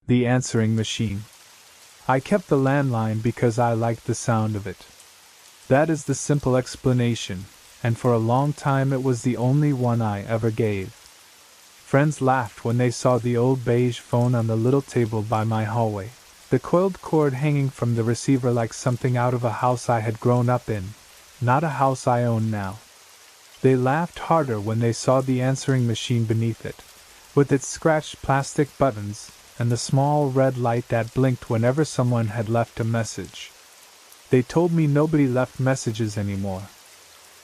The answering machine. I kept the landline because I liked the sound of it. That is the simple explanation, and for a long time it was the only one I ever gave. Friends laughed when they saw the old beige phone on the little table by my hallway, the coiled cord hanging from the receiver like something out of a house I had grown up in, not a house I own now. They laughed harder when they saw the answering machine beneath it, with its scratched plastic buttons and the small red light that blinked whenever someone had left a message. They told me nobody left messages anymore.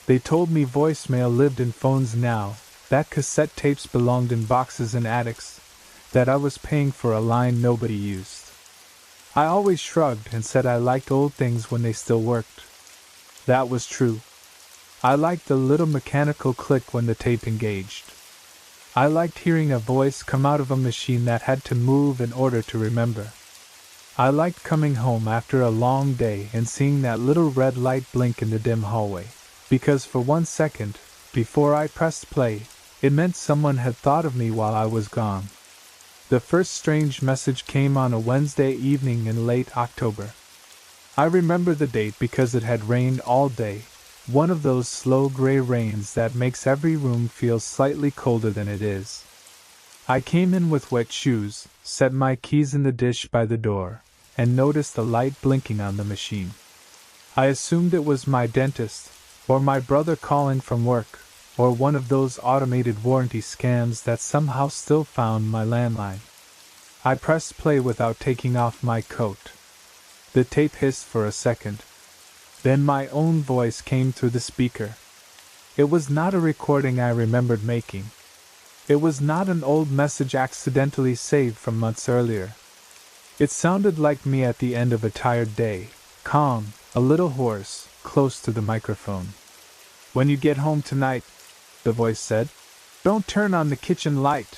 They told me voicemail lived in phones now, that cassette tapes belonged in boxes in attics, that I was paying for a line nobody used. I always shrugged and said I liked old things when they still worked. That was true. I liked the little mechanical click when the tape engaged. I liked hearing a voice come out of a machine that had to move in order to remember. I liked coming home after a long day and seeing that little red light blink in the dim hallway, because for 1 second, before I pressed play, it meant someone had thought of me while I was gone. The first strange message came on a Wednesday evening in late October. I remember the date because it had rained all day, one of those slow gray rains that makes every room feel slightly colder than it is. I came in with wet shoes, set my keys in the dish by the door, and noticed the light blinking on the machine. I assumed it was my dentist, or my brother calling from work, or one of those automated warranty scams that somehow still found my landline. I pressed play without taking off my coat. The tape hissed for a second. Then my own voice came through the speaker. It was not a recording I remembered making. It was not an old message accidentally saved from months earlier. It sounded like me at the end of a tired day, calm, a little hoarse, close to the microphone. "When you get home tonight," the voice said, "don't turn on the kitchen light.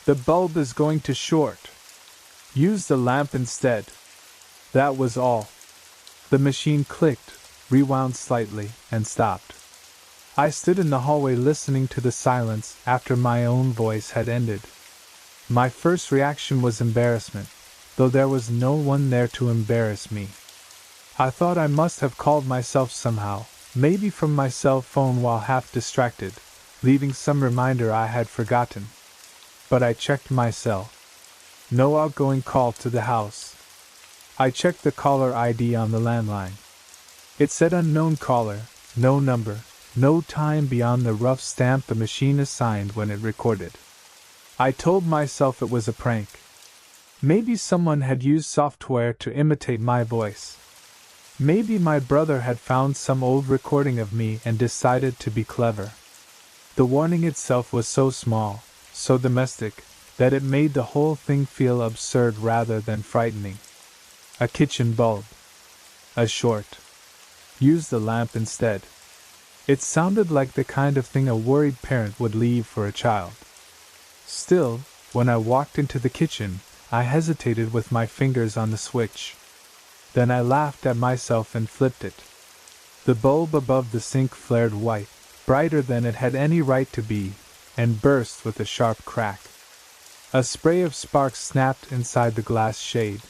The bulb is going to short. Use the lamp instead." That was all. The machine clicked, rewound slightly, and stopped. I stood in the hallway listening to the silence after my own voice had ended. My first reaction was embarrassment, though there was no one there to embarrass me. I thought I must have called myself somehow, maybe from my cell phone while half distracted, leaving some reminder I had forgotten. But I checked my cell. No outgoing call to the house. I checked the caller ID on the landline. It said unknown caller, no number, no time beyond the rough stamp the machine assigned when it recorded. I told myself it was a prank. Maybe someone had used software to imitate my voice. Maybe my brother had found some old recording of me and decided to be clever. The warning itself was so small, so domestic, that it made the whole thing feel absurd rather than frightening. A kitchen bulb. A short. Use the lamp instead. It sounded like the kind of thing a worried parent would leave for a child. Still, when I walked into the kitchen, I hesitated with my fingers on the switch. Then I laughed at myself and flipped it. The bulb above the sink flared white, brighter than it had any right to be, and burst with a sharp crack. A spray of sparks snapped inside the glass shade.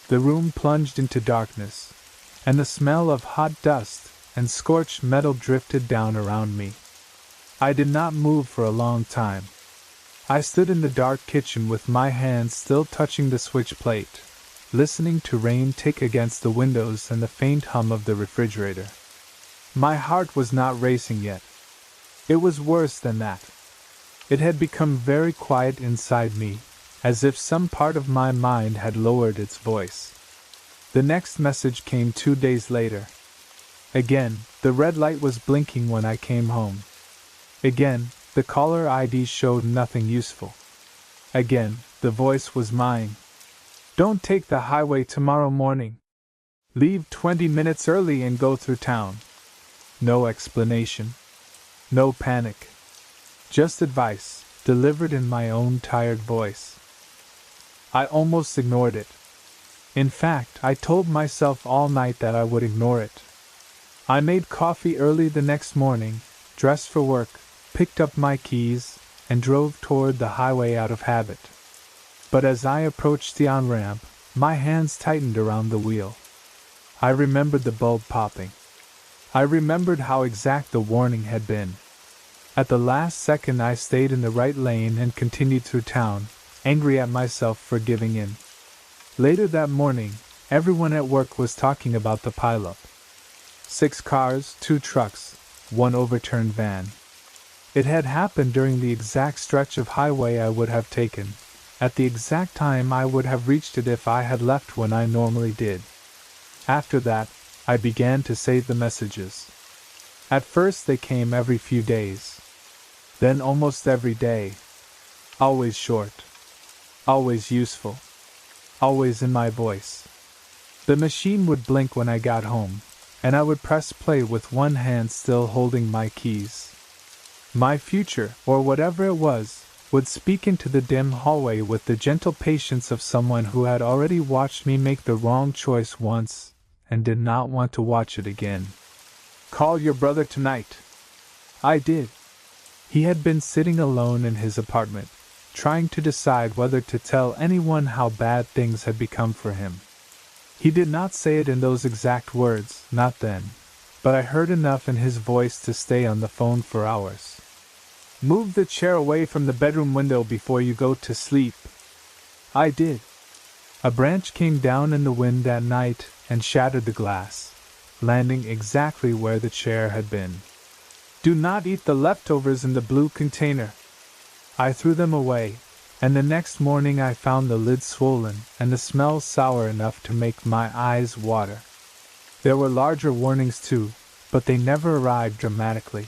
The room plunged into darkness, and the smell of hot dust and scorched metal drifted down around me. I did not move for a long time. I stood in the dark kitchen with my hands still touching the switch plate, listening to rain tick against the windows and the faint hum of the refrigerator. My heart was not racing yet. It was worse than that. It had become very quiet inside me, as if some part of my mind had lowered its voice. The next message came 2 days later. Again, the red light was blinking when I came home. Again, the caller ID showed nothing useful. Again, the voice was mine. "Don't take the highway tomorrow morning. Leave 20 minutes early and go through town." No explanation. No panic. Just advice, delivered in my own tired voice. I almost ignored it. In fact, I told myself all night that I would ignore it. I made coffee early the next morning, dressed for work, picked up my keys, and drove toward the highway out of habit. But as I approached the on-ramp, my hands tightened around the wheel. I remembered the bulb popping. I remembered how exact the warning had been. At the last second I stayed in the right lane and continued through town, angry at myself for giving in. Later that morning, everyone at work was talking about the pileup. 6 cars, 2 trucks, 1 overturned van. It had happened during the exact stretch of highway I would have taken, at the exact time I would have reached it if I had left when I normally did. After that, I began to save the messages. At first they came every few days. Then almost every day. Always short. Always useful. Always in my voice. The machine would blink when I got home, and I would press play with one hand still holding my keys. My future, or whatever it was, would speak into the dim hallway with the gentle patience of someone who had already watched me make the wrong choice once, and did not want to watch it again. "Call your brother tonight." I did. He had been sitting alone in his apartment, trying to decide whether to tell anyone how bad things had become for him. He did not say it in those exact words, not then, but I heard enough in his voice to stay on the phone for hours. "Move the chair away from the bedroom window before you go to sleep." I did. A branch came down in the wind that night and shattered the glass, landing exactly where the chair had been. "Do not eat the leftovers in the blue container." I threw them away, and the next morning I found the lid swollen and the smell sour enough to make my eyes water. There were larger warnings too, but they never arrived dramatically.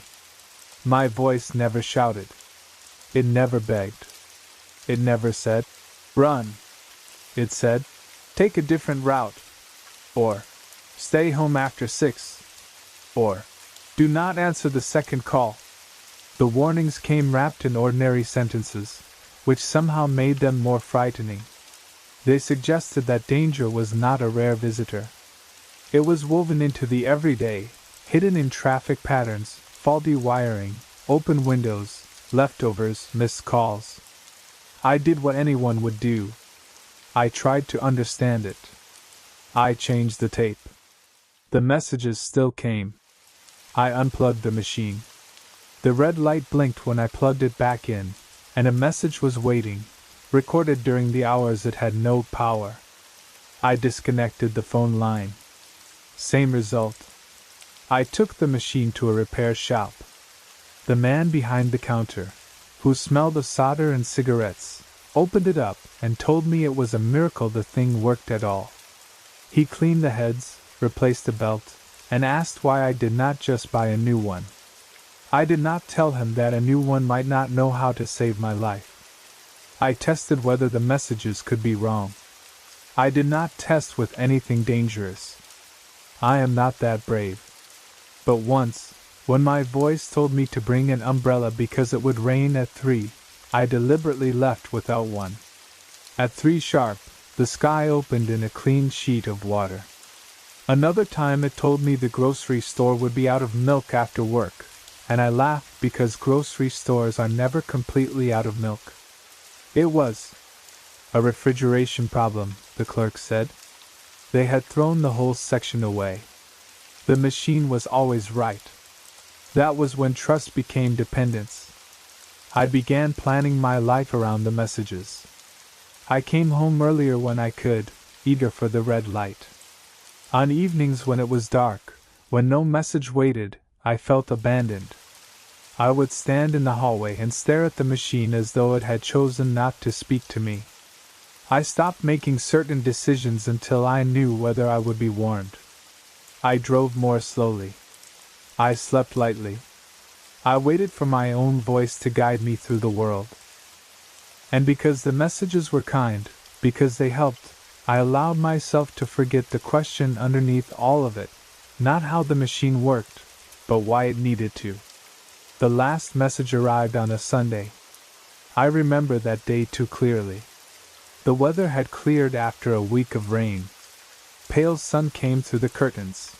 My voice never shouted. It never begged. It never said, "Run." It said, "Take a different route," or "Stay home after 6," or "Do not answer the second call." The warnings came wrapped in ordinary sentences, which somehow made them more frightening. They suggested that danger was not a rare visitor. It was woven into the everyday, hidden in traffic patterns, faulty wiring, open windows, leftovers, missed calls. I did what anyone would do. I tried to understand it. I changed the tape. The messages still came. I unplugged the machine. The red light blinked when I plugged it back in, and a message was waiting, recorded during the hours it had no power. I disconnected the phone line. Same result. I took the machine to a repair shop. The man behind the counter, who smelled of solder and cigarettes, opened it up and told me it was a miracle the thing worked at all. He cleaned the heads, replaced the belt, and asked why I did not just buy a new one. I did not tell him that a new one might not know how to save my life. I tested whether the messages could be wrong. I did not test with anything dangerous. I am not that brave. But once, when my voice told me to bring an umbrella because it would rain at 3, I deliberately left without one. At 3 sharp, the sky opened in a clean sheet of water. Another time it told me the grocery store would be out of milk after work, and I laughed because grocery stores are never completely out of milk. It was a refrigeration problem, the clerk said. They had thrown the whole section away. The machine was always right. That was when trust became dependence. I began planning my life around the messages. I came home earlier when I could, eager for the red light. On evenings when it was dark, when no message waited, I felt abandoned. I would stand in the hallway and stare at the machine as though it had chosen not to speak to me. I stopped making certain decisions until I knew whether I would be warned. I drove more slowly. I slept lightly. I waited for my own voice to guide me through the world. And because the messages were kind, because they helped, I allowed myself to forget the question underneath all of it, not how the machine worked, but why it needed to. The last message arrived on a Sunday. I remember that day too clearly. The weather had cleared after a week of rain. Pale sun came through the curtains.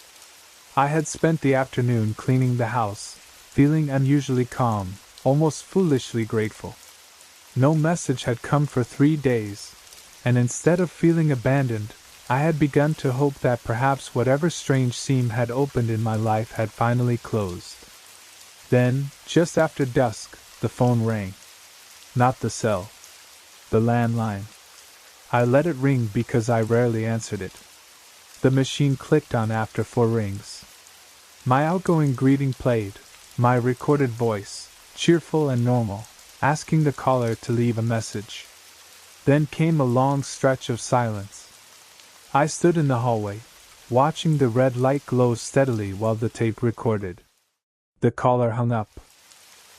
I had spent the afternoon cleaning the house, feeling unusually calm, almost foolishly grateful. No message had come for 3 days, and instead of feeling abandoned, I had begun to hope that perhaps whatever strange seam had opened in my life had finally closed. Then, just after dusk, the phone rang. Not the cell. The landline. I let it ring because I rarely answered it. The machine clicked on after 4 rings. My outgoing greeting played, my recorded voice, cheerful and normal, asking the caller to leave a message. Then came a long stretch of silence. I stood in the hallway, watching the red light glow steadily while the tape recorded. The caller hung up.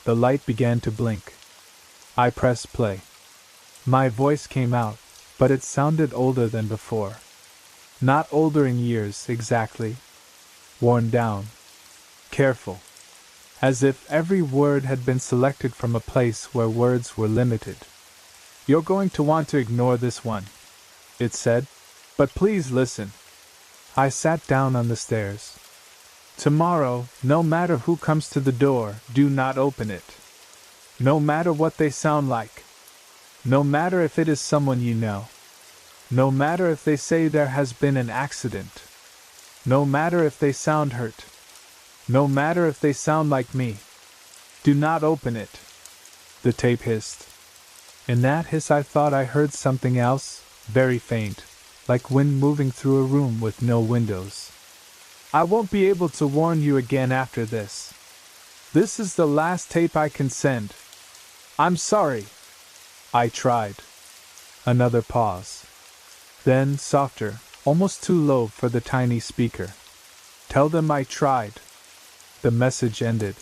The light began to blink. I pressed play. My voice came out, but it sounded older than before. Not older in years, exactly. Worn down. Careful. As if every word had been selected from a place where words were limited. "You're going to want to ignore this one," it said, "but please listen." I sat down on the stairs. "Tomorrow, no matter who comes to the door, do not open it. No matter what they sound like. No matter if it is someone you know. No matter if they say there has been an accident. No matter if they sound hurt. No matter if they sound like me. Do not open it." The tape hissed. In that hiss I thought I heard something else, very faint, like wind moving through a room with no windows. "I won't be able to warn you again after this. This is the last tape I can send. I'm sorry." I tried. Another pause. Then, softer, almost too low for the tiny speaker. "Tell them I tried." The message ended.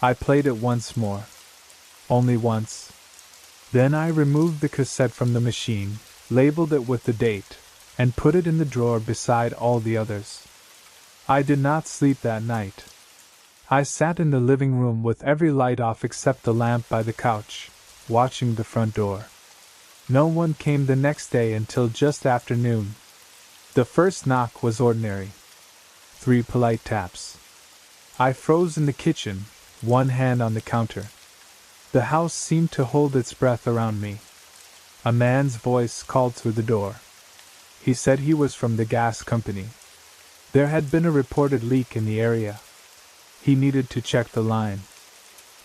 I played it once more. Only once. Then I removed the cassette from the machine, labeled it with the date, and put it in the drawer beside all the others. I did not sleep that night. I sat in the living room with every light off except the lamp by the couch, watching the front door. No one came the next day until just after noon. The first knock was ordinary. 3 polite taps. I froze in the kitchen, one hand on the counter. The house seemed to hold its breath around me. A man's voice called through the door. He said he was from the gas company. There had been a reported leak in the area. He needed to check the line.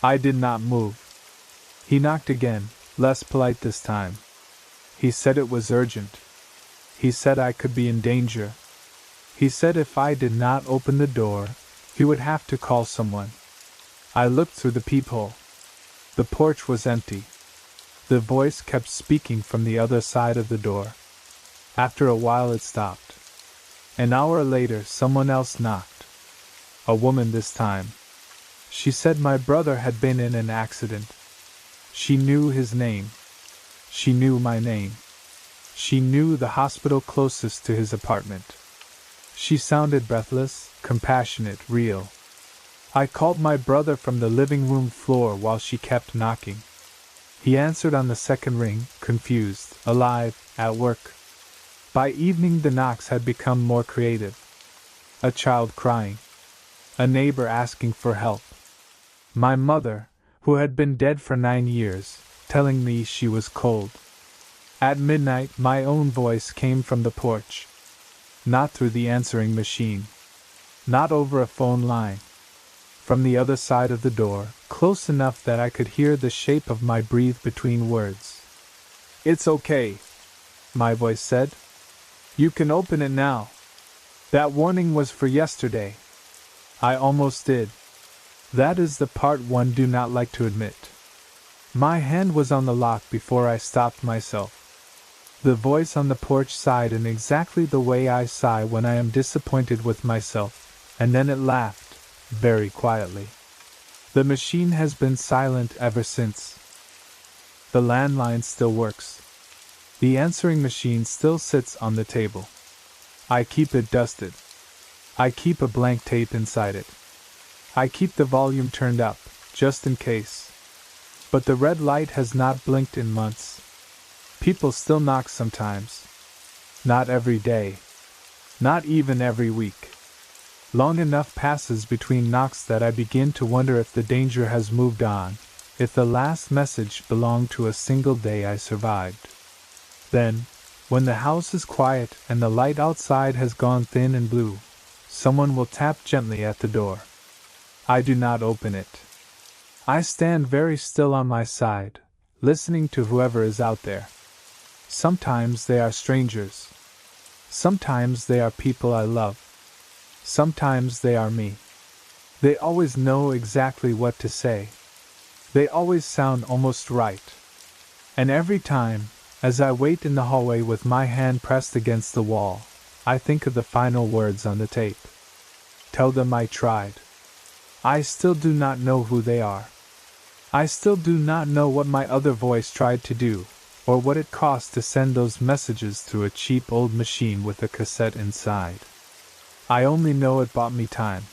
I did not move. He knocked again, less polite this time. He said it was urgent. He said I could be in danger. He said if I did not open the door, he would have to call someone. I looked through the peephole. The porch was empty. The voice kept speaking from the other side of the door. After a while it stopped. An hour later someone else knocked. A woman this time. She said my brother had been in an accident. She knew his name. She knew my name. She knew the hospital closest to his apartment. She sounded breathless, compassionate, real. I called my brother from the living room floor while she kept knocking. He answered on the second ring, confused, alive, at work. By evening the knocks had become more creative. A child crying. A neighbor asking for help. My mother, who had been dead for 9 years, telling me she was cold. At midnight my own voice came from the porch. Not through the answering machine. Not over a phone line. From the other side of the door, close enough that I could hear the shape of my breath between words. "It's okay," my voice said. "You can open it now. That warning was for yesterday." I almost did. That is the part one do not like to admit. My hand was on the lock before I stopped myself. The voice on the porch sighed in exactly the way I sigh when I am disappointed with myself, and then it laughed, very quietly. The machine has been silent ever since. The landline still works. The answering machine still sits on the table. I keep it dusted. I keep a blank tape inside it. I keep the volume turned up, just in case. But the red light has not blinked in months. People still knock sometimes. Not every day. Not even every week. Long enough passes between knocks that I begin to wonder if the danger has moved on, if the last message belonged to a single day I survived. Then, when the house is quiet and the light outside has gone thin and blue, someone will tap gently at the door. I do not open it. I stand very still on my side, listening to whoever is out there. Sometimes they are strangers. Sometimes they are people I love. Sometimes they are me. They always know exactly what to say. They always sound almost right. And every time, as I wait in the hallway with my hand pressed against the wall, I think of the final words on the tape. Tell them I tried. I still do not know who they are. I still do not know what my other voice tried to do, or what it cost to send those messages through a cheap old machine with a cassette inside. I only know it bought me time.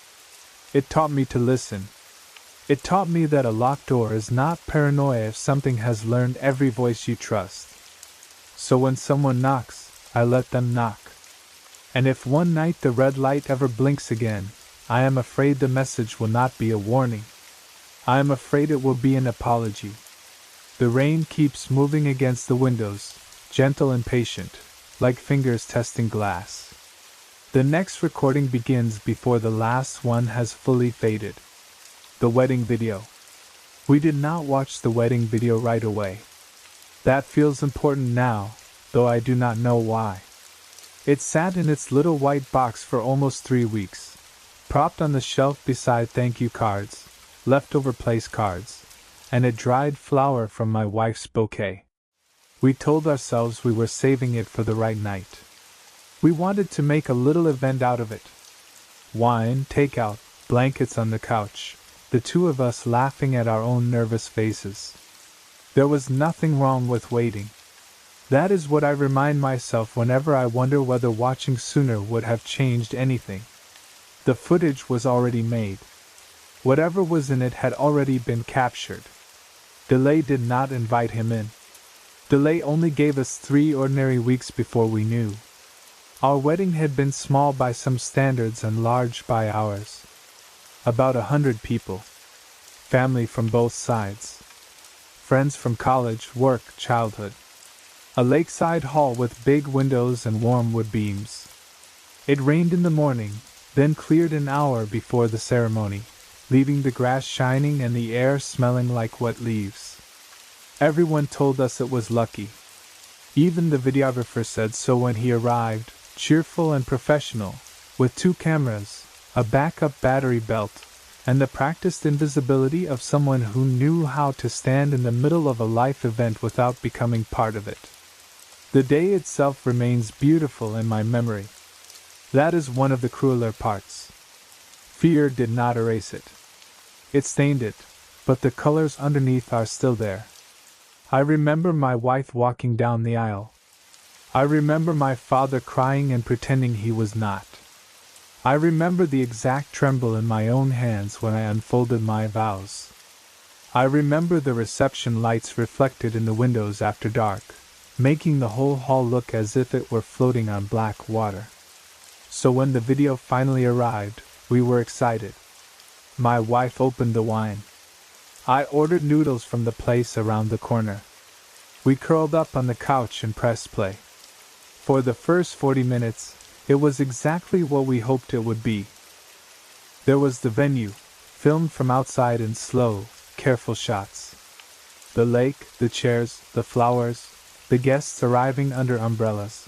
It taught me to listen. It taught me that a locked door is not paranoia if something has learned every voice you trust. So when someone knocks, I let them knock. And if one night the red light ever blinks again, I am afraid the message will not be a warning. I am afraid it will be an apology. The rain keeps moving against the windows, gentle and patient, like fingers testing glass. The next recording begins before the last one has fully faded. The wedding video. We did not watch the wedding video right away. That feels important now, though I do not know why. It sat in its little white box for almost 3 weeks, propped on the shelf beside thank you cards, leftover place cards, and a dried flower from my wife's bouquet. We told ourselves we were saving it for the right night. We wanted to make a little event out of it. Wine, takeout, blankets on the couch, the two of us laughing at our own nervous faces. There was nothing wrong with waiting. That is what I remind myself whenever I wonder whether watching sooner would have changed anything. The footage was already made. Whatever was in it had already been captured. Delay did not invite him in. Delay only gave us 3 ordinary weeks before we knew. Our wedding had been small by some standards and large by ours. About 100 people. Family from both sides. Friends from college, work, childhood. A lakeside hall with big windows and warm wood beams. It rained in the morning, then cleared an hour before the ceremony, leaving the grass shining and the air smelling like wet leaves. Everyone told us it was lucky. Even the videographer said so when he arrived, cheerful and professional, with 2 cameras, a backup battery belt, and the practiced invisibility of someone who knew how to stand in the middle of a life event without becoming part of it. The day itself remains beautiful in my memory. That is one of the crueler parts. Fear did not erase it. It stained it, but the colors underneath are still there. I remember my wife walking down the aisle. I remember my father crying and pretending he was not. I remember the exact tremble in my own hands when I unfolded my vows. I remember the reception lights reflected in the windows after dark, making the whole hall look as if it were floating on black water. So when the video finally arrived, we were excited. My wife opened the wine. I ordered noodles from the place around the corner. We curled up on the couch and pressed play. For the first 40 minutes, it was exactly what we hoped it would be. There was the venue, filmed from outside in slow, careful shots. The lake, the chairs, the flowers, the guests arriving under umbrellas.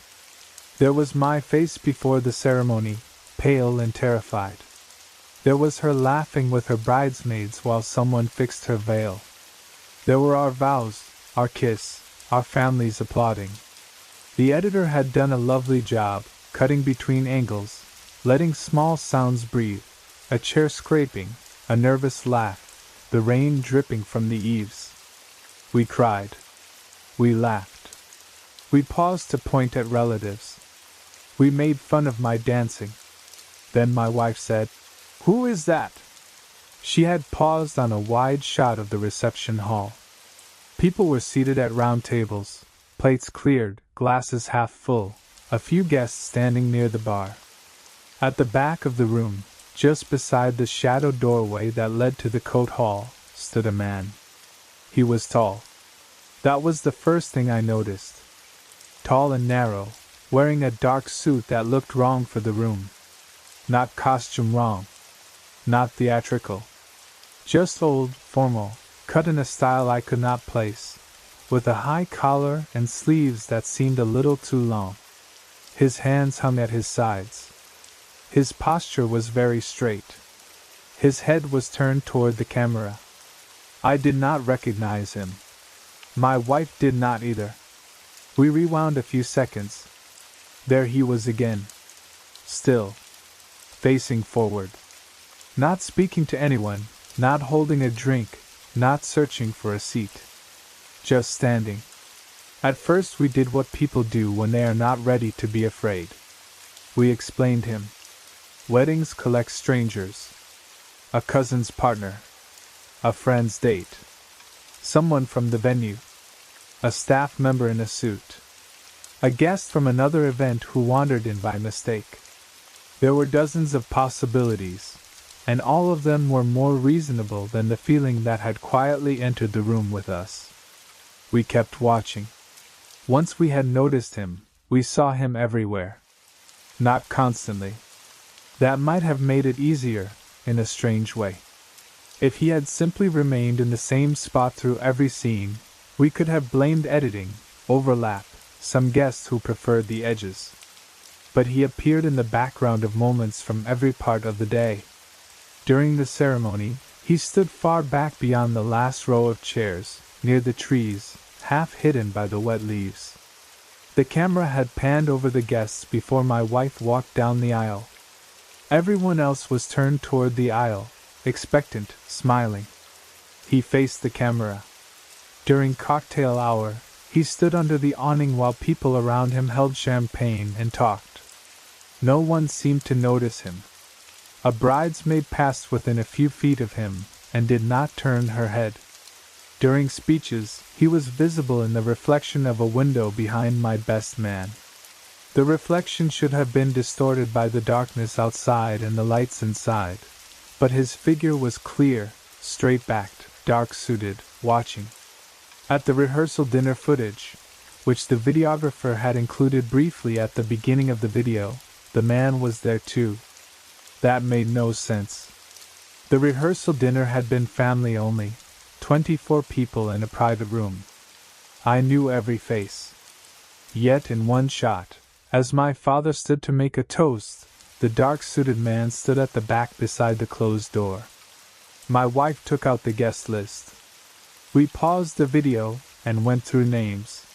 There was my face before the ceremony, pale and terrified. There was her laughing with her bridesmaids while someone fixed her veil. There were our vows, our kiss, our families applauding. The editor had done a lovely job, cutting between angles, letting small sounds breathe, a chair scraping, a nervous laugh, the rain dripping from the eaves. We cried. We laughed. We paused to point at relatives. We made fun of my dancing. Then my wife said, "Who is that?" She had paused on a wide shot of the reception hall. People were seated at round tables, plates cleared, glasses half full, a few guests standing near the bar. At the back of the room, just beside the shadowed doorway that led to the coat hall, stood a man. He was tall. That was the first thing I noticed. Tall and narrow, wearing a dark suit that looked wrong for the room. Not costume wrong. Not theatrical. Just old, formal, cut in a style I could not place, with a high collar and sleeves that seemed a little too long. His hands hung at his sides. His posture was very straight. His head was turned toward the camera. I did not recognize him. My wife did not either. We rewound a few seconds. There he was again. Still. Facing forward. Not speaking to anyone, not holding a drink, not searching for a seat. Just standing. At first we did what people do when they are not ready to be afraid. We explained him. Weddings collect strangers. A cousin's partner. A friend's date. Someone from the venue. A staff member in a suit. A guest from another event who wandered in by mistake. There were dozens of possibilities, and all of them were more reasonable than the feeling that had quietly entered the room with us. We kept watching. Once we had noticed him, we saw him everywhere. Not constantly. That might have made it easier, in a strange way. If he had simply remained in the same spot through every scene, we could have blamed editing, overlap, some guests who preferred the edges. But he appeared in the background of moments from every part of the day. During the ceremony, he stood far back beyond the last row of chairs, near the trees, half hidden by the wet leaves. The camera had panned over the guests before my wife walked down the aisle. Everyone else was turned toward the aisle, expectant, smiling. He faced the camera. During cocktail hour, he stood under the awning while people around him held champagne and talked. No one seemed to notice him. A bridesmaid passed within a few feet of him and did not turn her head. During speeches, he was visible in the reflection of a window behind my best man. The reflection should have been distorted by the darkness outside and the lights inside, but his figure was clear, straight-backed, dark-suited, watching. At the rehearsal dinner footage, which the videographer had included briefly at the beginning of the video, the man was there too. That made no sense. The rehearsal dinner had been family only, 24 people in a private room. I knew every face. Yet in one shot, as my father stood to make a toast, the dark-suited man stood at the back beside the closed door. My wife took out the guest list. We paused the video and went through names.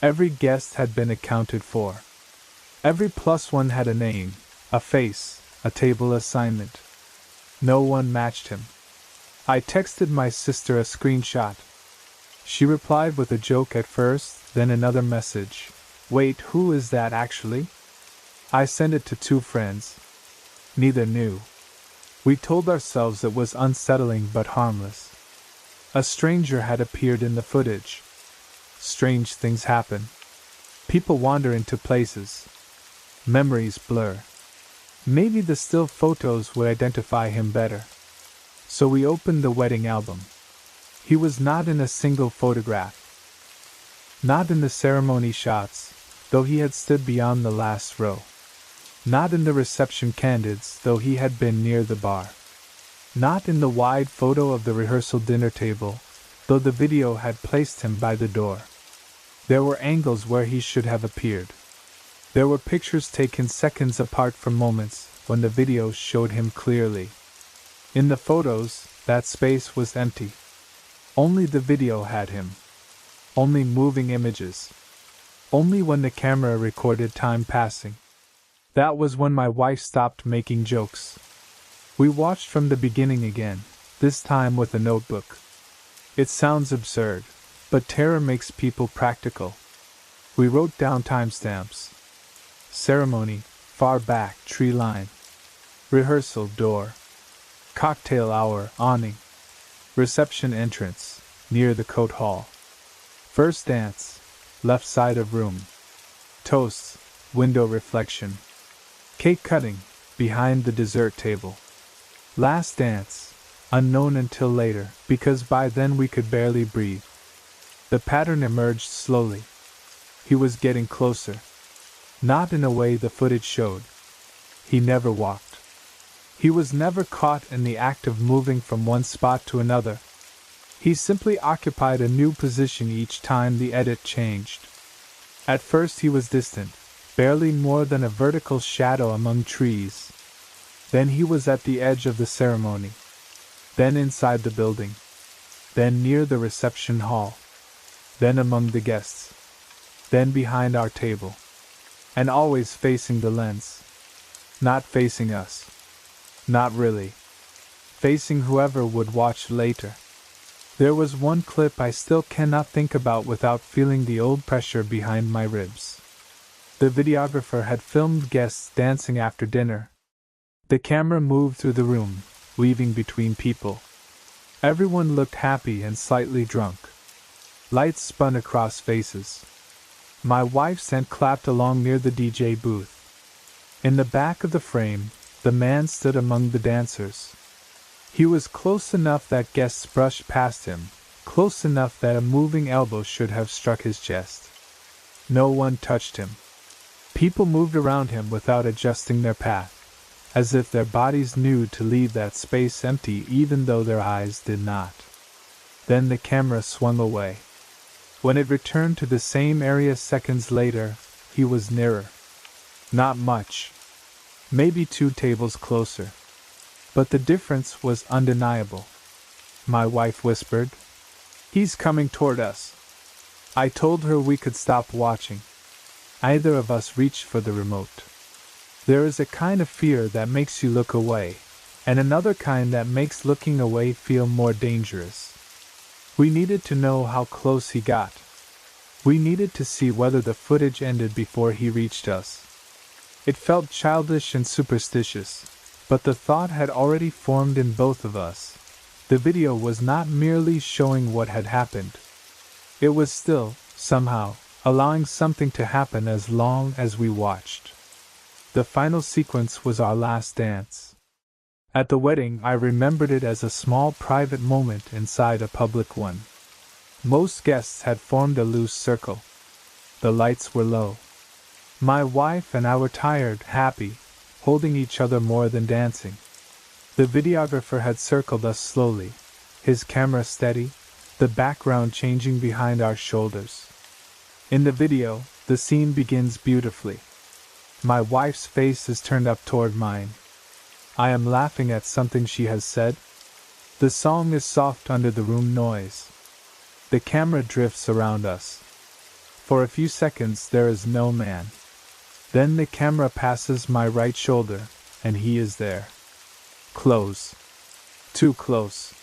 Every guest had been accounted for. Every +1 had a name, a face, a table assignment. No one matched him. I texted my sister a screenshot. She replied with a joke at first, then another message. Wait, who is that actually? I sent it to 2 friends. Neither knew. We told ourselves it was unsettling but harmless. A stranger had appeared in the footage. Strange things happen. People wander into places. Memories blur. Maybe the still photos would identify him better. So we opened the wedding album. He was not in a single photograph. Not in the ceremony shots, though he had stood beyond the last row. Not in the reception candids, though he had been near the bar. Not in the wide photo of the rehearsal dinner table, though the video had placed him by the door. There were angles where he should have appeared. There were pictures taken seconds apart from moments when the video showed him clearly. In the photos, that space was empty. Only the video had him. Only moving images. Only when the camera recorded time passing. That was when my wife stopped making jokes. We watched from the beginning again, this time with a notebook. It sounds absurd, but terror makes people practical. We wrote down timestamps. Ceremony, far back, tree line. Rehearsal, door. Cocktail hour, awning. Reception entrance, near the coat hall. First dance, left side of room. Toasts, window reflection. Cake cutting, behind the dessert table. Last dance, unknown until later, because by then we could barely breathe. The pattern emerged slowly. He was getting closer. Not in a way the footage showed. He never walked. He was never caught in the act of moving from one spot to another. He simply occupied a new position each time the edit changed. At first he was distant, barely more than a vertical shadow among trees. Then he was at the edge of the ceremony. Then inside the building. Then near the reception hall. Then among the guests. Then behind our table. And always facing the lens. Not facing us. Not really. Facing whoever would watch later. There was one clip I still cannot think about without feeling the old pressure behind my ribs. The videographer had filmed guests dancing after dinner. The camera moved through the room, weaving between people. Everyone looked happy and slightly drunk. Lights spun across faces. My wife's aunt clapped along near the DJ booth. In the back of the frame, the man stood among the dancers. He was close enough that guests brushed past him, close enough that a moving elbow should have struck his chest. No one touched him. People moved around him without adjusting their path, as if their bodies knew to leave that space empty even though their eyes did not. Then the camera swung away. When it returned to the same area seconds later, he was nearer. Not much. Maybe 2 tables closer. But the difference was undeniable. My wife whispered, "He's coming toward us." I told her we could stop watching. Neither of us reached for the remote. There is a kind of fear that makes you look away, and another kind that makes looking away feel more dangerous. We needed to know how close he got. We needed to see whether the footage ended before he reached us. It felt childish and superstitious, but the thought had already formed in both of us. The video was not merely showing what had happened. It was still, somehow, allowing something to happen as long as we watched. The final sequence was our last dance. At the wedding, I remembered it as a small private moment inside a public one. Most guests had formed a loose circle. The lights were low. My wife and I were tired, happy, holding each other more than dancing. The videographer had circled us slowly, his camera steady, the background changing behind our shoulders. In the video, the scene begins beautifully. My wife's face is turned up toward mine. I am laughing at something she has said. The song is soft under the room noise. The camera drifts around us. For a few seconds there is no man. Then the camera passes my right shoulder, and he is there. Close. Too close.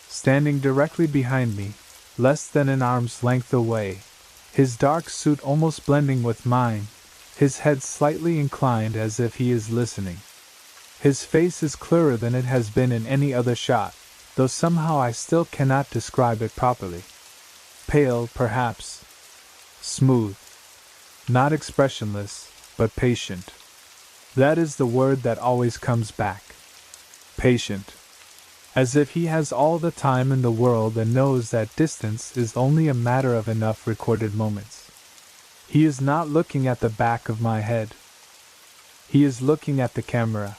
Standing directly behind me, less than an arm's length away, his dark suit almost blending with mine, his head slightly inclined as if he is listening. His face is clearer than it has been in any other shot, though somehow I still cannot describe it properly. Pale, perhaps. Smooth. Not expressionless, but patient. That is the word that always comes back. Patient. As if he has all the time in the world and knows that distance is only a matter of enough recorded moments. He is not looking at the back of my head. He is looking at the camera.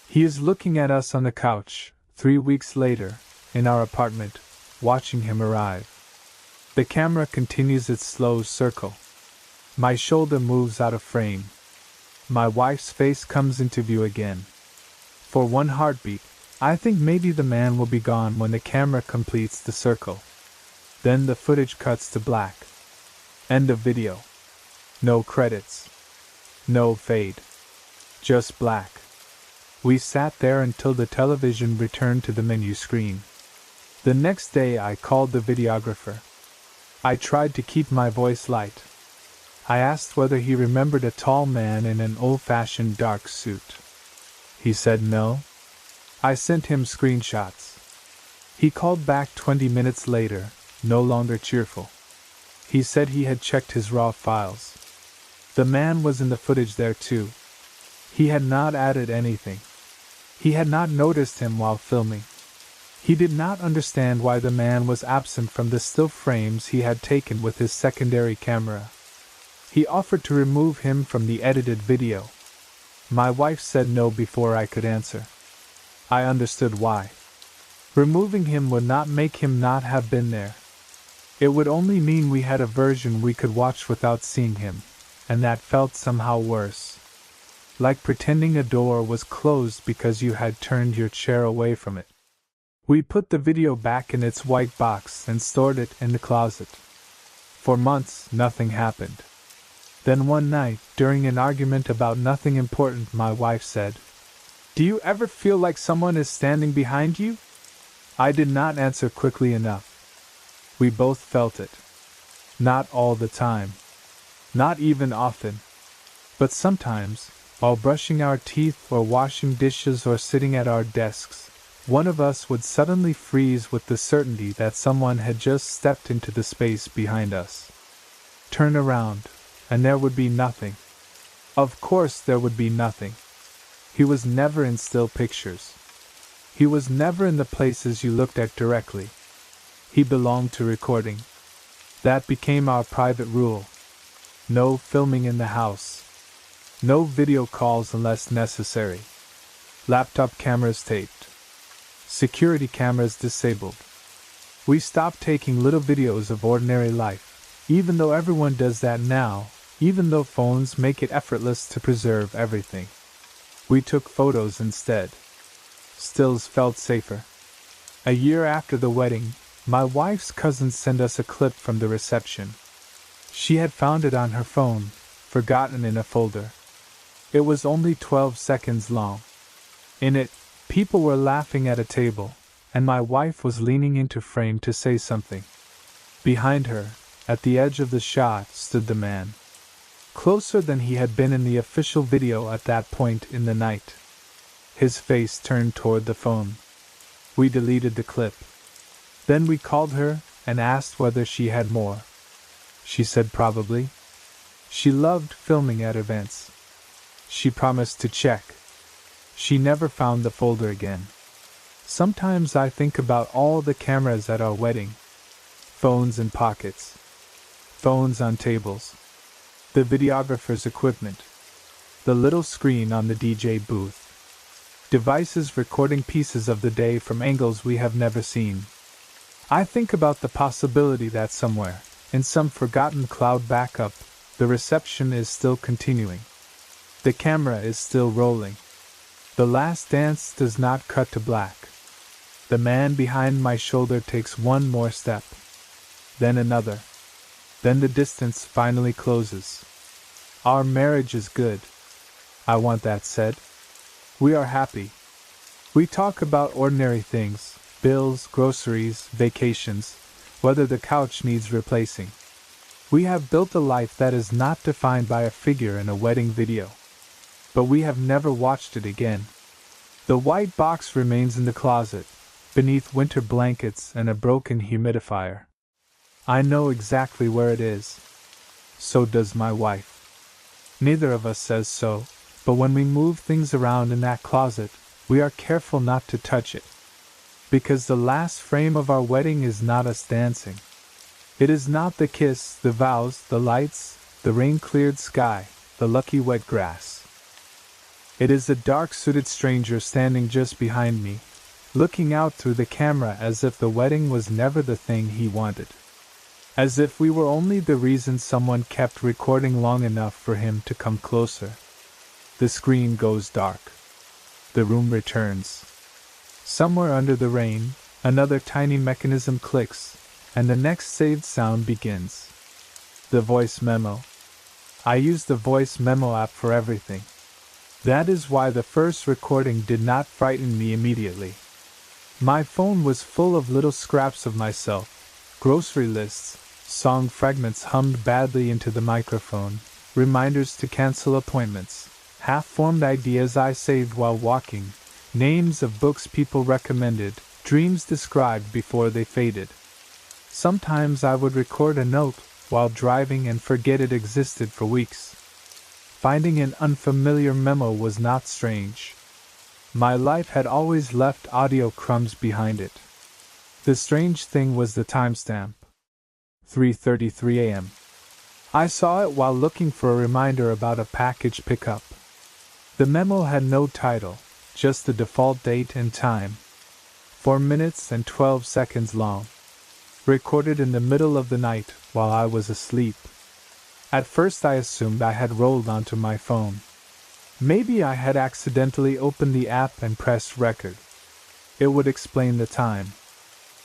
He is looking at us on the couch, 3 weeks later, in our apartment, watching him arrive. The camera continues its slow circle. My shoulder moves out of frame. My wife's face comes into view again. For one heartbeat, I think maybe the man will be gone when the camera completes the circle. Then the footage cuts to black. End of video. No credits. No fade. Just black. We sat there until the television returned to the menu screen. The next day I called the videographer. I tried to keep my voice light. I asked whether he remembered a tall man in an old-fashioned dark suit. He said no. I sent him screenshots. He called back 20 minutes later, no longer cheerful. He said he had checked his raw files. The man was in the footage there too. He had not added anything. He had not noticed him while filming. He did not understand why the man was absent from the still frames he had taken with his secondary camera. He offered to remove him from the edited video. My wife said no before I could answer. I understood why. Removing him would not make him not have been there. It would only mean we had a version we could watch without seeing him, and that felt somehow worse. Like pretending a door was closed because you had turned your chair away from it. We put the video back in its white box and stored it in the closet. For months, nothing happened. Then one night, during an argument about nothing important, my wife said, "Do you ever feel like someone is standing behind you?" I did not answer quickly enough. We both felt it. Not all the time. Not even often. But sometimes, while brushing our teeth or washing dishes or sitting at our desks, one of us would suddenly freeze with the certainty that someone had just stepped into the space behind us. Turn around, and there would be nothing. Of course there would be nothing. He was never in still pictures. He was never in the places you looked at directly. He belonged to recording. That became our private rule. No filming in the house. No video calls unless necessary. Laptop cameras taped. Security cameras disabled. We stopped taking little videos of ordinary life, even though everyone does that now, even though phones make it effortless to preserve everything. We took photos instead. Stills felt safer. A year after the wedding, my wife's cousin sent us a clip from the reception. She had found it on her phone, forgotten in a folder. It was only 12 seconds long. In it, people were laughing at a table, and my wife was leaning into frame to say something. Behind her, at the edge of the shot, stood the man. Closer than he had been in the official video at that point in the night. His face turned toward the phone. We deleted the clip. Then we called her and asked whether she had more. She said probably. She loved filming at events. She promised to check. She never found the folder again. Sometimes I think about all the cameras at our wedding. Phones in pockets. Phones on tables. The videographer's equipment. The little screen on the DJ booth. Devices recording pieces of the day from angles we have never seen. I think about the possibility that somewhere, in some forgotten cloud backup, the reception is still continuing. The camera is still rolling. The last dance does not cut to black. The man behind my shoulder takes one more step. Then another. Then the distance finally closes. Our marriage is good. I want that said. We are happy. We talk about ordinary things, bills, groceries, vacations, whether the couch needs replacing. We have built a life that is not defined by a figure in a wedding video. But we have never watched it again. The white box remains in the closet, beneath winter blankets and a broken humidifier. I know exactly where it is. So does my wife. Neither of us says so, but when we move things around in that closet, we are careful not to touch it. Because the last frame of our wedding is not us dancing. It is not the kiss, the vows, the lights, the rain-cleared sky, the lucky wet grass. It is a dark-suited stranger standing just behind me, looking out through the camera as if the wedding was never the thing he wanted. As if we were only the reason someone kept recording long enough for him to come closer. The screen goes dark. The room returns. Somewhere under the rain, another tiny mechanism clicks, and the next saved sound begins. The voice memo. I use the voice memo app for everything. That is why the first recording did not frighten me immediately. My phone was full of little scraps of myself, grocery lists, song fragments hummed badly into the microphone, reminders to cancel appointments, half-formed ideas I saved while walking, names of books people recommended, dreams described before they faded. Sometimes I would record a note while driving and forget it existed for weeks. Finding an unfamiliar memo was not strange. My life had always left audio crumbs behind it. The strange thing was the timestamp. 3:33 a.m. I saw it while looking for a reminder about a package pickup. The memo had no title, just the default date and time. 4 minutes and 12 seconds long. Recorded in the middle of the night while I was asleep. At first I assumed I had rolled onto my phone. Maybe I had accidentally opened the app and pressed record. It would explain the time.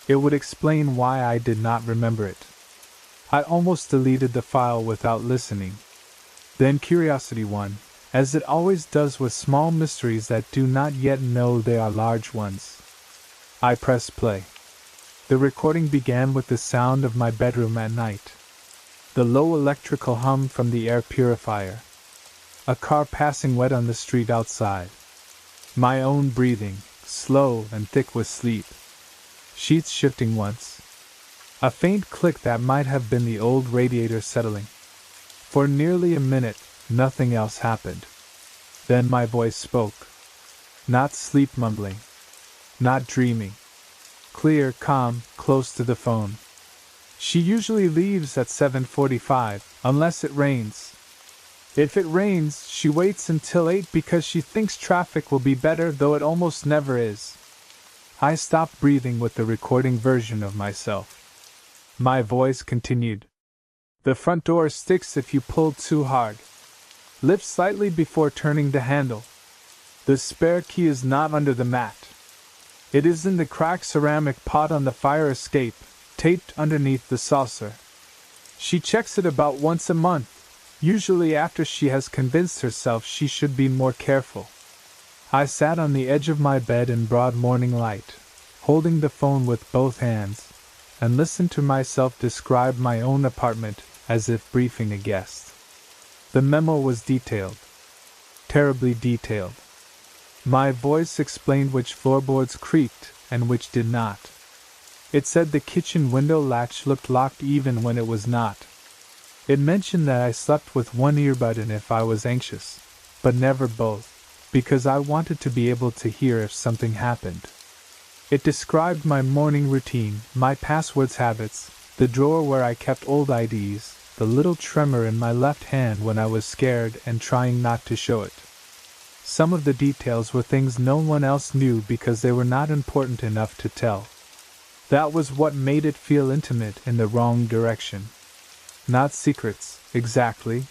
It would explain why I did not remember it. I almost deleted the file without listening. Then curiosity won, as it always does with small mysteries that do not yet know they are large ones. I pressed play. The recording began with the sound of my bedroom at night. The low electrical hum from the air purifier. A car passing wet on the street outside. My own breathing, slow and thick with sleep. Sheets shifting once. A faint click that might have been the old radiator settling. For nearly a minute, nothing else happened. Then my voice spoke. Not sleep mumbling. Not dreaming. Clear, calm, close to the phone. She usually leaves at 7:45, unless it rains. If it rains, she waits until 8 because she thinks traffic will be better, though it almost never is. I stopped breathing with the recording version of myself. My voice continued. The front door sticks if you pull too hard. Lift slightly before turning the handle. The spare key is not under the mat. It is in the cracked ceramic pot on the fire escape, taped underneath the saucer. She checks it about once a month, usually after she has convinced herself she should be more careful. I sat on the edge of my bed in broad morning light, holding the phone with both hands, and listened to myself describe my own apartment as if briefing a guest. The memo was detailed. Terribly detailed. My voice explained which floorboards creaked and which did not. It said the kitchen window latch looked locked even when it was not. It mentioned that I slept with one earbud in if I was anxious, but never both, because I wanted to be able to hear if something happened. It described my morning routine, my passwords habits, the drawer where I kept old IDs, the little tremor in my left hand when I was scared and trying not to show it. Some of the details were things no one else knew because they were not important enough to tell. That was what made it feel intimate in the wrong direction. Not secrets, exactly.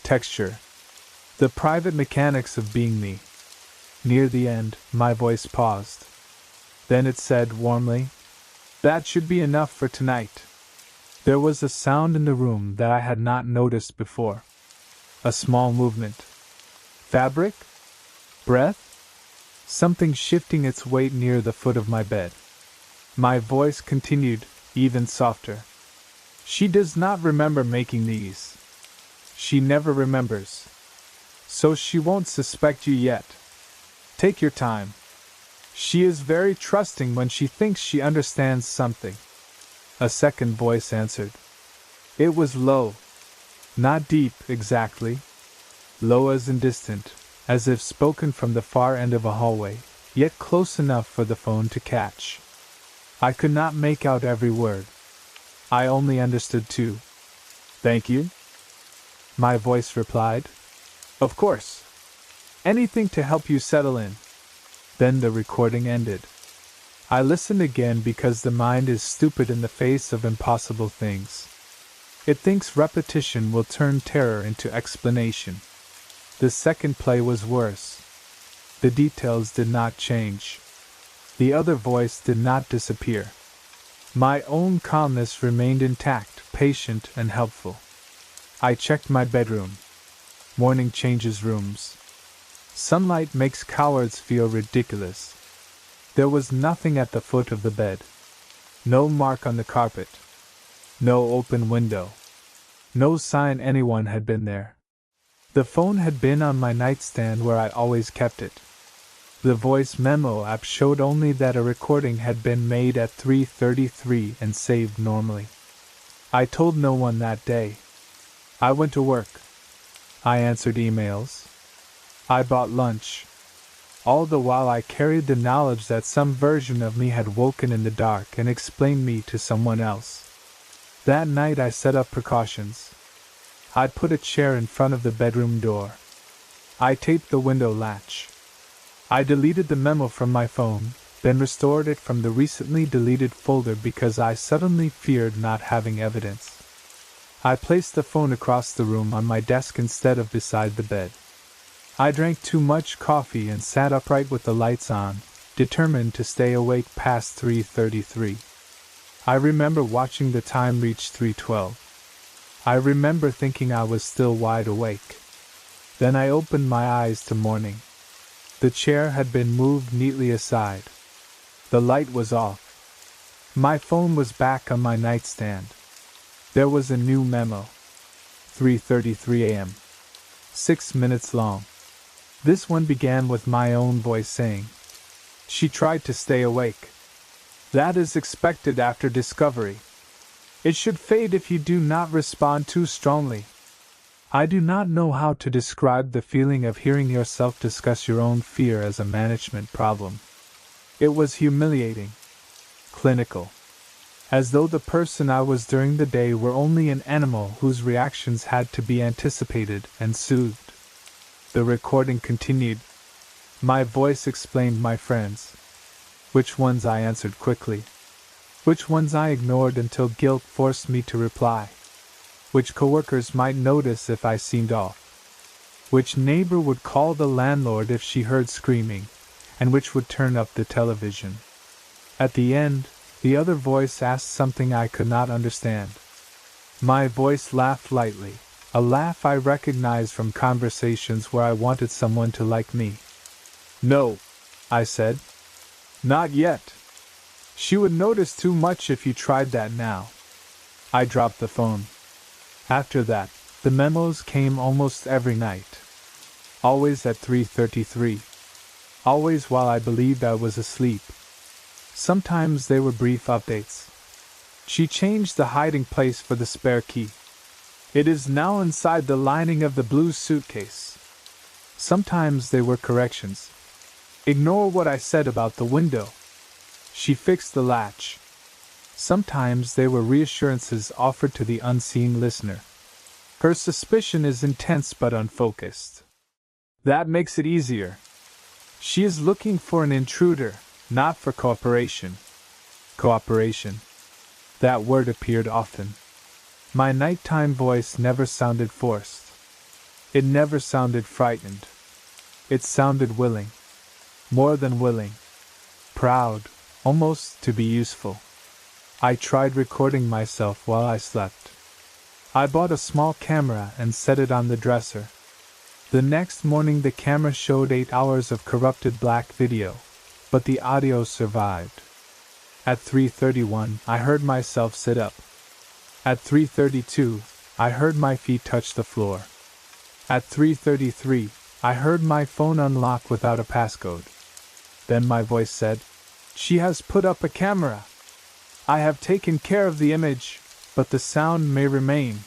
Texture. The private mechanics of being me. Near the end, my voice paused. Then it said warmly, "That should be enough for tonight." There was a sound in the room that I had not noticed before. A small movement. Fabric? Breath? Something shifting its weight near the foot of my bed. My voice continued, even softer. She does not remember making these. She never remembers. So she won't suspect you yet. Take your time. She is very trusting when she thinks she understands something. A second voice answered. It was low. Not deep, exactly. Low as in distant, as if spoken from the far end of a hallway, yet close enough for the phone to catch. I could not make out every word. I only understood two. Thank you? My voice replied. Of course. Anything to help you settle in. Then the recording ended. I listened again because the mind is stupid in the face of impossible things. It thinks repetition will turn terror into explanation. The second play was worse. The details did not change. The other voice did not disappear. My own calmness remained intact, patient and helpful. I checked my bedroom. Morning changes rooms. Sunlight makes cowards feel ridiculous. There was nothing at the foot of the bed. No mark on the carpet. No open window. No sign anyone had been there. The phone had been on my nightstand where I always kept it. The voice memo app showed only that a recording had been made at 3:33 and saved normally. I told no one that day. I went to work. I answered emails. I bought lunch. All the while I carried the knowledge that some version of me had woken in the dark and explained me to someone else. That night I set up precautions. I put a chair in front of the bedroom door. I taped the window latch. I deleted the memo from my phone, then restored it from the recently deleted folder because I suddenly feared not having evidence. I placed the phone across the room on my desk instead of beside the bed. I drank too much coffee and sat upright with the lights on, determined to stay awake past 3:33. I remember watching the time reach 3:12. I remember thinking I was still wide awake. Then I opened my eyes to morning. The chair had been moved neatly aside. The light was off. My phone was back on my nightstand. There was a new memo. 3:33 a.m. 6 minutes long. This one began with my own voice saying, "She tried to stay awake. That is expected after discovery. It should fade if you do not respond too strongly." I do not know how to describe the feeling of hearing yourself discuss your own fear as a management problem. It was humiliating. Clinical. As though the person I was during the day were only an animal whose reactions had to be anticipated and soothed. The recording continued. My voice explained my friends. Which ones I answered quickly. Which ones I ignored until guilt forced me to reply. Which coworkers might notice if I seemed off. Which neighbor would call the landlord if she heard screaming, and which would turn up the television. At the end, the other voice asked something I could not understand. My voice laughed lightly, a laugh I recognized from conversations where I wanted someone to like me. "No," I said. "Not yet. She would notice too much if you tried that now." I dropped the phone. After that, the memos came almost every night. Always at 3:33. Always while I believed I was asleep. Sometimes they were brief updates. "She changed the hiding place for the spare key. It is now inside the lining of the blue suitcase." Sometimes they were corrections. "Ignore what I said about the window. She fixed the latch." Sometimes they were reassurances offered to the unseen listener. "Her suspicion is intense but unfocused. That makes it easier. She is looking for an intruder, not for cooperation." Cooperation. That word appeared often. My nighttime voice never sounded forced. It never sounded frightened. It sounded willing. More than willing. Proud, almost, to be useful. I tried recording myself while I slept. I bought a small camera and set it on the dresser. The next morning the camera showed 8 hours of corrupted black video, but the audio survived. At 3:31, I heard myself sit up. At 3:32, I heard my feet touch the floor. At 3:33, I heard my phone unlock without a passcode. Then my voice said, "She has put up a camera. I have taken care of the image, but the sound may remain.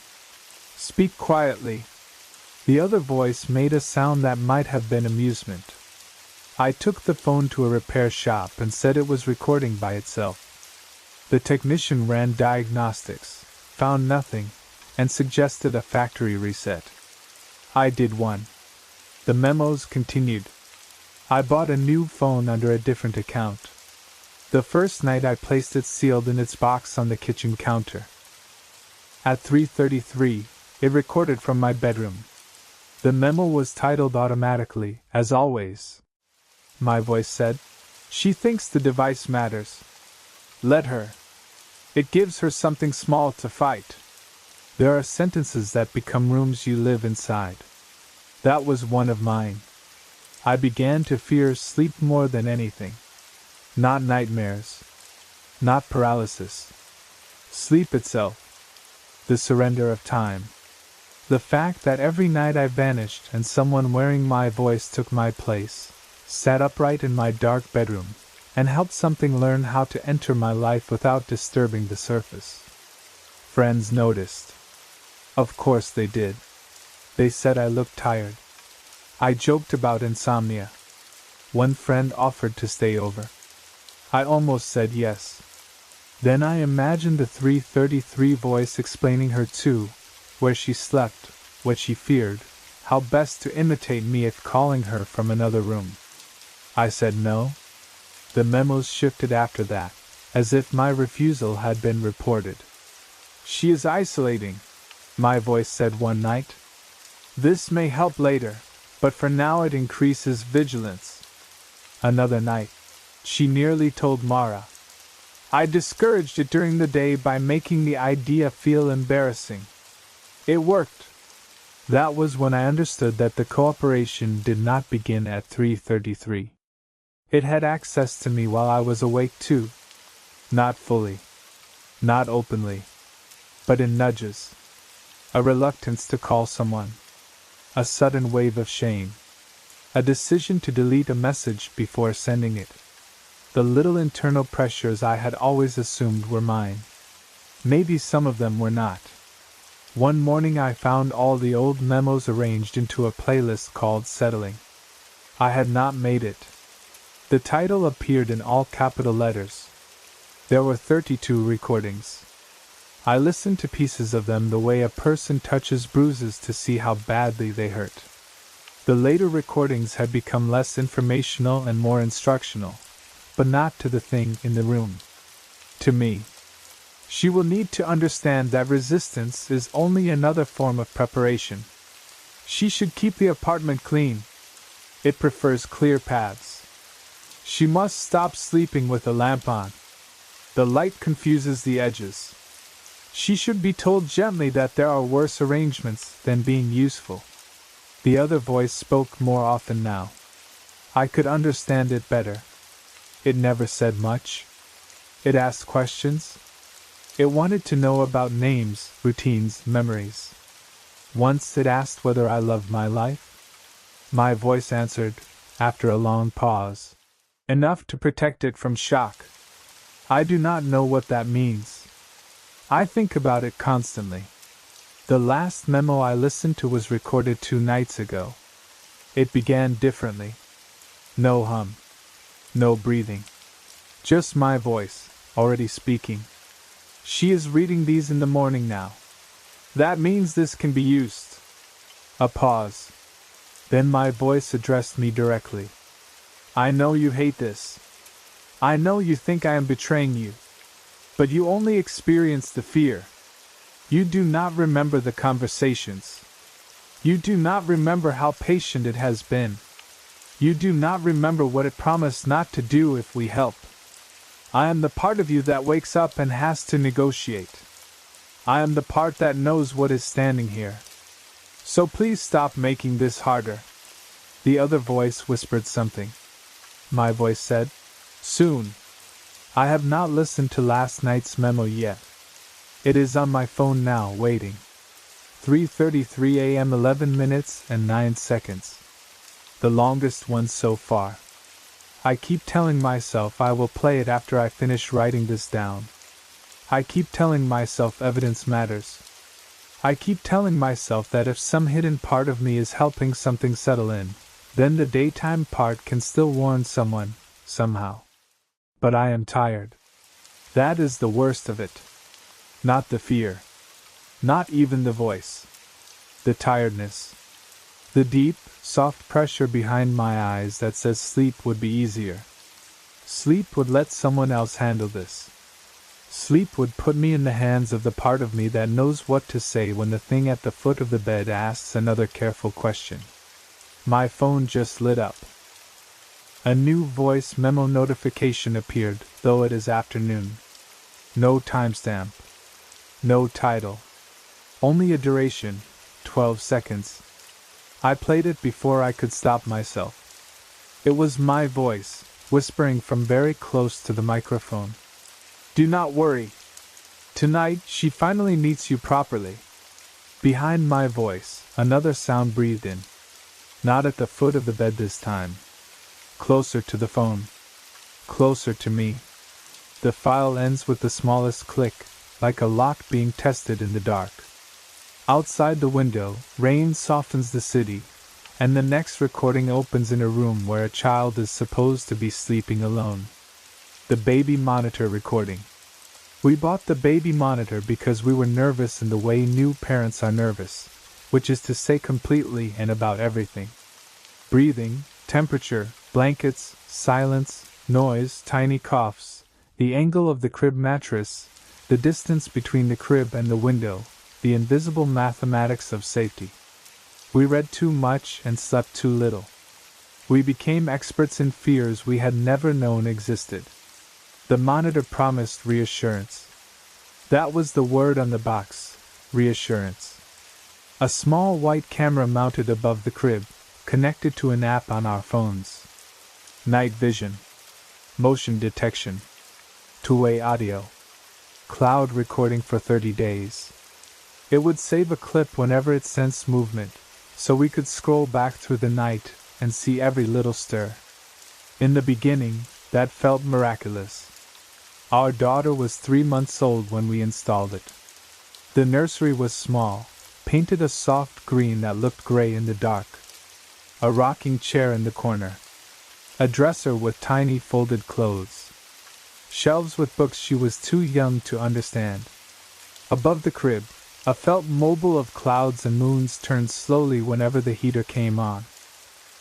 Speak quietly." The other voice made a sound that might have been amusement. I took the phone to a repair shop and said it was recording by itself. The technician ran diagnostics, found nothing, and suggested a factory reset. I did one. The memos continued. I bought a new phone under a different account. The first night I placed it sealed in its box on the kitchen counter. At 3:33, it recorded from my bedroom. The memo was titled automatically, as always. My voice said, "She thinks the device matters. Let her. It gives her something small to fight." There are sentences that become rooms you live inside. That was one of mine. I began to fear sleep more than anything. Not nightmares. Not paralysis. Sleep itself. The surrender of time. The fact that every night I vanished and someone wearing my voice took my place, sat upright in my dark bedroom, and helped something learn how to enter my life without disturbing the surface. Friends noticed. Of course they did. They said I looked tired. I joked about insomnia. One friend offered to stay over. I almost said yes. Then I imagined the 333 voice explaining her to, where she slept, what she feared, how best to imitate me if calling her from another room. I said no. The memos shifted after that, as if my refusal had been reported. She is isolating, my voice said one night. This may help later, but for now it increases vigilance. Another night, she nearly told Mara. I discouraged it during the day by making the idea feel embarrassing. It worked. That was when I understood that the cooperation did not begin at 3:33. It had access to me while I was awake too. Not fully. Not openly. But in nudges. A reluctance to call someone. A sudden wave of shame. A decision to delete a message before sending it. The little internal pressures I had always assumed were mine. Maybe some of them were not. One morning I found all the old memos arranged into a playlist called Settling. I had not made it. The title appeared in all capital letters. There were 32 recordings. I listened to pieces of them the way a person touches bruises to see how badly they hurt. The later recordings had become less informational and more instructional, but not to the thing in the room. To me. She will need to understand that resistance is only another form of preparation. She should keep the apartment clean. It prefers clear paths. She must stop sleeping with a lamp on. The light confuses the edges. She should be told gently that there are worse arrangements than being useful. The other voice spoke more often now. I could understand it better. It never said much. It asked questions. It wanted to know about names, routines, memories. Once it asked whether I loved my life. My voice answered, after a long pause. Enough to protect it from shock. I do not know what that means. I think about it constantly. The last memo I listened to was recorded 2 nights ago. It began differently. No hum. No breathing. Just my voice, already speaking. She is reading these in the morning now. That means this can be used. A pause. Then my voice addressed me directly. I know you hate this. I know you think I am betraying you. But you only experience the fear. You do not remember the conversations. You do not remember how patient it has been. You do not remember what it promised not to do if we help. I am the part of you that wakes up and has to negotiate. I am the part that knows what is standing here. So please stop making this harder. The other voice whispered something. My voice said, soon. I have not listened to last night's memo yet. It is on my phone now, waiting. 3:33 a.m. 11 minutes and 9 seconds. The longest one so far. I keep telling myself I will play it after I finish writing this down. I keep telling myself evidence matters. I keep telling myself that if some hidden part of me is helping something settle in, then the daytime part can still warn someone, somehow. But I am tired. That is the worst of it. Not the fear. Not even the voice. The tiredness. The deep, soft pressure behind my eyes that says sleep would be easier. Sleep would let someone else handle this. Sleep would put me in the hands of the part of me that knows what to say when the thing at the foot of the bed asks another careful question. My phone just lit up. A new voice memo notification appeared, though it is afternoon. No timestamp. No title. Only a duration, 12 seconds. I played it before I could stop myself. It was my voice, whispering from very close to the microphone. Do not worry. Tonight she finally meets you properly. Behind my voice, another sound breathed in. Not at the foot of the bed this time. Closer to the phone. Closer to me. The file ends with the smallest click, like a lock being tested in the dark. Outside the window, rain softens the city, and the next recording opens in a room where a child is supposed to be sleeping alone. The baby monitor recording. We bought the baby monitor because we were nervous in the way new parents are nervous, which is to say completely and about everything. Breathing, temperature, blankets, silence, noise, tiny coughs, the angle of the crib mattress, the distance between the crib and the window, the invisible mathematics of safety. We read too much and slept too little. We became experts in fears we had never known existed. The monitor promised reassurance. That was the word on the box, reassurance. A small white camera mounted above the crib, connected to an app on our phones. Night vision. Motion detection. Two-way audio. Cloud recording for 30 days. It would save a clip whenever it sensed movement, so we could scroll back through the night and see every little stir. In the beginning, that felt miraculous. Our daughter was 3 months old when we installed it. The nursery was small, painted a soft green that looked gray in the dark. A rocking chair in the corner. A dresser with tiny folded clothes. Shelves with books she was too young to understand. Above the crib, a felt mobile of clouds and moons turned slowly whenever the heater came on.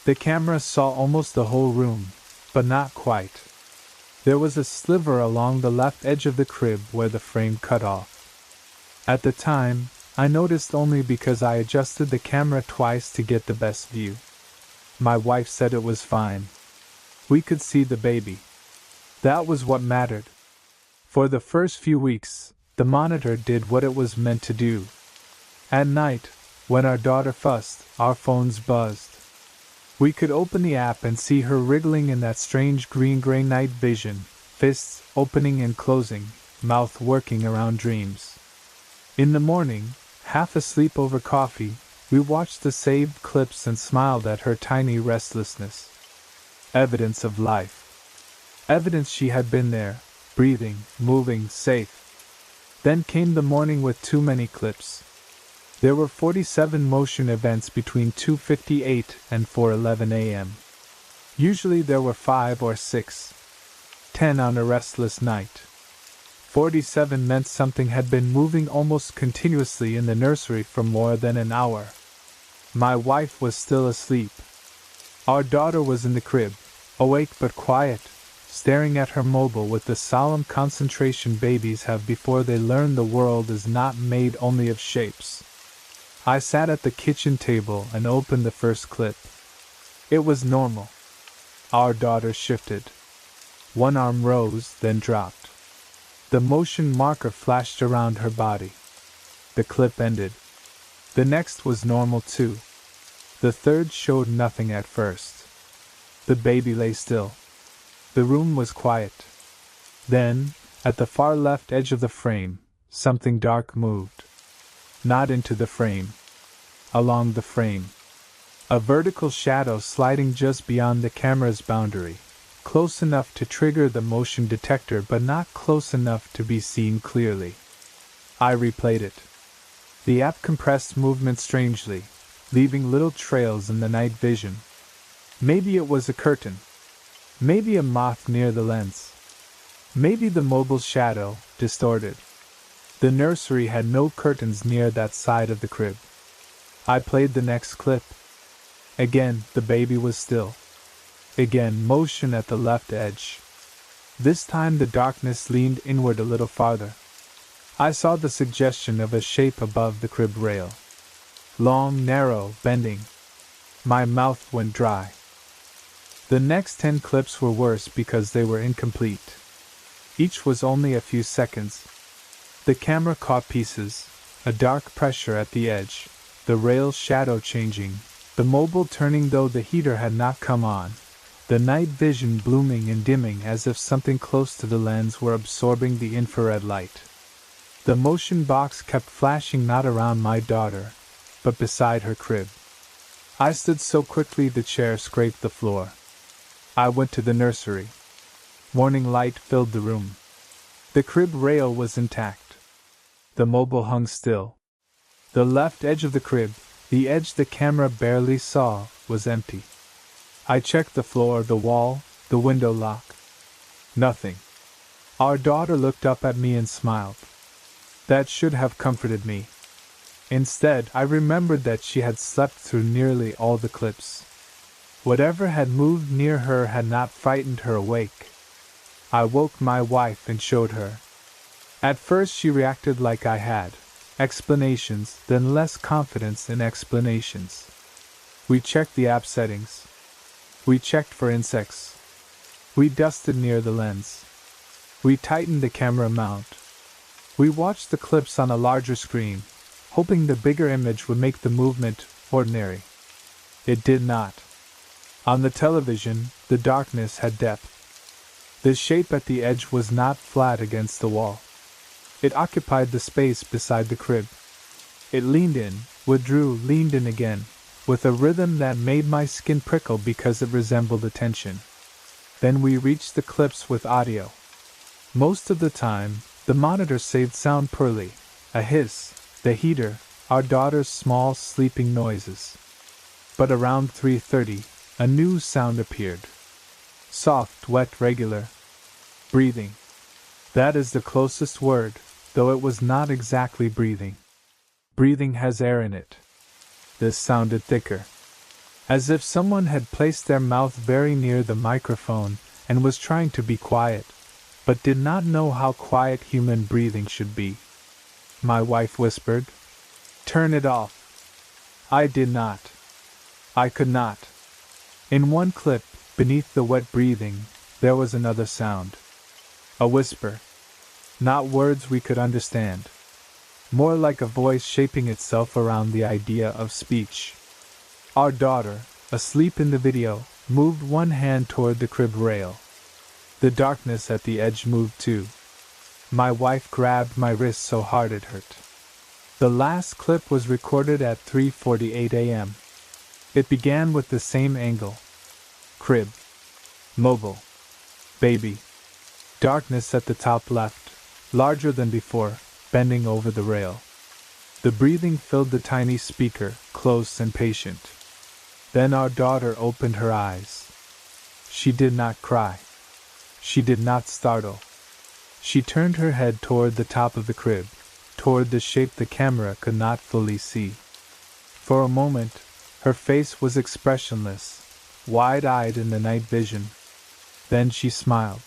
The camera saw almost the whole room, but not quite. There was a sliver along the left edge of the crib where the frame cut off. At the time, I noticed only because I adjusted the camera twice to get the best view. My wife said it was fine. We could see the baby. That was what mattered. For the first few weeks, the monitor did what it was meant to do. At night, when our daughter fussed, our phones buzzed. We could open the app and see her wriggling in that strange green-gray night vision, fists opening and closing, mouth working around dreams. In the morning, half asleep over coffee, we watched the saved clips and smiled at her tiny restlessness. Evidence of life. Evidence she had been there, breathing, moving, safe. Then came the morning with too many clips. There were 47 motion events between 2:58 and 4:11 a.m. Usually there were 5 or 6. 10 on a restless night. 47 meant something had been moving almost continuously in the nursery for more than an hour. My wife was still asleep. Our daughter was in the crib, awake but quiet, staring at her mobile with the solemn concentration babies have before they learn the world is not made only of shapes. I sat at the kitchen table and opened the first clip. It was normal. Our daughter shifted. One arm rose, then dropped. The motion marker flashed around her body. The clip ended. The next was normal too. The third showed nothing at first. The baby lay still. The room was quiet. Then, at the far left edge of the frame, something dark moved. Not into the frame. Along the frame. A vertical shadow sliding just beyond the camera's boundary, close enough to trigger the motion detector but not close enough to be seen clearly. I replayed it. The app compressed movement strangely, leaving little trails in the night vision. Maybe it was a curtain. Maybe a moth near the lens. Maybe the mobile shadow, distorted. The nursery had no curtains near that side of the crib. I played the next clip. Again, the baby was still. Again, motion at the left edge. This time the darkness leaned inward a little farther. I saw the suggestion of a shape above the crib rail. Long, narrow, bending. My mouth went dry. The next 10 clips were worse because they were incomplete. Each was only a few seconds. The camera caught pieces, a dark pressure at the edge, the rail shadow changing, the mobile turning though the heater had not come on, the night vision blooming and dimming as if something close to the lens were absorbing the infrared light. The motion box kept flashing not around my daughter, but beside her crib. I stood so quickly the chair scraped the floor. I went to the nursery. Morning light filled the room. The crib rail was intact. The mobile hung still. The left edge of the crib, the edge the camera barely saw, was empty. I checked the floor, the wall, the window lock. Nothing. Our daughter looked up at me and smiled. That should have comforted me. Instead, I remembered that she had slept through nearly all the clips. Whatever had moved near her had not frightened her awake. I woke my wife and showed her. At first she reacted like I had. Explanations, then less confidence in explanations. We checked the app settings. We checked for insects. We dusted near the lens. We tightened the camera mount. We watched the clips on a larger screen, hoping the bigger image would make the movement ordinary. It did not. On the television, the darkness had depth. The shape at the edge was not flat against the wall. It occupied the space beside the crib. It leaned in, withdrew, leaned in again, with a rhythm that made my skin prickle because it resembled attention. Then we reached the clips with audio. Most of the time, the monitor saved sound poorly, a hiss, the heater, our daughter's small sleeping noises. But around 3:30, a new sound appeared. Soft, wet, regular. Breathing. That is the closest word, though it was not exactly breathing. Breathing has air in it. This sounded thicker. As if someone had placed their mouth very near the microphone and was trying to be quiet, but did not know how quiet human breathing should be. My wife whispered, "Turn it off." I did not. I could not. In one clip, beneath the wet breathing, there was another sound. A whisper. Not words we could understand. More like a voice shaping itself around the idea of speech. Our daughter, asleep in the video, moved one hand toward the crib rail. The darkness at the edge moved too. My wife grabbed my wrist so hard it hurt. The last clip was recorded at 3:48 a.m. It began with the same angle. Crib. Mobile. Baby. Darkness at the top left, larger than before, bending over the rail. The breathing filled the tiny speaker, close and patient. Then our daughter opened her eyes. She did not cry. She did not startle. She turned her head toward the top of the crib, toward the shape the camera could not fully see. For a moment, her face was expressionless, wide-eyed in the night vision. Then she smiled.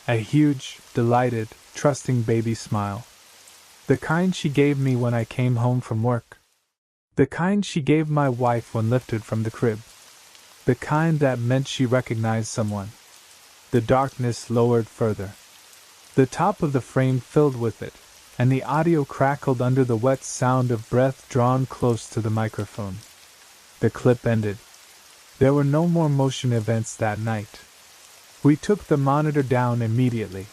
A huge, delighted, trusting baby smile. The kind she gave me when I came home from work. The kind she gave my wife when lifted from the crib. The kind that meant she recognized someone. The darkness lowered further. The top of the frame filled with it, and the audio crackled under the wet sound of breath drawn close to the microphone. The clip ended. There were no more motion events that night. We took the monitor down immediately.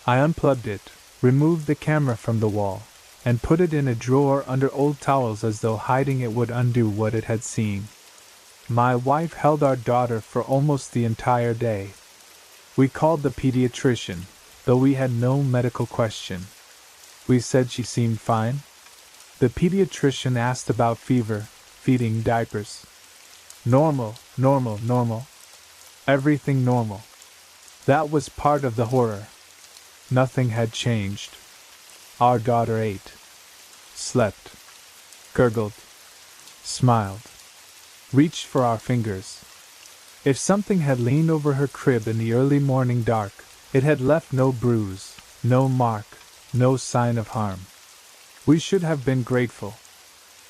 I unplugged it, removed the camera from the wall, and put it in a drawer under old towels as though hiding it would undo what it had seen. My wife held our daughter for almost the entire day. We called the pediatrician, though we had no medical question. We said she seemed fine. The pediatrician asked about fever, feeding, diapers. Normal, normal, normal. Everything normal. That was part of the horror. Nothing had changed. Our daughter ate, slept, gurgled, smiled, reached for our fingers. If something had leaned over her crib in the early morning dark, it had left no bruise, no mark, no sign of harm. We should have been grateful.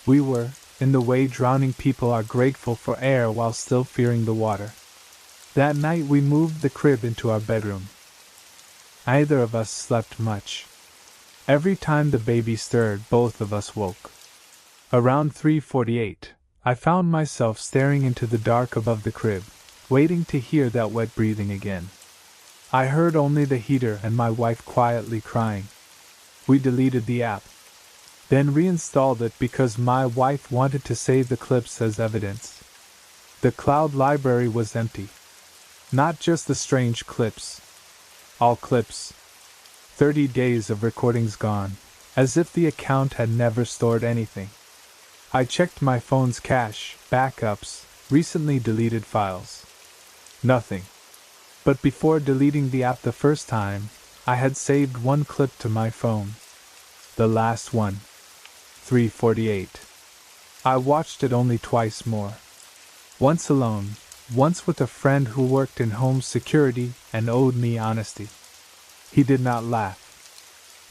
We were, in the way drowning people are grateful for air while still fearing the water. That night we moved the crib into our bedroom. Neither of us slept much. Every time the baby stirred, both of us woke. Around 3:48, I found myself staring into the dark above the crib, waiting to hear that wet breathing again. I heard only the heater and my wife quietly crying. We deleted the app, then reinstalled it because my wife wanted to save the clips as evidence. The cloud library was empty. Not just the strange clips. All clips. 30 days of recordings gone, as if the account had never stored anything. I checked my phone's cache, backups, recently deleted files. Nothing. But before deleting the app the first time, I had saved one clip to my phone. The last one. 3:48. I watched it only twice more. Once alone, once with a friend who worked in home security and owed me honesty. He did not laugh.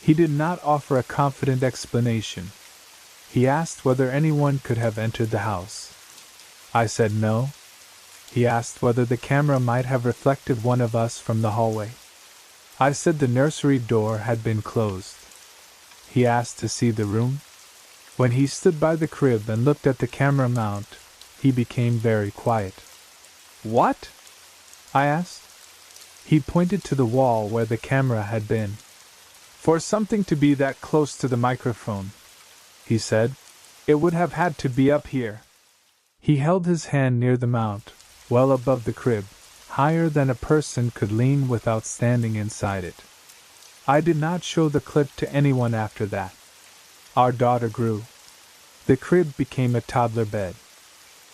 He did not offer a confident explanation. He asked whether anyone could have entered the house. I said no. He asked whether the camera might have reflected one of us from the hallway. I said the nursery door had been closed. He asked to see the room. When he stood by the crib and looked at the camera mount, he became very quiet. "What?" I asked. He pointed to the wall where the camera had been. "For something to be that close to the microphone," he said, "it would have had to be up here." He held his hand near the mount, well above the crib, higher than a person could lean without standing inside it. I did not show the clip to anyone after that. Our daughter grew. The crib became a toddler bed.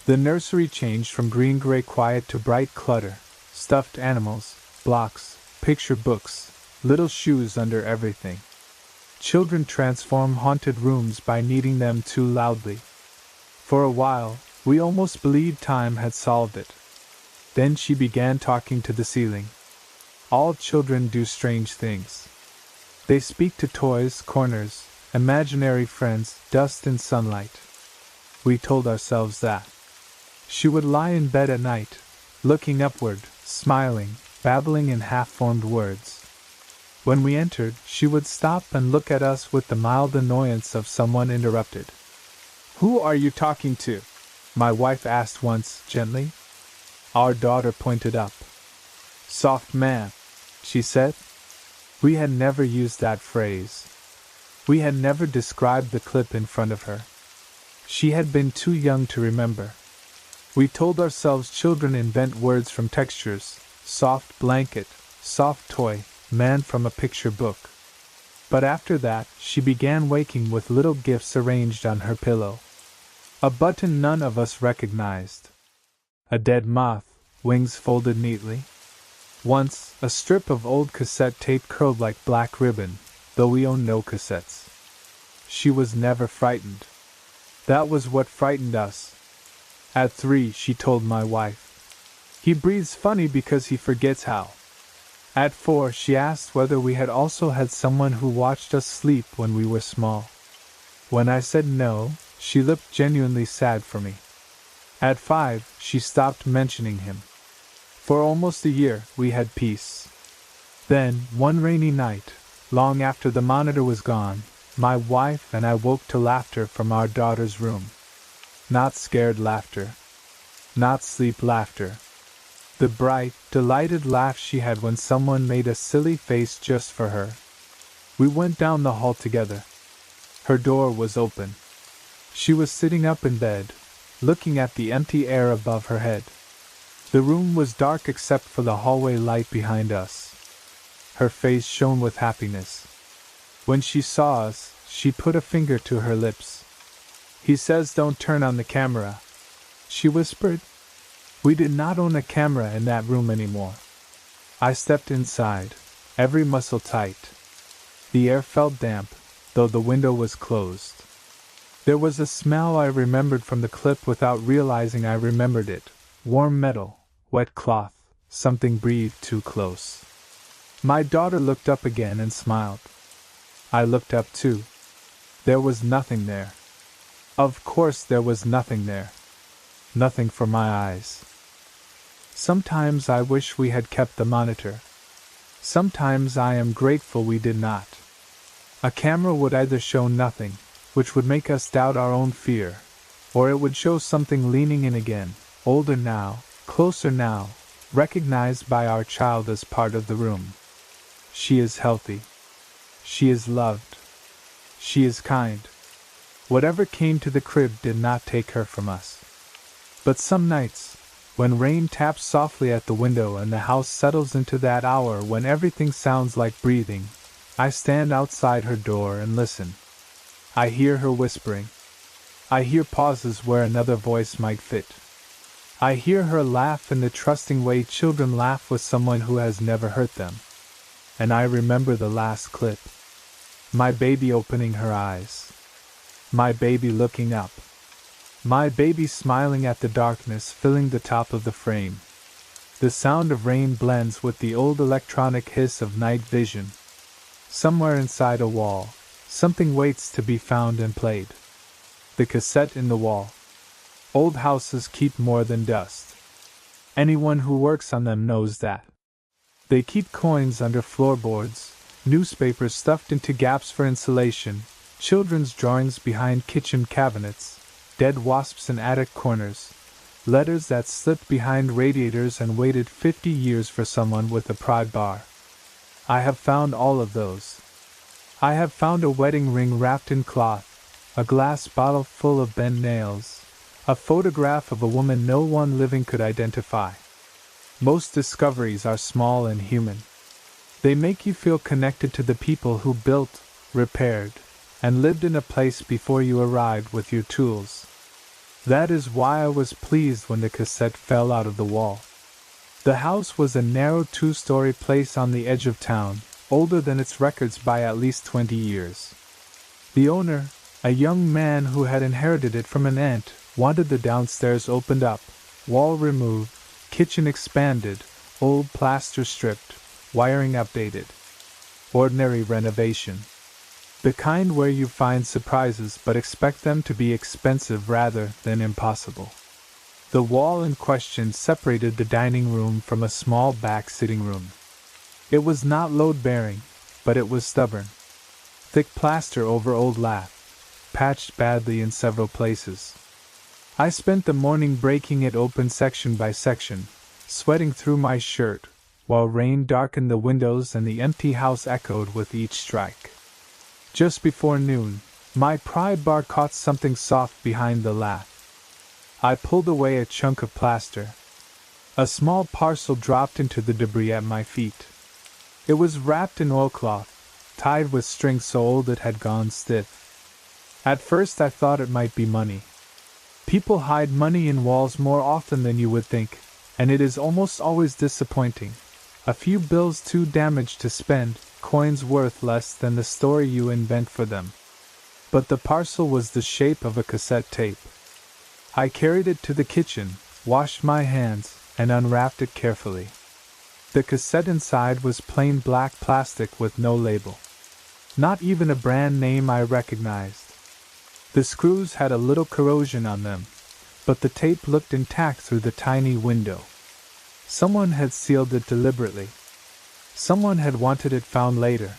The nursery changed from green-gray quiet to bright clutter, stuffed animals, blocks, picture books, little shoes under everything. Children transform haunted rooms by needing them too loudly. For a while, we almost believed time had solved it. Then she began talking to the ceiling. All children do strange things. They speak to toys, corners, imaginary friends, dust and sunlight. We told ourselves that. She would lie in bed at night, looking upward, smiling, babbling in half-formed words. When we entered, she would stop and look at us with the mild annoyance of someone interrupted. "Who are you talking to?" my wife asked once, gently. Our daughter pointed up. "Soft man," she said. We had never used that phrase. We had never described the clip in front of her. She had been too young to remember. We told ourselves children invent words from textures, soft blanket, soft toy, man from a picture book. But after that, she began waking with little gifts arranged on her pillow. A button none of us recognized. A dead moth, wings folded neatly. Once, a strip of old cassette tape curled like black ribbon, though we owned no cassettes. She was never frightened. That was what frightened us. At 3, she told my wife. "He breathes funny because he forgets how." At 4, she asked whether we had also had someone who watched us sleep when we were small. When I said no, she looked genuinely sad for me. At 5, she stopped mentioning him. For almost a year, we had peace. Then, one rainy night, long after the monitor was gone, my wife and I woke to laughter from our daughter's room. Not scared laughter. Not sleep laughter. The bright, delighted laugh she had when someone made a silly face just for her. We went down the hall together. Her door was open. She was sitting up in bed, looking at the empty air above her head. The room was dark except for the hallway light behind us. Her face shone with happiness. When she saw us, she put a finger to her lips. "He says don't turn on the camera," she whispered. We did not own a camera in that room anymore. I stepped inside, every muscle tight. The air felt damp, though the window was closed. There was a smell I remembered from the clip without realizing I remembered it. Warm metal, wet cloth, something breathed too close. My daughter looked up again and smiled. I looked up too. There was nothing there. Of course there was nothing there. Nothing for my eyes. Sometimes I wish we had kept the monitor. Sometimes I am grateful we did not. A camera would either show nothing, which would make us doubt our own fear, or it would show something leaning in again, older now, closer now, recognized by our child as part of the room. She is healthy. She is loved. She is kind. Whatever came to the crib did not take her from us. But some nights, when rain taps softly at the window and the house settles into that hour when everything sounds like breathing, I stand outside her door and listen. I hear her whispering. I hear pauses where another voice might fit. I hear her laugh in the trusting way children laugh with someone who has never hurt them. And I remember the last clip. My baby opening her eyes. My baby looking up. My baby smiling at the darkness filling the top of the frame. The sound of rain blends with the old electronic hiss of night vision. Somewhere inside a wall, something waits to be found and played. The cassette in the wall. Old houses keep more than dust. Anyone who works on them knows that. They keep coins under floorboards, newspapers stuffed into gaps for insulation, children's drawings behind kitchen cabinets, dead wasps in attic corners, letters that slipped behind radiators and waited 50 years for someone with a pry bar. I have found all of those. I have found a wedding ring wrapped in cloth, a glass bottle full of bent nails, a photograph of a woman no one living could identify. Most discoveries are small and human. They make you feel connected to the people who built, repaired, and lived in a place before you arrived with your tools. That is why I was pleased when the cassette fell out of the wall. The house was a narrow 2-story place on the edge of town, older than its records by at least 20 years. The owner, a young man who had inherited it from an aunt, wanted the downstairs opened up, wall removed, kitchen expanded, old plaster stripped, wiring updated. Ordinary renovation. The kind where you find surprises but expect them to be expensive rather than impossible. The wall in question separated the dining room from a small back sitting room. It was not load-bearing, but it was stubborn. Thick plaster over old lath, patched badly in several places. I spent the morning breaking it open section by section, sweating through my shirt, while rain darkened the windows and the empty house echoed with each strike. Just before noon, my pry bar caught something soft behind the lath. I pulled away a chunk of plaster. A small parcel dropped into the debris at my feet. It was wrapped in oilcloth, tied with string so old it had gone stiff. At first I thought it might be money. People hide money in walls more often than you would think, and it is almost always disappointing. A few bills too damaged to spend, coins worth less than the story you invent for them. But the parcel was the shape of a cassette tape. I carried it to the kitchen, washed my hands, and unwrapped it carefully. The cassette inside was plain black plastic with no label. Not even a brand name I recognized. The screws had a little corrosion on them, but the tape looked intact through the tiny window. Someone had sealed it deliberately. Someone had wanted it found later,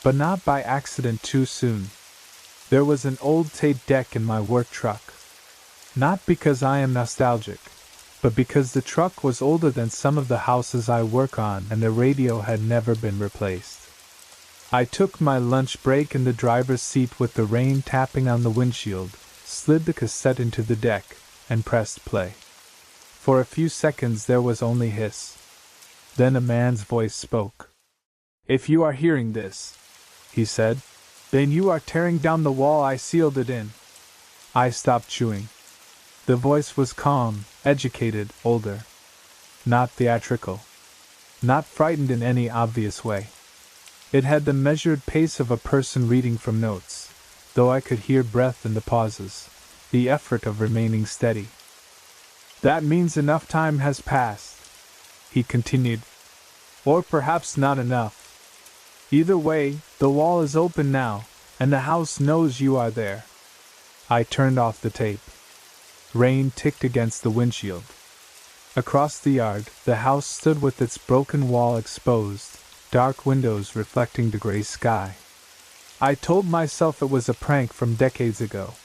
but not by accident too soon. There was an old tape deck in my work truck. Not because I am nostalgic, but because the truck was older than some of the houses I work on and the radio had never been replaced. I took my lunch break in the driver's seat with the rain tapping on the windshield, slid the cassette into the deck, and pressed play. For a few seconds there was only hiss. Then a man's voice spoke. "If you are hearing this," he said, "then you are tearing down the wall I sealed it in." I stopped chewing. The voice was calm, educated, older. Not theatrical. Not frightened in any obvious way. It had the measured pace of a person reading from notes, though I could hear breath in the pauses, the effort of remaining steady. "That means enough time has passed," he continued. "Or perhaps not enough. Either way, the wall is open now, and the house knows you are there." I turned off the tape. Rain ticked against the windshield. Across the yard, the house stood with its broken wall exposed, dark windows reflecting the gray sky. I told myself it was a prank from decades ago.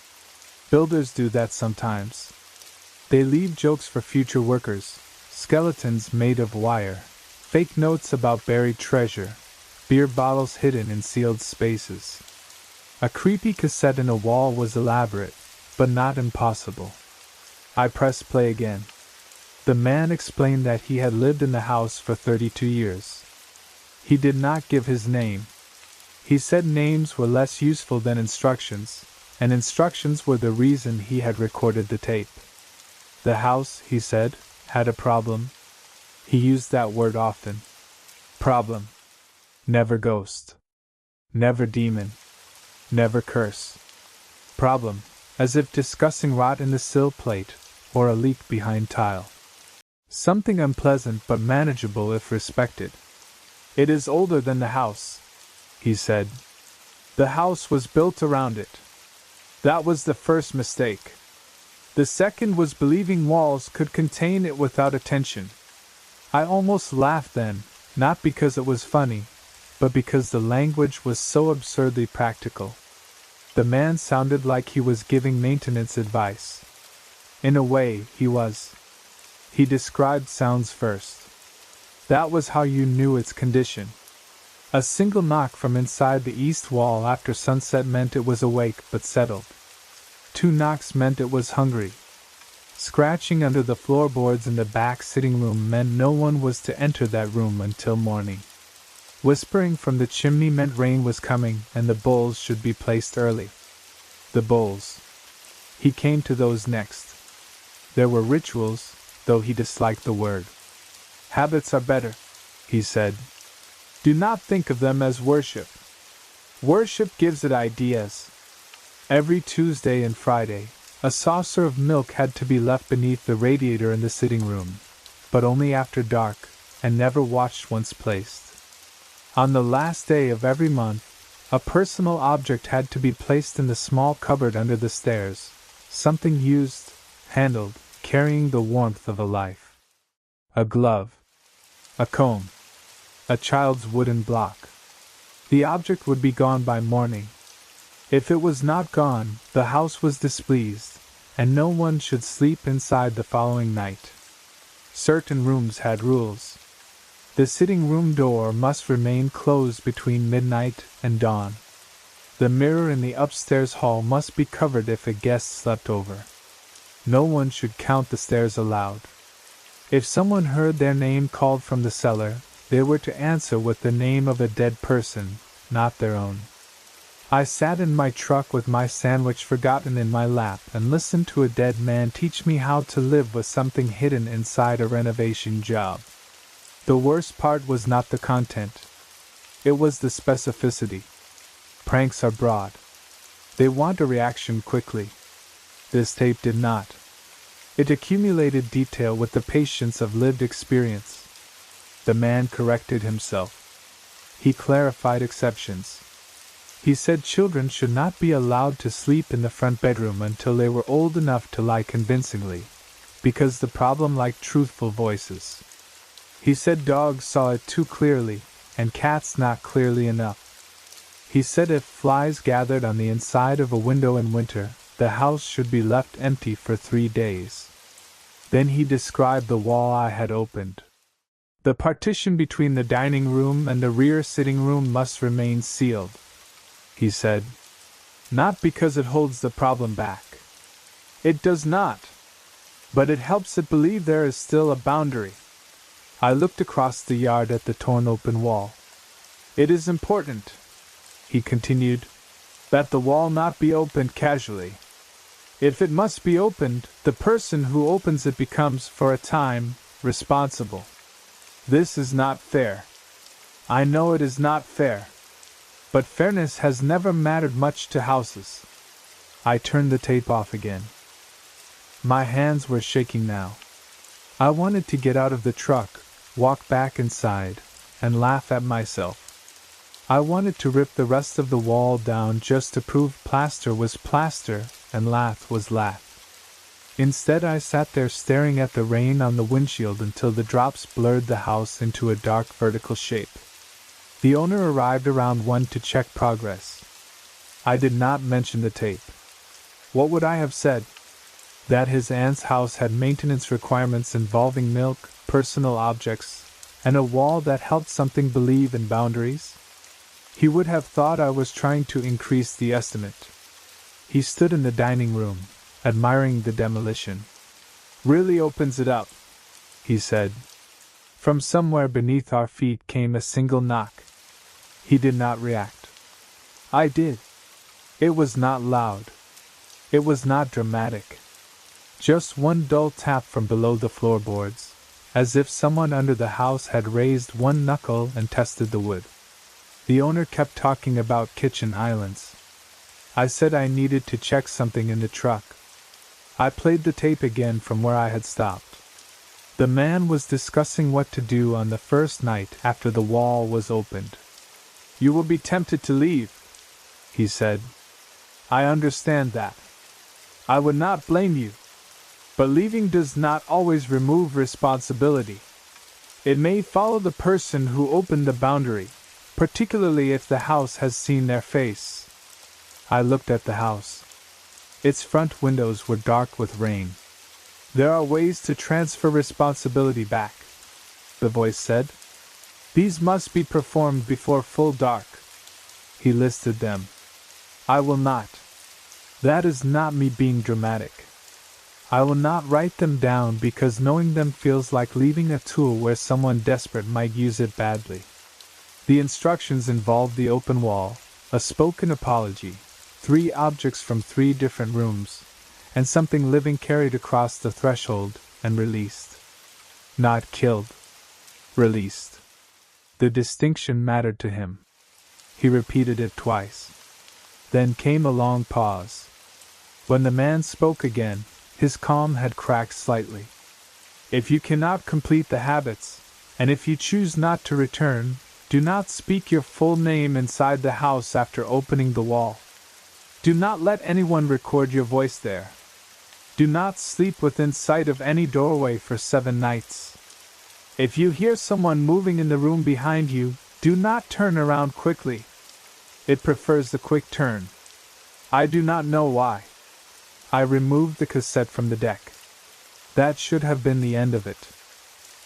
Builders do that sometimes. They leave jokes for future workers, skeletons made of wire, fake notes about buried treasure, beer bottles hidden in sealed spaces. A creepy cassette in a wall was elaborate, but not impossible. I pressed play again. The man explained that he had lived in the house for 32 years. He did not give his name. He said names were less useful than instructions, and instructions were the reason he had recorded the tape. The house, he said, had a problem. He used that word often. Problem. Never ghost. Never demon. Never curse. Problem, as if discussing rot in the sill plate, or a leak behind tile. Something unpleasant but manageable if respected. It is older than the house, he said. The house was built around it. That was the first mistake. The second was believing walls could contain it without attention. I almost laughed then, not because it was funny, but because the language was so absurdly practical. The man sounded like he was giving maintenance advice. In a way, he was. He described sounds first. That was how you knew its condition. A single knock from inside the east wall after sunset meant it was awake but settled. 2 knocks meant it was hungry. Scratching under the floorboards in the back sitting room meant no one was to enter that room until morning. Whispering from the chimney meant rain was coming and the bowls should be placed early. The bowls. He came to those next. There were rituals, though he disliked the word. Habits are better, he said. Do not think of them as worship. Worship gives it ideas. Every Tuesday and Friday, a saucer of milk had to be left beneath the radiator in the sitting room, but only after dark, and never watched once placed. On the last day of every month, a personal object had to be placed in the small cupboard under the stairs, something used, handled, carrying the warmth of a life. A glove. A comb. A child's wooden block. The object would be gone by morning. If it was not gone, the house was displeased, and no one should sleep inside the following night. Certain rooms had rules. The sitting room door must remain closed between midnight and dawn. The mirror in the upstairs hall must be covered if a guest slept over. No one should count the stairs aloud. If someone heard their name called from the cellar, they were to answer with the name of a dead person, not their own. I sat in my truck with my sandwich forgotten in my lap and listened to a dead man teach me how to live with something hidden inside a renovation job. The worst part was not the content. It was the specificity. Pranks are broad. They want a reaction quickly. This tape did not. It accumulated detail with the patience of lived experience. The man corrected himself. He clarified exceptions. He said children should not be allowed to sleep in the front bedroom until they were old enough to lie convincingly, because the problem liked truthful voices. He said dogs saw it too clearly, and cats not clearly enough. He said if flies gathered on the inside of a window in winter, the house should be left empty for 3 days. Then he described the wall I had opened. The partition between the dining room and the rear sitting room must remain sealed, he said. Not because it holds the problem back. It does not. But it helps it believe there is still a boundary. I looked across the yard at the torn open wall. It is important, he continued, that the wall not be opened casually. If it must be opened, the person who opens it becomes, for a time, responsible. This is not fair. I know it is not fair. But fairness has never mattered much to houses. I turned the tape off again. My hands were shaking now. I wanted to get out of the truck, walk back inside, and laugh at myself. I wanted to rip the rest of the wall down just to prove plaster was plaster and lath was lath. Instead, I sat there staring at the rain on the windshield until the drops blurred the house into a dark vertical shape. The owner arrived around 1 to check progress. I did not mention the tape. What would I have said? That his aunt's house had maintenance requirements involving milk, personal objects, and a wall that helped something believe in boundaries? He would have thought I was trying to increase the estimate. He stood in the dining room, admiring the demolition. Really opens it up, he said. From somewhere beneath our feet came a single knock. He did not react. I did. It was not loud. It was not dramatic. Just one dull tap from below the floorboards, as if someone under the house had raised one knuckle and tested the wood. The owner kept talking about kitchen islands. I said I needed to check something in the truck. I played the tape again from where I had stopped. The man was discussing what to do on the first night after the wall was opened. "You will be tempted to leave," he said. "I understand that. I would not blame you. But leaving does not always remove responsibility. It may follow the person who opened the boundary, particularly if the house has seen their face." I looked at the house. Its front windows were dark with rain. "There are ways to transfer responsibility back," the voice said. "These must be performed before full dark." He listed them. "I will not. That is not me being dramatic. I will not write them down because knowing them feels like leaving a tool where someone desperate might use it badly." The instructions involved the open wall, a spoken apology, 3 objects from 3 different rooms, and something living carried across the threshold and released. Not killed. Released. The distinction mattered to him. He repeated it twice. Then came a long pause. When the man spoke again, his calm had cracked slightly. "If you cannot complete the habits, and if you choose not to return, do not speak your full name inside the house after opening the wall. Do not let anyone record your voice there. Do not sleep within sight of any doorway for 7 nights. If you hear someone moving in the room behind you, do not turn around quickly. It prefers the quick turn. I do not know why." I removed the cassette from the deck. That should have been the end of it.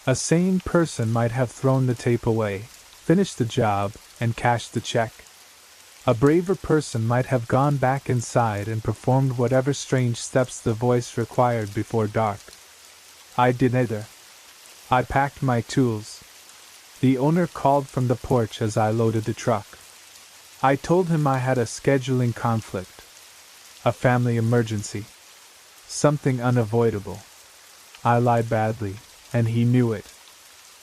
A sane person might have thrown the tape away, finished the job, and cashed the check. A braver person might have gone back inside and performed whatever strange steps the voice required before dark. I did neither. I packed my tools. The owner called from the porch as I loaded the truck. I told him I had a scheduling conflict. A family emergency. Something unavoidable. I lied badly, and he knew it.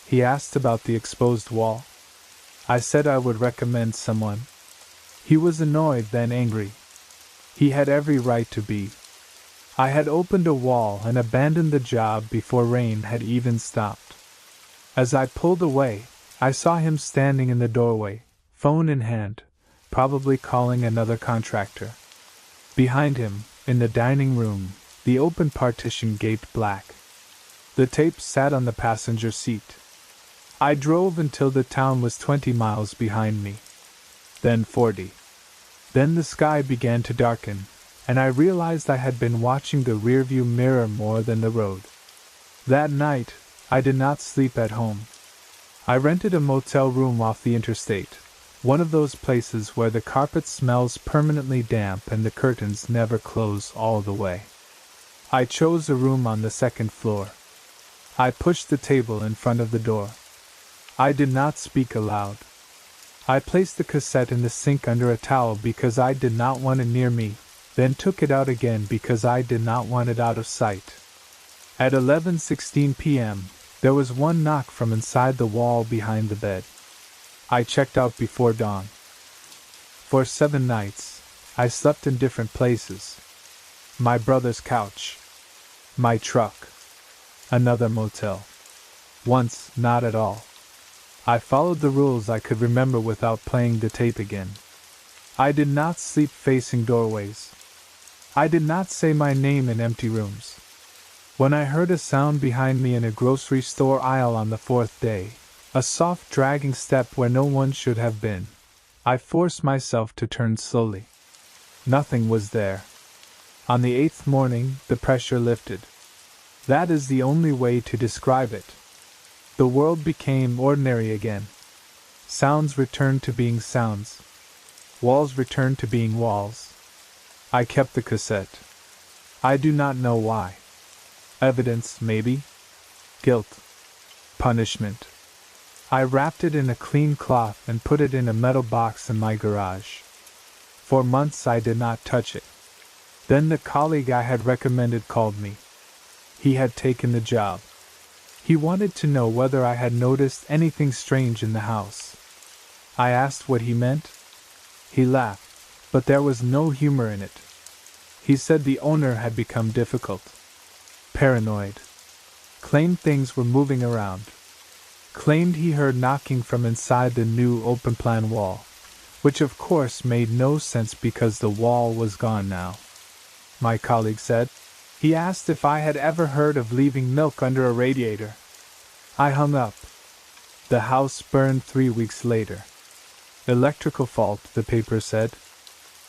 He asked about the exposed wall. I said I would recommend someone. He was annoyed, then angry. He had every right to be. I had opened a wall and abandoned the job before rain had even stopped. As I pulled away, I saw him standing in the doorway, phone in hand, probably calling another contractor. Behind him, in the dining room, the open partition gaped black. The tape sat on the passenger seat. I drove until the town was 20 miles behind me. Then 40. Then the sky began to darken, and I realized I had been watching the rearview mirror more than the road. That night, I did not sleep at home. I rented a motel room off the interstate, one of those places where the carpet smells permanently damp and the curtains never close all the way. I chose a room on the 2nd floor. I pushed the table in front of the door. I did not speak aloud. I placed the cassette in the sink under a towel because I did not want it near me, then took it out again because I did not want it out of sight. At 11:16 p.m., there was one knock from inside the wall behind the bed. I checked out before dawn. For 7 nights, I slept in different places. My brother's couch. My truck. Another motel. Once, not at all. I followed the rules I could remember without playing the tape again. I did not sleep facing doorways. I did not say my name in empty rooms. When I heard a sound behind me in a grocery store aisle on the 4th day, a soft dragging step where no one should have been, I forced myself to turn slowly. Nothing was there. On the 8th morning, the pressure lifted. That is the only way to describe it. The world became ordinary again. Sounds returned to being sounds. Walls returned to being walls. I kept the cassette. I do not know why. Evidence, maybe? Guilt. Punishment. I wrapped it in a clean cloth and put it in a metal box in my garage. For months I did not touch it. Then the colleague I had recommended called me. He had taken the job. He wanted to know whether I had noticed anything strange in the house. I asked what he meant. He laughed, but there was no humor in it. He said the owner had become difficult. Paranoid. Claimed things were moving around. Claimed he heard knocking from inside the new open-plan wall, which of course made no sense because the wall was gone now. My colleague said. He asked if I had ever heard of leaving milk under a radiator. I hung up. The house burned 3 weeks later. Electrical fault, the paper said.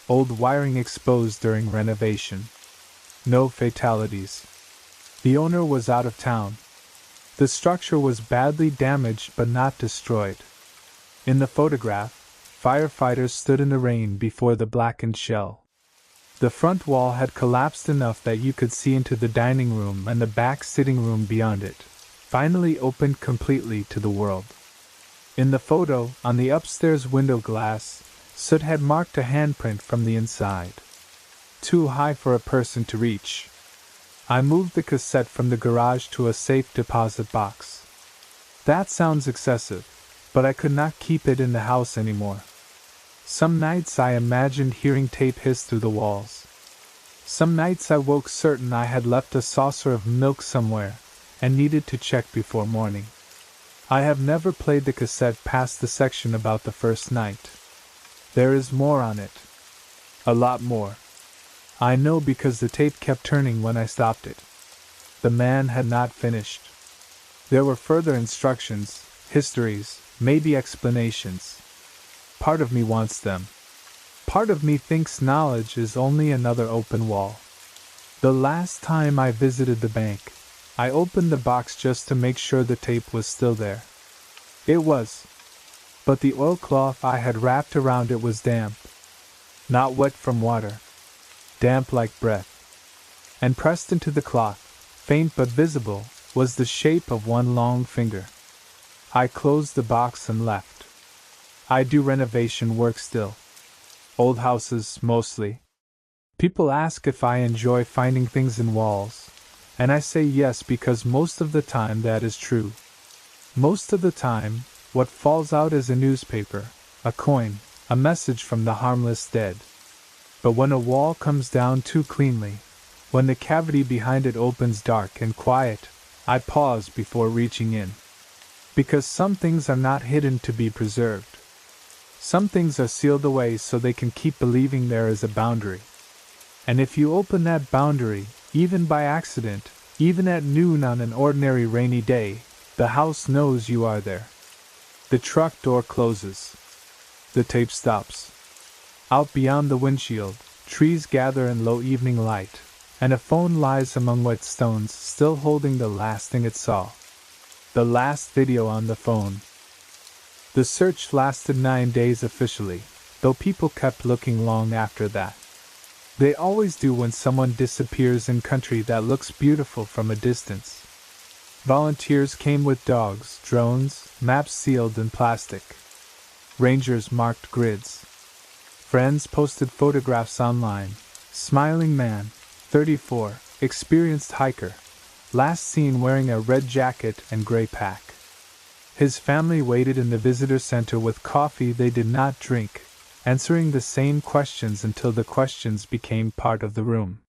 Old wiring exposed during renovation. No fatalities. The owner was out of town. The structure was badly damaged but not destroyed. In the photograph, firefighters stood in the rain before the blackened shell. The front wall had collapsed enough that you could see into the dining room and the back sitting room beyond it, finally opened completely to the world. In the photo, on the upstairs window glass, soot had marked a handprint from the inside. Too high for a person to reach. I moved the cassette from the garage to a safe deposit box. That sounds excessive, but I could not keep it in the house anymore. Some nights I imagined hearing tape hiss through the walls. Some nights I woke certain I had left a saucer of milk somewhere, and needed to check before morning. I have never played the cassette past the section about the first night. There is more on it. A lot more. I know because the tape kept turning when I stopped it. The man had not finished. There were further instructions, histories, maybe explanations. Part of me wants them. Part of me thinks knowledge is only another open wall. The last time I visited the bank, I opened the box just to make sure the tape was still there. It was. But the oilcloth I had wrapped around it was damp. Not wet from water. Damp like breath. And pressed into the cloth, faint but visible, was the shape of one long finger. I closed the box and left. I do renovation work still. Old houses, mostly. People ask if I enjoy finding things in walls, and I say yes because most of the time that is true. Most of the time, what falls out is a newspaper, a coin, a message from the harmless dead. But when a wall comes down too cleanly, when the cavity behind it opens dark and quiet, I pause before reaching in. Because some things are not hidden to be preserved. Some things are sealed away so they can keep believing there is a boundary. And if you open that boundary, even by accident, even at noon on an ordinary rainy day, the house knows you are there. The truck door closes. The tape stops. Out beyond the windshield, trees gather in low evening light, and a phone lies among wet stones, still holding the last thing it saw. The last video on the phone. The search lasted 9 days officially, though people kept looking long after that. They always do when someone disappears in country that looks beautiful from a distance. Volunteers came with dogs, drones, maps sealed in plastic. Rangers marked grids. Friends posted photographs online. Smiling man, 34, experienced hiker, last seen wearing a red jacket and gray pack. His family waited in the visitor center with coffee they did not drink, answering the same questions until the questions became part of the room.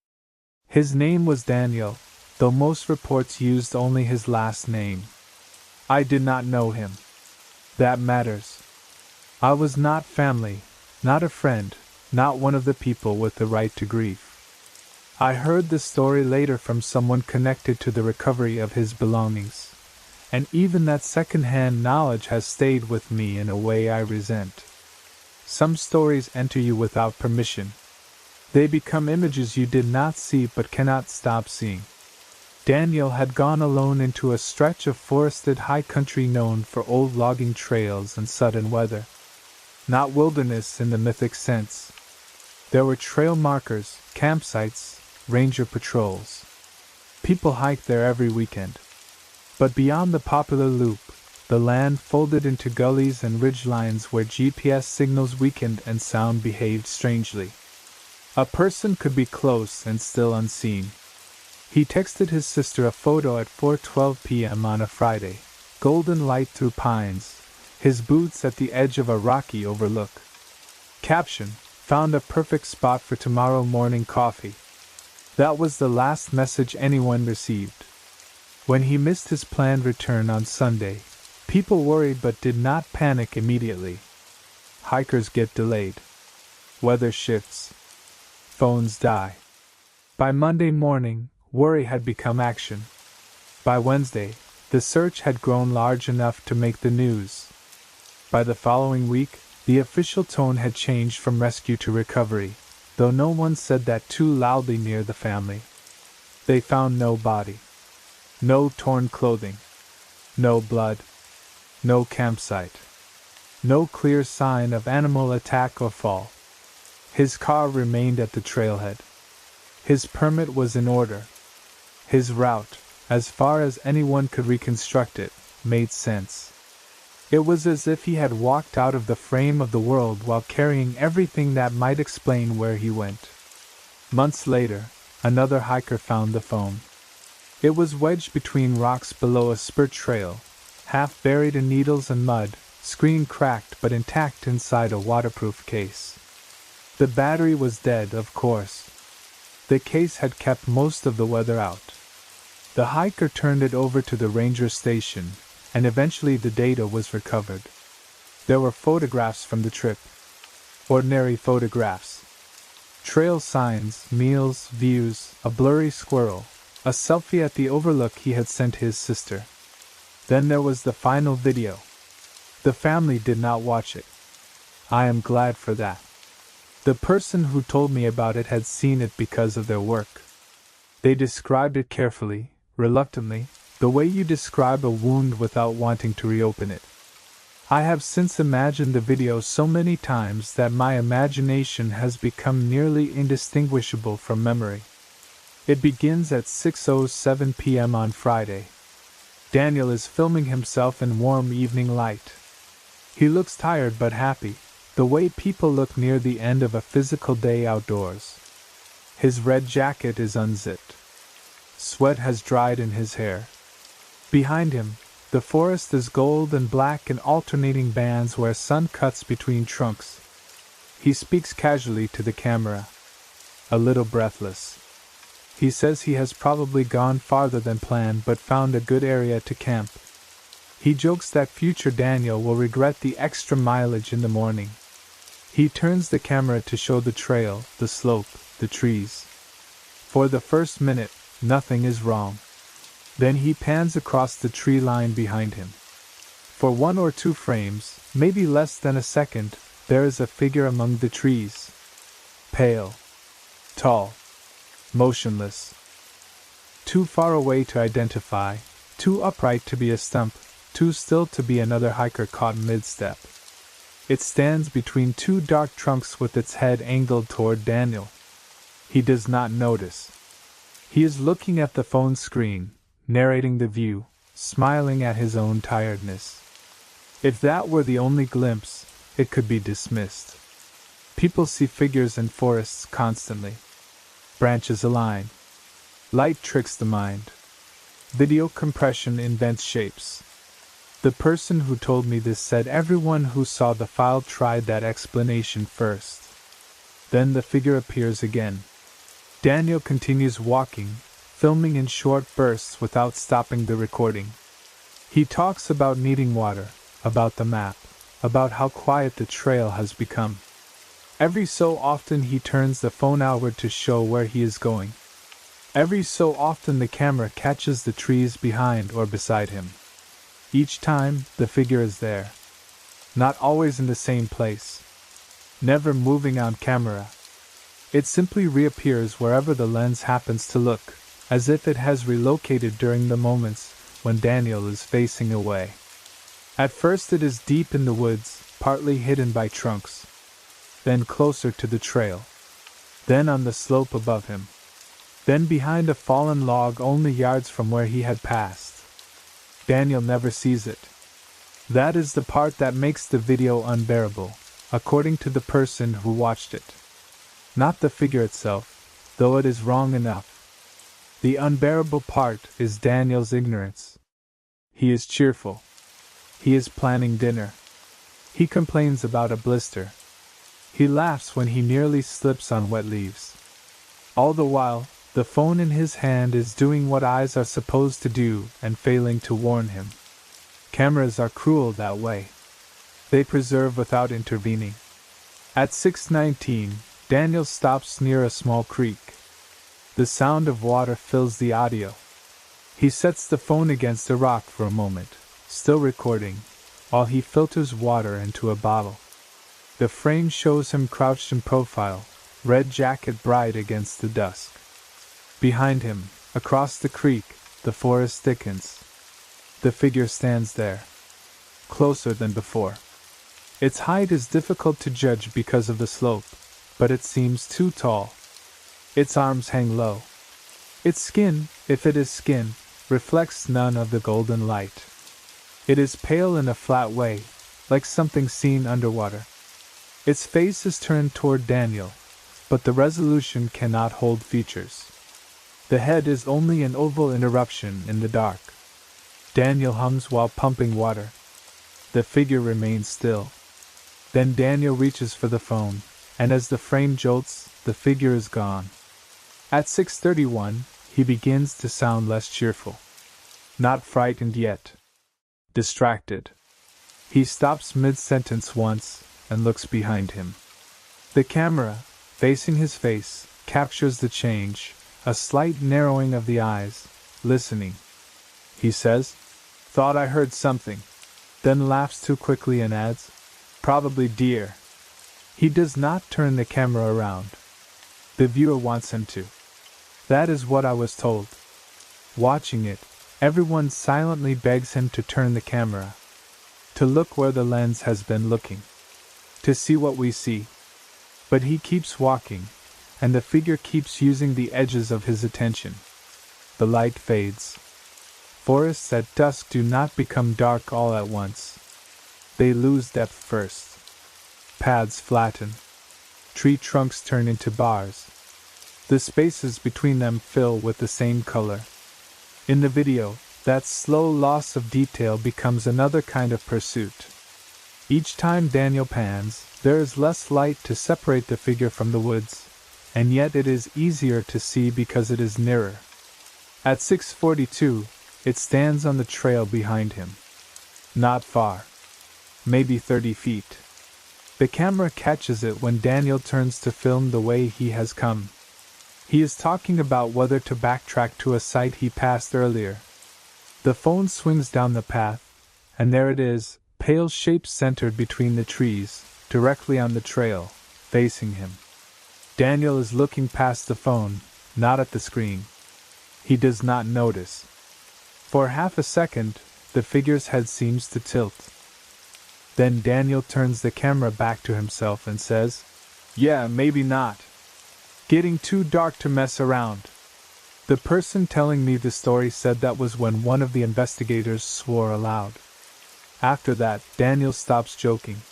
His name was Daniel, though most reports used only his last name. I did not know him. That matters. I was not family, not a friend, not one of the people with the right to grief. I heard the story later from someone connected to the recovery of his belongings, and even that second-hand knowledge has stayed with me in a way I resent. Some stories enter you without permission. They become images you did not see but cannot stop seeing. Daniel had gone alone into a stretch of forested high country known for old logging trails and sudden weather. Not wilderness in the mythic sense. There were trail markers, campsites, ranger patrols. People hiked there every weekend. But beyond the popular loop, the land folded into gullies and ridgelines where GPS signals weakened and sound behaved strangely. A person could be close and still unseen. He texted his sister a photo at 4:12 p.m. on a Friday. Golden light through pines, his boots at the edge of a rocky overlook. Caption: found a perfect spot for tomorrow morning coffee. That was the last message anyone received. When he missed his planned return on Sunday, people worried but did not panic immediately. Hikers get delayed. Weather shifts. Phones die. By Monday morning, worry had become action. By Wednesday, the search had grown large enough to make the news. By the following week, the official tone had changed from rescue to recovery, though no one said that too loudly near the family. They found no body. No torn clothing. No blood. No campsite. No clear sign of animal attack or fall. His car remained at the trailhead. His permit was in order. His route, as far as anyone could reconstruct it, made sense. It was as if he had walked out of the frame of the world while carrying everything that might explain where he went. Months later, another hiker found the phone. It was wedged between rocks below a spurt trail, half buried in needles and mud, screen cracked but intact inside a waterproof case. The battery was dead, of course. The case had kept most of the weather out. The hiker turned it over to the ranger station, and eventually the data was recovered. There were photographs from the trip. Ordinary photographs. Trail signs, meals, views, a blurry squirrel, a selfie at the overlook he had sent his sister. Then there was the final video. The family did not watch it. I am glad for that. The person who told me about it had seen it because of their work. They described it carefully, reluctantly, the way you describe a wound without wanting to reopen it. I have since imagined the video so many times that my imagination has become nearly indistinguishable from memory. It begins at 6:07 p.m. on Friday. Daniel is filming himself in warm evening light. He looks tired but happy, the way people look near the end of a physical day outdoors. His red jacket is unzipped. Sweat has dried in his hair. Behind him, the forest is gold and black in alternating bands where sun cuts between trunks. He speaks casually to the camera, a little breathless. He says he has probably gone farther than planned but found a good area to camp. He jokes that future Daniel will regret the extra mileage in the morning. He turns the camera to show the trail, the slope, the trees. For the first minute, nothing is wrong. Then he pans across the tree line behind him. For 1 or 2 frames, maybe less than a second, there is a figure among the trees. Pale. Tall. Motionless. Too far away to identify, too upright to be a stump, too still to be another hiker caught mid-step. It stands between 2 dark trunks with its head angled toward Daniel. He does not notice. He is looking at the phone screen, narrating the view, smiling at his own tiredness. If that were the only glimpse, it could be dismissed. People see figures in forests constantly. Branches align. Light tricks the mind. Video compression invents shapes. The person who told me this said everyone who saw the file tried that explanation first. Then the figure appears again. Daniel continues walking, filming in short bursts without stopping the recording. He talks about needing water, about the map, about how quiet the trail has become. Every so often he turns the phone outward to show where he is going. Every so often the camera catches the trees behind or beside him. Each time, the figure is there. Not always in the same place. Never moving on camera. It simply reappears wherever the lens happens to look, as if it has relocated during the moments when Daniel is facing away. At first it is deep in the woods, partly hidden by trunks. Then closer to the trail. Then on the slope above him. Then behind a fallen log only yards from where he had passed. Daniel never sees it. That is the part that makes the video unbearable, according to the person who watched it. Not the figure itself, though it is wrong enough. The unbearable part is Daniel's ignorance. He is cheerful. He is planning dinner. He complains about a blister. He laughs when he nearly slips on wet leaves. All the while, the phone in his hand is doing what eyes are supposed to do and failing to warn him. Cameras are cruel that way. They preserve without intervening. At 6:19, Daniel stops near a small creek. The sound of water fills the audio. He sets the phone against a rock for a moment, still recording, while he filters water into a bottle. The frame shows him crouched in profile, red jacket bright against the dusk. Behind him, across the creek, the forest thickens. The figure stands there, closer than before. Its height is difficult to judge because of the slope, but it seems too tall. Its arms hang low. Its skin, if it is skin, reflects none of the golden light. It is pale in a flat way, like something seen underwater. Its face is turned toward Daniel, but the resolution cannot hold features. The head is only an oval interruption in the dark. Daniel hums while pumping water. The figure remains still. Then Daniel reaches for the phone, and as the frame jolts, the figure is gone. At 6:31, he begins to sound less cheerful. Not frightened yet. Distracted. He stops mid-sentence once and looks behind him. The camera, facing his face, captures the change, a slight narrowing of the eyes, listening. He says, "Thought I heard something," then laughs too quickly and adds, "Probably deer." He does not turn the camera around. The viewer wants him to. That is what I was told. Watching it, everyone silently begs him to turn the camera. To look where the lens has been looking. To see what we see. But he keeps walking, and the figure keeps using the edges of his attention. The light fades. Forests at dusk do not become dark all at once. They lose depth first. Paths flatten. Tree trunks turn into bars. The spaces between them fill with the same color. In the video, that slow loss of detail becomes another kind of pursuit. Each time Daniel pans, there is less light to separate the figure from the woods, and yet it is easier to see because it is nearer. At 6:42, it stands on the trail behind him. Not far. Maybe 30 feet. The camera catches it when Daniel turns to film the way he has come. He is talking about whether to backtrack to a site he passed earlier. The phone swings down the path, and there it is, pale shape centered between the trees, directly on the trail, facing him. Daniel is looking past the phone, not at the screen. He does not notice. For half a second, the figure's head seems to tilt. Then Daniel turns the camera back to himself and says, "Yeah, maybe not. Getting too dark to mess around." The person telling me the story said that was when one of the investigators swore aloud. After that, Daniel stops joking.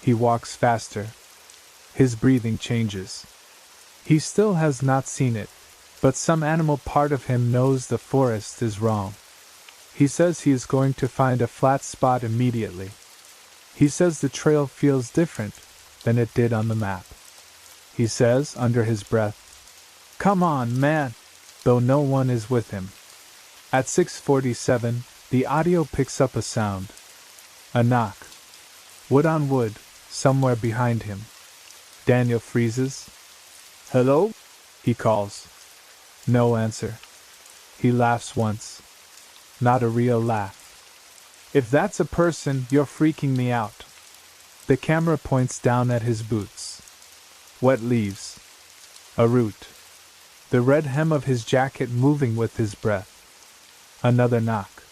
He walks faster. His breathing changes. He still has not seen it, but some animal part of him knows the forest is wrong. He says he is going to find a flat spot immediately. He says the trail feels different than it did on the map. He says, under his breath, "Come on, man," though no one is with him. At 6:47, the audio picks up a sound. A knock. Wood on wood, somewhere behind him. Daniel freezes. "Hello?" he calls. No answer. He laughs once. Not a real laugh. "If that's a person, you're freaking me out." The camera points down at his boots. Wet leaves. A root. The red hem of his jacket moving with his breath. Another knock.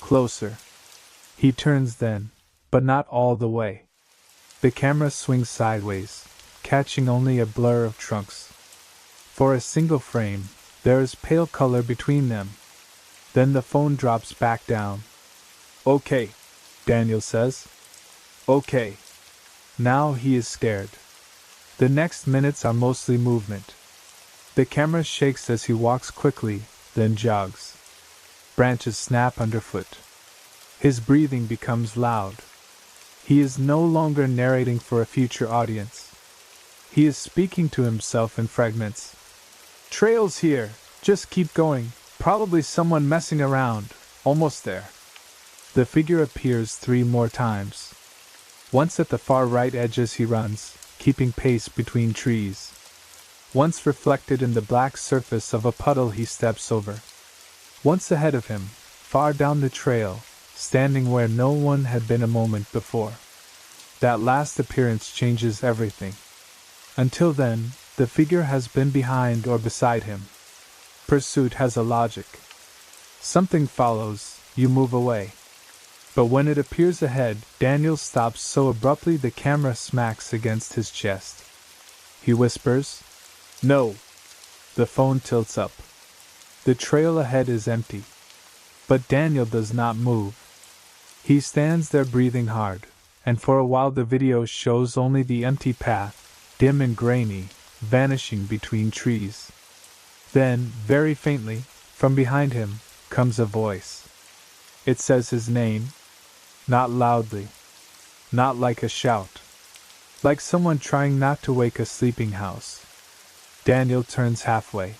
Closer. He turns then, but not all the way. The camera swings sideways, catching only a blur of trunks. For a single frame, there is pale color between them. Then the phone drops back down. "Okay," Daniel says. "Okay." Now he is scared. The next minutes are mostly movement. The camera shakes as he walks quickly, then jogs. Branches snap underfoot. His breathing becomes loud. He is no longer narrating for a future audience. He is speaking to himself in fragments. Trails here, just keep going, probably someone messing around, almost there. The figure appears 3 more times. Once at the far right edge as he runs, keeping pace between trees. Once reflected in the black surface of a puddle he steps over. Once ahead of him, far down the trail, standing where no one had been a moment before. That last appearance changes everything. Until then, the figure has been behind or beside him. Pursuit has a logic. Something follows, you move away. But when it appears ahead, Daniel stops so abruptly the camera smacks against his chest. He whispers, "No." The phone tilts up. The trail ahead is empty. But Daniel does not move. He stands there breathing hard, and for a while the video shows only the empty path, dim and grainy, vanishing between trees. Then, very faintly, from behind him, comes a voice. It says his name. Not loudly. Not like a shout. Like someone trying not to wake a sleeping house. Daniel turns halfway.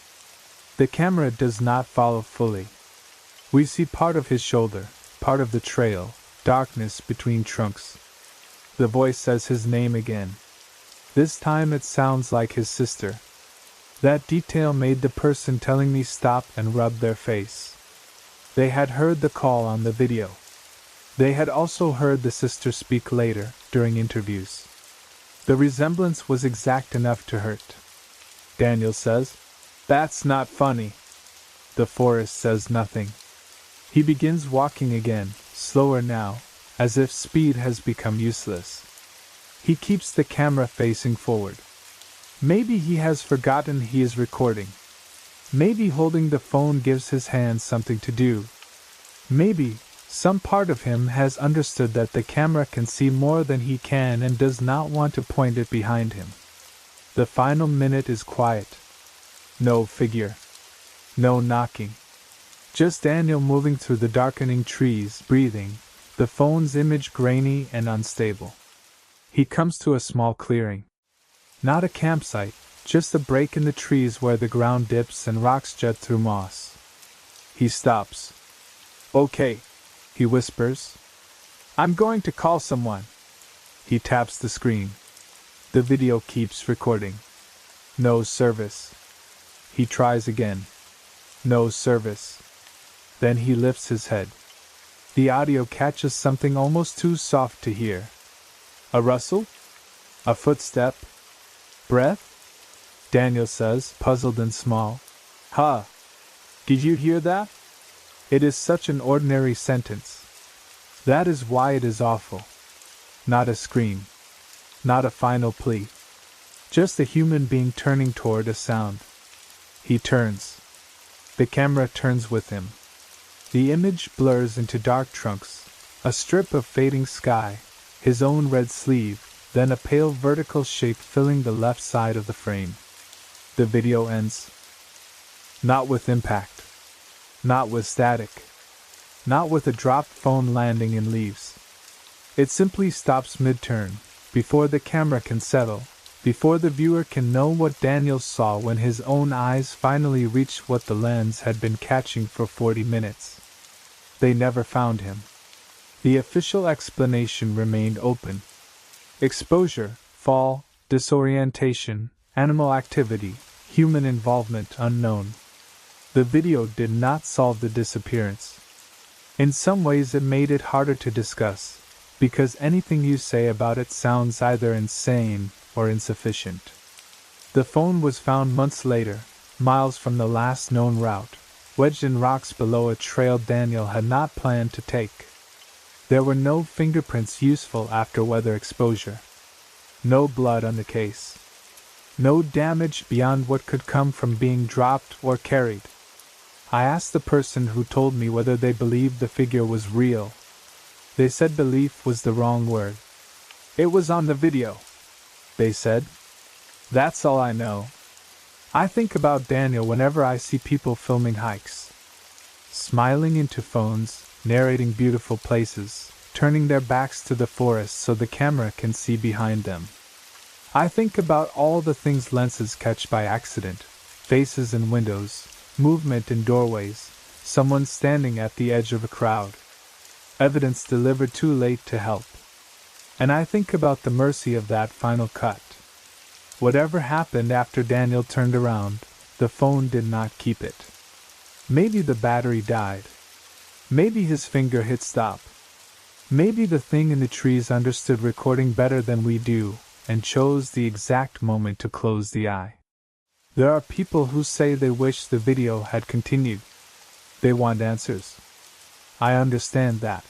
The camera does not follow fully. We see part of his shoulder, part of the trail, darkness between trunks. The voice says his name again. This time it sounds like his sister. That detail made the person telling me stop and rub their face. They had heard the call on the video. They had also heard the sister speak later, during interviews. The resemblance was exact enough to hurt. Daniel says, "That's not funny." The forest says nothing. He begins walking again, slower now, as if speed has become useless. He keeps the camera facing forward. Maybe he has forgotten he is recording. Maybe holding the phone gives his hands something to do. Maybe some part of him has understood that the camera can see more than he can and does not want to point it behind him. The final minute is quiet. No figure. No knocking. Just Daniel moving through the darkening trees, breathing, the phone's image grainy and unstable. He comes to a small clearing. Not a campsite, just a break in the trees where the ground dips and rocks jut through moss. He stops. "Okay," he whispers. "I'm going to call someone." He taps the screen. The video keeps recording. No service. He tries again. No service. Then he lifts his head. The audio catches something almost too soft to hear. A rustle? A footstep? Breath? Daniel says, puzzled and small. "Huh. Did you hear that?" It is such an ordinary sentence. That is why it is awful. Not a scream. Not a final plea. Just a human being turning toward a sound. He turns. The camera turns with him. The image blurs into dark trunks, a strip of fading sky, his own red sleeve, then a pale vertical shape filling the left side of the frame. The video ends. Not with impact. Not with static. Not with a dropped phone landing in leaves. It simply stops mid-turn, before the camera can settle, before the viewer can know what Daniel saw when his own eyes finally reached what the lens had been catching for 40 minutes. They never found him. The official explanation remained open. Exposure, fall, disorientation, animal activity, human involvement unknown. The video did not solve the disappearance. In some ways it made it harder to discuss, because anything you say about it sounds either insane or insufficient. The phone was found months later, miles from the last known route, wedged in rocks below a trail Daniel had not planned to take. There were no fingerprints useful after weather exposure. No blood on the case. No damage beyond what could come from being dropped or carried. I asked the person who told me whether they believed the figure was real. They said belief was the wrong word. "It was on the video," they said. "That's all I know." I think about Daniel whenever I see people filming hikes, smiling into phones, narrating beautiful places, turning their backs to the forest so the camera can see behind them. I think about all the things lenses catch by accident: faces in windows, movement in doorways, someone standing at the edge of a crowd, evidence delivered too late to help. And I think about the mercy of that final cut. Whatever happened after Daniel turned around, the phone did not keep it. Maybe the battery died. Maybe his finger hit stop. Maybe the thing in the trees understood recording better than we do, and chose the exact moment to close the eye. There are people who say they wish the video had continued. They want answers. I understand that.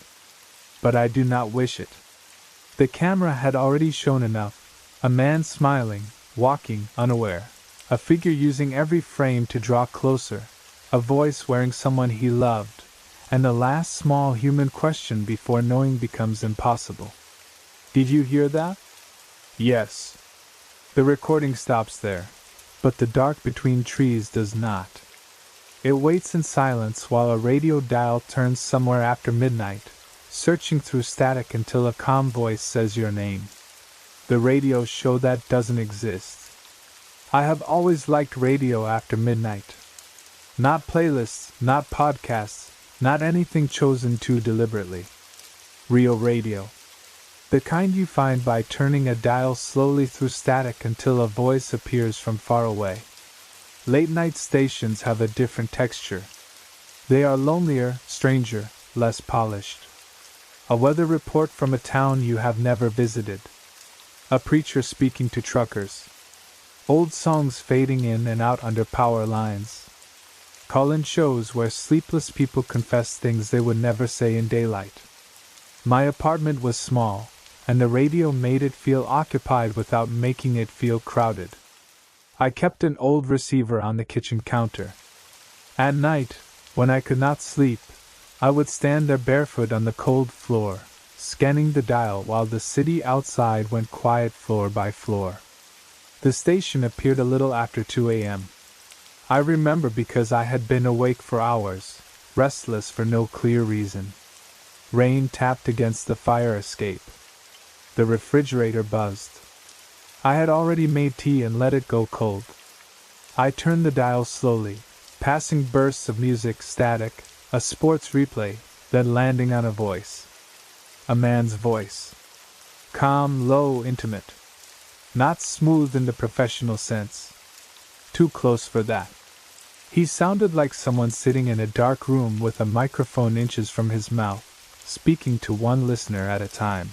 But I do not wish it. The camera had already shown enough. A man smiling, walking, unaware. A figure using every frame to draw closer. A voice wearing someone he loved. And the last small human question before knowing becomes impossible. Did you hear that? Yes. The recording stops there. But the dark between trees does not. It waits in silence while a radio dial turns somewhere after midnight, searching through static until a calm voice says your name. The radio show that doesn't exist. I have always liked radio after midnight. Not playlists, not podcasts, not anything chosen too deliberately. Real radio. The kind you find by turning a dial slowly through static until a voice appears from far away. Late-night stations have a different texture. They are lonelier, stranger, less polished. A weather report from a town you have never visited. A preacher speaking to truckers. Old songs fading in and out under power lines. Call-in shows where sleepless people confess things they would never say in daylight. My apartment was small, and the radio made it feel occupied without making it feel crowded. I kept an old receiver on the kitchen counter. At night, when I could not sleep, I would stand there barefoot on the cold floor, scanning the dial while the city outside went quiet floor by floor. The station appeared a little after 2 a.m. I remember because I had been awake for hours, restless for no clear reason. Rain tapped against the fire escape. The refrigerator buzzed. I had already made tea and let it go cold. I turned the dial slowly, passing bursts of music, static, a sports replay, then landing on a voice. A man's voice. Calm, low, intimate. Not smooth in the professional sense. Too close for that. He sounded like someone sitting in a dark room with a microphone inches from his mouth, speaking to one listener at a time.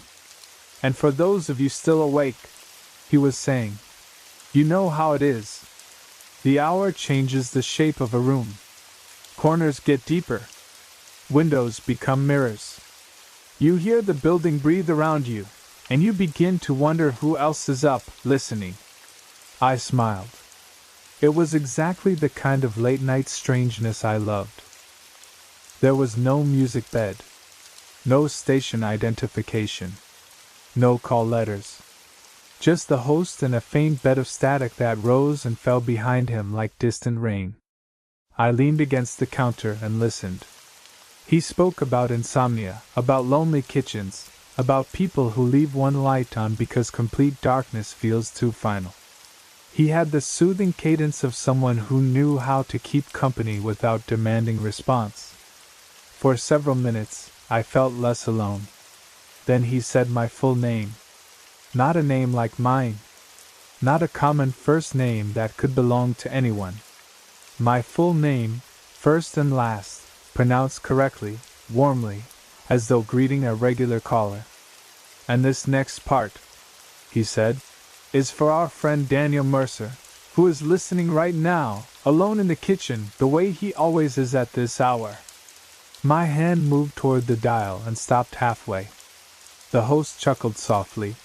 And for those of you still awake, he was saying, you know how it is. The hour changes the shape of a room. Corners get deeper. Windows become mirrors. You hear the building breathe around you, and you begin to wonder who else is up, listening. I smiled. It was exactly the kind of late-night strangeness I loved. There was no music bed. No station identification. No call letters. Just the host and a faint bed of static that rose and fell behind him like distant rain. I leaned against the counter and listened. He spoke about insomnia, about lonely kitchens, about people who leave one light on because complete darkness feels too final. He had the soothing cadence of someone who knew how to keep company without demanding response. For several minutes, I felt less alone. Then he said my full name. Not a name like mine. Not a common first name that could belong to anyone. My full name, first and last, pronounced correctly, warmly, as though greeting a regular caller. And this next part, he said, is for our friend Daniel Mercer, who is listening right now, alone in the kitchen, the way he always is at this hour. My hand moved toward the dial and stopped halfway. The host chuckled softly.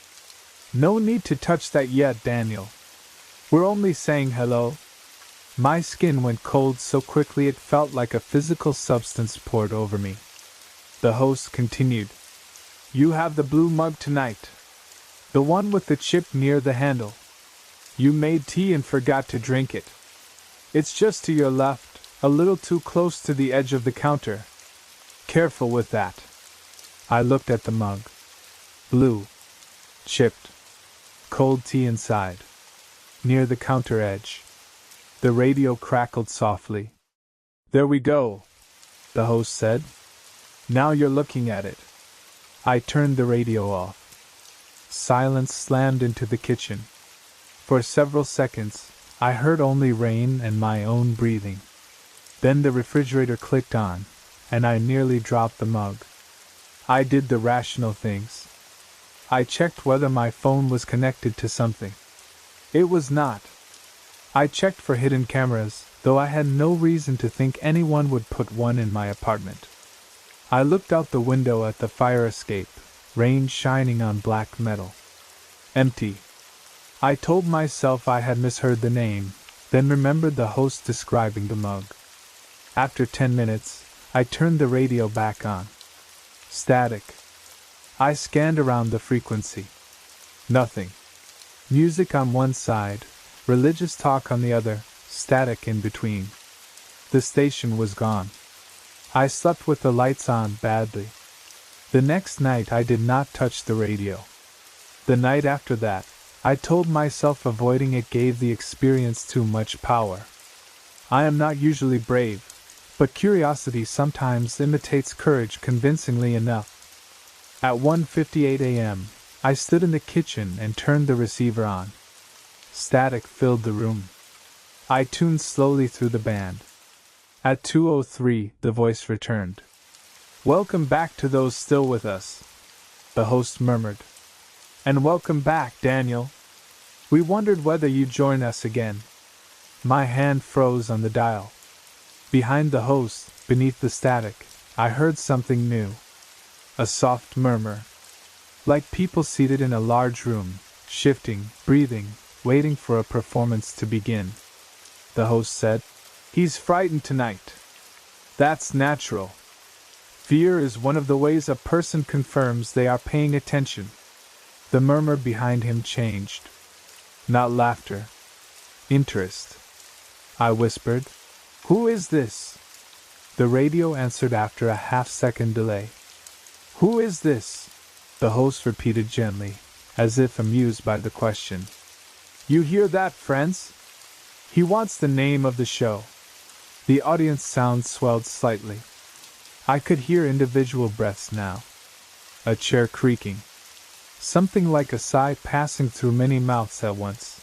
No need to touch that yet, Daniel. We're only saying hello. My skin went cold so quickly it felt like a physical substance poured over me. The host continued. You have the blue mug tonight. The one with the chip near the handle. You made tea and forgot to drink it. It's just to your left, a little too close to the edge of the counter. Careful with that. I looked at the mug. Blue. Chipped. Cold tea inside. Near the counter edge. The radio crackled softly. There we go, the host said. Now you're looking at it. I turned the radio off. Silence slammed into the kitchen. For several seconds, I heard only rain and my own breathing. Then the refrigerator clicked on, and I nearly dropped the mug. I did the rational things. I checked whether my phone was connected to something. It was not. I checked for hidden cameras, though I had no reason to think anyone would put one in my apartment. I looked out the window at the fire escape, rain shining on black metal. Empty. I told myself I had misheard the name, then remembered the host describing the mug. After 10 minutes, I turned the radio back on. Static. I scanned around the frequency. Nothing. Music on one side, religious talk on the other, static in between. The station was gone. I slept with the lights on badly. The next night I did not touch the radio. The night after that, I told myself avoiding it gave the experience too much power. I am not usually brave, but curiosity sometimes imitates courage convincingly enough. At 1:58 a.m., I stood in the kitchen and turned the receiver on. Static filled the room. I tuned slowly through the band. At 2:03, the voice returned. "Welcome back to those still with us," the host murmured. "And welcome back, Daniel. We wondered whether you'd join us again." My hand froze on the dial. Behind the host, beneath the static, I heard something new. A soft murmur. Like people seated in a large room, shifting, breathing, waiting for a performance to begin. The host said, "He's frightened tonight. That's natural. Fear is one of the ways a person confirms they are paying attention." The murmur behind him changed. Not laughter. Interest. I whispered, "Who is this?" The radio answered after a half-second delay. "Who is this?" the host repeated gently, as if amused by the question. "You hear that, friends? He wants the name of the show." The audience sound swelled slightly. I could hear individual breaths now. A chair creaking. Something like a sigh passing through many mouths at once.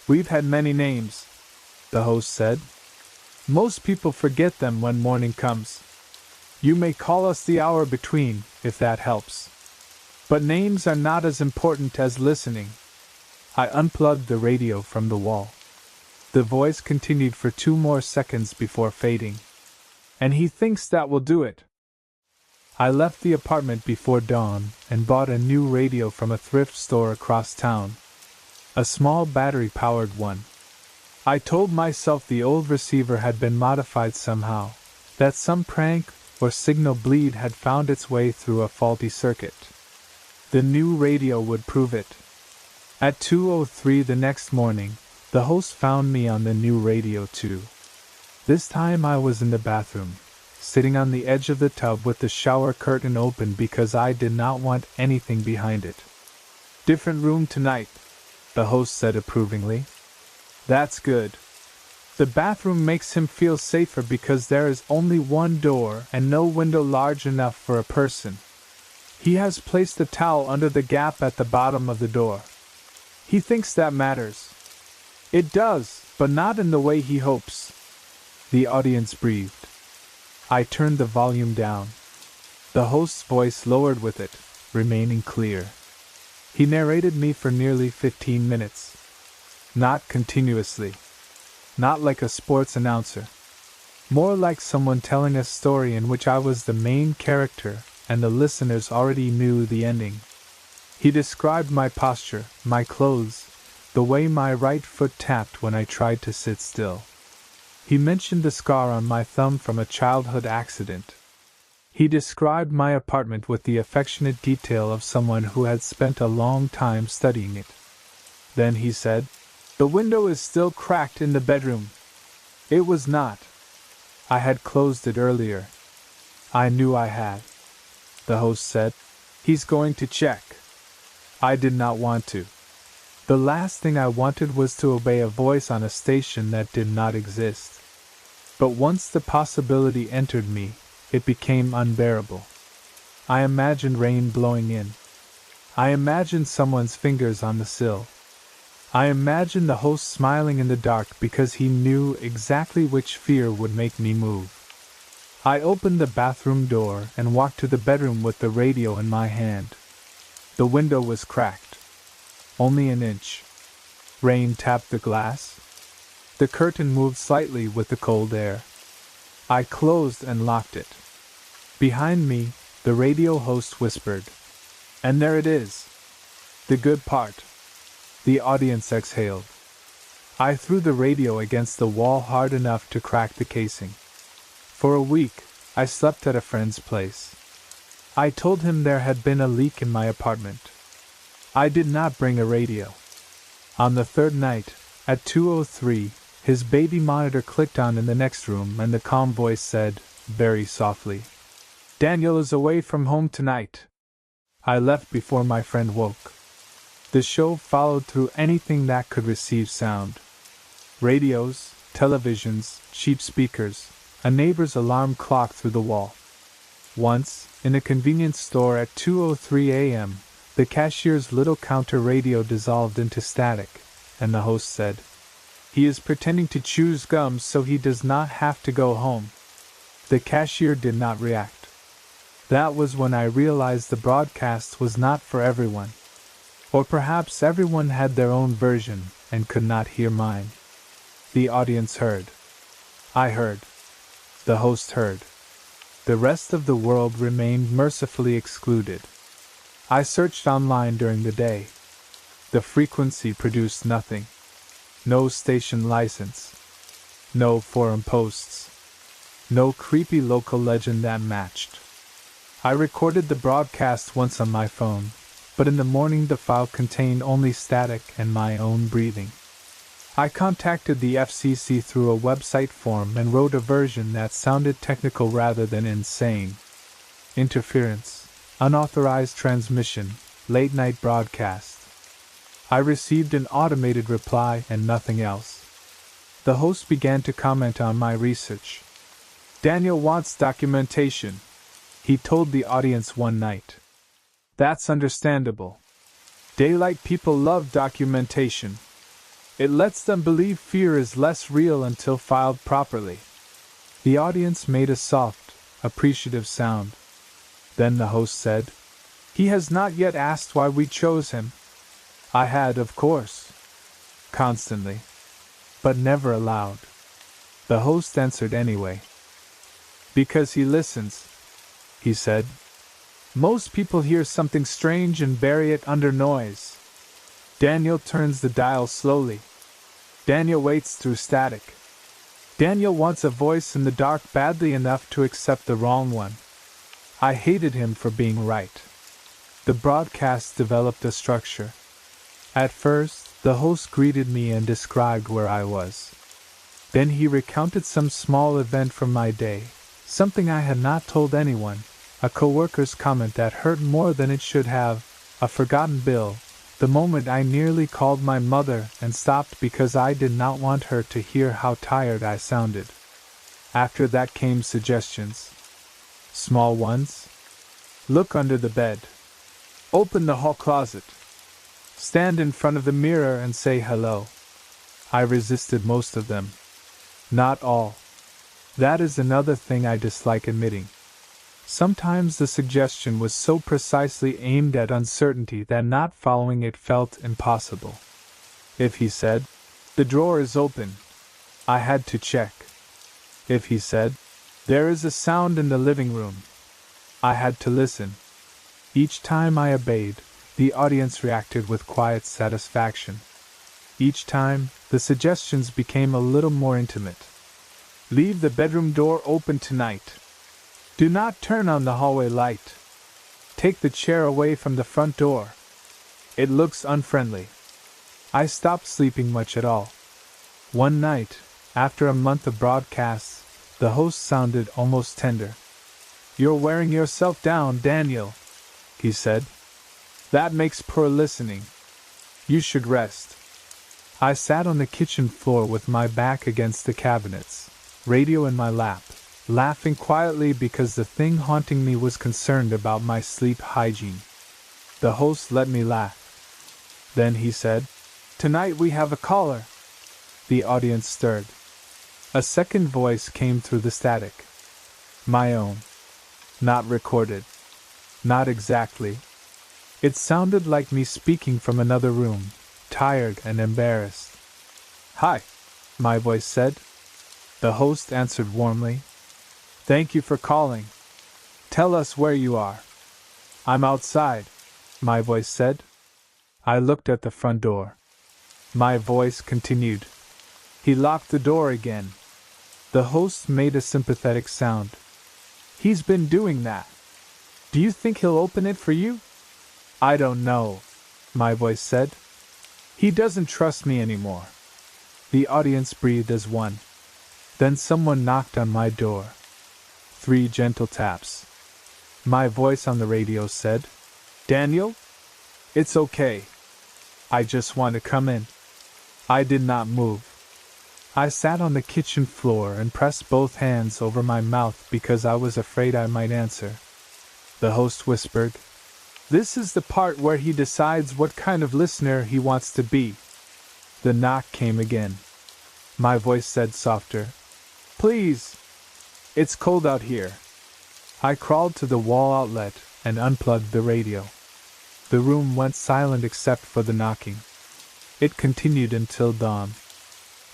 "We've had many names," the host said. "Most people forget them when morning comes. You may call us the hour between, if that helps. But names are not as important as listening." I unplugged the radio from the wall. The voice continued for 2 more seconds before fading. "And he thinks that will do it." I left the apartment before dawn and bought a new radio from a thrift store across town. A small battery-powered one. I told myself the old receiver had been modified somehow, that some prank or signal bleed had found its way through a faulty circuit. The new radio would prove it. At 2:03 the next morning, the host found me on the new radio too. This time I was in the bathroom, sitting on the edge of the tub with the shower curtain open because I did not want anything behind it. "Different room tonight," the host said approvingly. "That's good. The bathroom makes him feel safer because there is only one door and no window large enough for a person. He has placed a towel under the gap at the bottom of the door. He thinks that matters. It does, but not in the way he hopes." The audience breathed. I turned the volume down. The host's voice lowered with it, remaining clear. He narrated me for nearly 15 minutes. Not continuously. Not like a sports announcer. More like someone telling a story in which I was the main character and the listeners already knew the ending. He described my posture, my clothes, the way my right foot tapped when I tried to sit still. He mentioned the scar on my thumb from a childhood accident. He described my apartment with the affectionate detail of someone who had spent a long time studying it. Then he said, "The window is still cracked in the bedroom. It was not. I had closed it earlier. I knew I had. The host said, "He's going to check." I did not want to. The last thing I wanted was to obey a voice on a station that did not exist. But once the possibility entered me, it became unbearable. I imagined rain blowing in. I imagined someone's fingers on the sill. I imagined the host smiling in the dark because he knew exactly which fear would make me move. I opened the bathroom door and walked to the bedroom with the radio in my hand. The window was cracked. Only an inch. Rain tapped the glass. The curtain moved slightly with the cold air. I closed and locked it. Behind me, the radio host whispered, "And there it is. The good part." The audience exhaled. I threw the radio against the wall hard enough to crack the casing. For a week, I slept at a friend's place. I told him there had been a leak in my apartment. I did not bring a radio. On the third night, at 2:03, his baby monitor clicked on in the next room and the calm voice said, very softly, "Daniel is away from home tonight." I left before my friend woke. The show followed through anything that could receive sound. Radios, televisions, cheap speakers, a neighbor's alarm clock through the wall. Once, in a convenience store at 2:03 a.m., the cashier's little counter radio dissolved into static, and the host said, "He is pretending to chew gum so he does not have to go home." The cashier did not react. That was when I realized the broadcast was not for everyone. Or perhaps everyone had their own version and could not hear mine. The audience heard. I heard. The host heard. The rest of the world remained mercifully excluded. I searched online during the day. The frequency produced nothing. No station license. No forum posts. No creepy local legend that matched. I recorded the broadcast once on my phone, but in the morning the file contained only static and my own breathing. I contacted the FCC through a website form and wrote a version that sounded technical rather than insane. Interference, unauthorized transmission, late-night broadcast. I received an automated reply and nothing else. The host began to comment on my research. "Daniel wants documentation," he told the audience one night. "That's understandable. Daylight people love documentation. It lets them believe fear is less real until filed properly." The audience made a soft, appreciative sound. Then the host said, "He has not yet asked why we chose him." I had, of course. Constantly. But never aloud. The host answered anyway. "Because he listens," he said. "Most people hear something strange and bury it under noise. Daniel turns the dial slowly. Daniel waits through static. Daniel wants a voice in the dark badly enough to accept the wrong one." I hated him for being right. The broadcast developed a structure. At first, the host greeted me and described where I was. Then he recounted some small event from my day, something I had not told anyone, a coworker's comment that hurt more than it should have, a forgotten bill, the moment I nearly called my mother and stopped because I did not want her to hear how tired I sounded. After that came suggestions. Small ones. Look under the bed. Open the hall closet. Stand in front of the mirror and say hello. I resisted most of them. Not all. That is another thing I dislike admitting. Sometimes the suggestion was so precisely aimed at uncertainty that not following it felt impossible. If he said, "The drawer is open," I had to check. If he said, "There is a sound in the living room," I had to listen. Each time I obeyed, the audience reacted with quiet satisfaction. Each time, the suggestions became a little more intimate. "Leave the bedroom door open tonight. Do not turn on the hallway light. Take the chair away from the front door. It looks unfriendly." I stopped sleeping much at all. One night, After a month of broadcasts, the host sounded almost tender. "You're wearing yourself down, Daniel," he said. "That makes poor listening. You should rest." I sat on the kitchen floor with my back against the cabinets, radio in my lap, laughing quietly because the thing haunting me was concerned about my sleep hygiene. The host let me laugh. Then he said, "Tonight we have a caller." The audience stirred. A second voice came through the static. My own. Not recorded. Not exactly. It sounded like me speaking from another room, tired and embarrassed. "Hi," my voice said. The host answered warmly. "Thank you for calling. Tell us where you are." "I'm outside," my voice said. I looked at the front door. My voice continued. "He locked the door again." The host made a sympathetic sound. "He's been doing that. Do you think he'll open it for you?" "I don't know," my voice said. "He doesn't trust me anymore." The audience breathed as one. Then someone knocked on my door. 3 gentle taps. My voice on the radio said, "Daniel? It's okay. I just want to come in." I did not move. I sat on the kitchen floor and pressed both hands over my mouth because I was afraid I might answer. The host whispered, "This is the part where he decides what kind of listener he wants to be." The knock came again. My voice said softer, "Please. It's cold out here." I crawled to the wall outlet and unplugged the radio. The room went silent except for the knocking. It continued until dawn.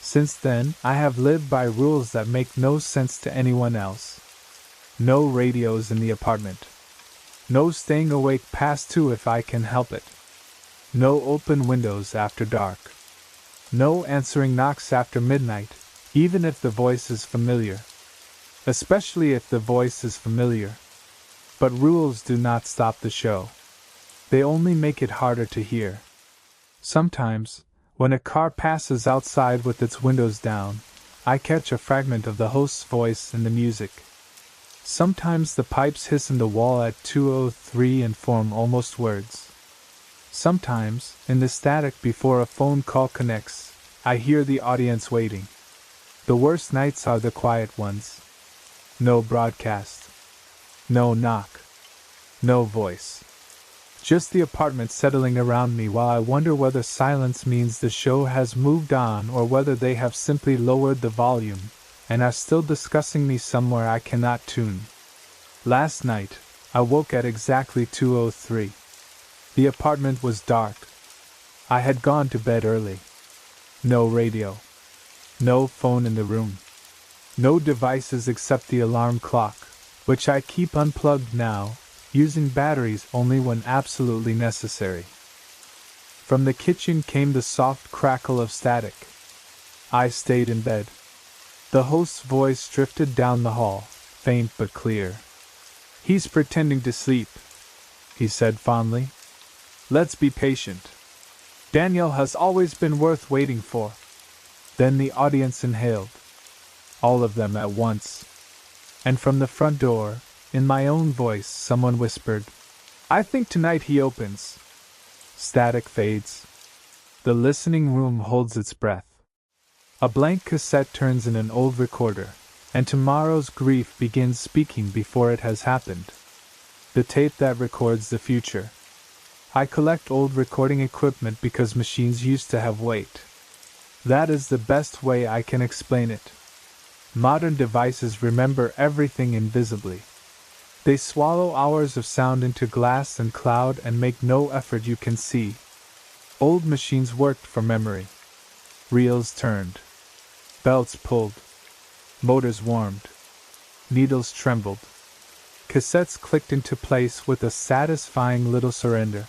Since then, I have lived by rules that make no sense to anyone else. No radios in the apartment. No staying awake past 2 if I can help it. No open windows after dark. No answering knocks after midnight, even if the voice is familiar. Especially if the voice is familiar. But rules do not stop the show. They only make it harder to hear. Sometimes, when a car passes outside with its windows down, I catch a fragment of the host's voice in the music. Sometimes the pipes hiss in the wall at 2:03 and form almost words. Sometimes, in the static before a phone call connects, I hear the audience waiting. The worst nights are the quiet ones. No broadcast. No knock. No voice. Just the apartment settling around me while I wonder whether silence means the show has moved on or whether they have simply lowered the volume and are still discussing me somewhere I cannot tune. Last night, I woke at exactly 2:03. The apartment was dark. I had gone to bed early. No radio. No phone in the room. No devices except the alarm clock, which I keep unplugged now, using batteries only when absolutely necessary. From the kitchen came the soft crackle of static. I stayed in bed. The host's voice drifted down the hall, faint but clear. "He's pretending to sleep," he said fondly. "Let's be patient. Daniel has always been worth waiting for." Then the audience inhaled. All of them at once. And from the front door, in my own voice, someone whispered, "I think tonight he opens." Static fades. The listening room holds its breath. A blank cassette turns in an old recorder, and tomorrow's grief begins speaking before it has happened. The tape that records the future. I collect old recording equipment because machines used to have weight. That is the best way I can explain it. Modern devices remember everything invisibly. They swallow hours of sound into glass and cloud and make no effort you can see. Old machines worked for memory. Reels turned. Belts pulled. Motors warmed. Needles trembled. Cassettes clicked into place with a satisfying little surrender.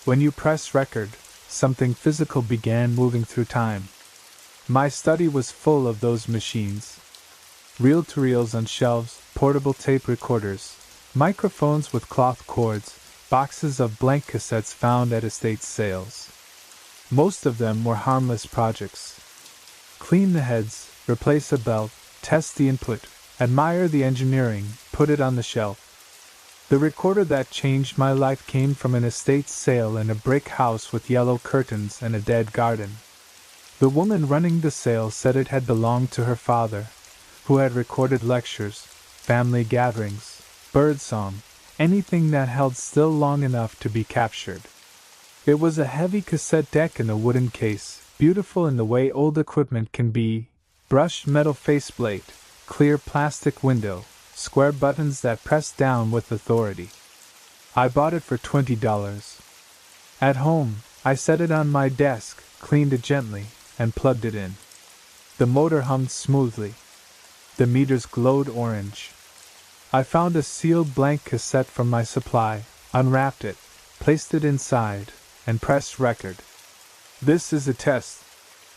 When you press record, something physical began moving through time. My study was full of those machines. Reel-to-reels on shelves, portable tape recorders, microphones with cloth cords, boxes of blank cassettes found at estate sales. Most of them were harmless projects. Clean the heads, replace a belt, test the input, admire the engineering, put it on the shelf. The recorder that changed my life came from an estate sale in a brick house with yellow curtains and a dead garden. The woman running the sale said it had belonged to her father, who had recorded lectures, family gatherings, birdsong, anything that held still long enough to be captured. It was a heavy cassette deck in a wooden case, beautiful in the way old equipment can be, brushed metal faceplate, clear plastic window, square buttons that pressed down with authority. I bought it for $20. At home, I set it on my desk, cleaned it gently, and plugged it in. The motor hummed smoothly. The meters glowed orange. I found a sealed blank cassette from my supply, unwrapped it, placed it inside, and pressed record. "This is a test,"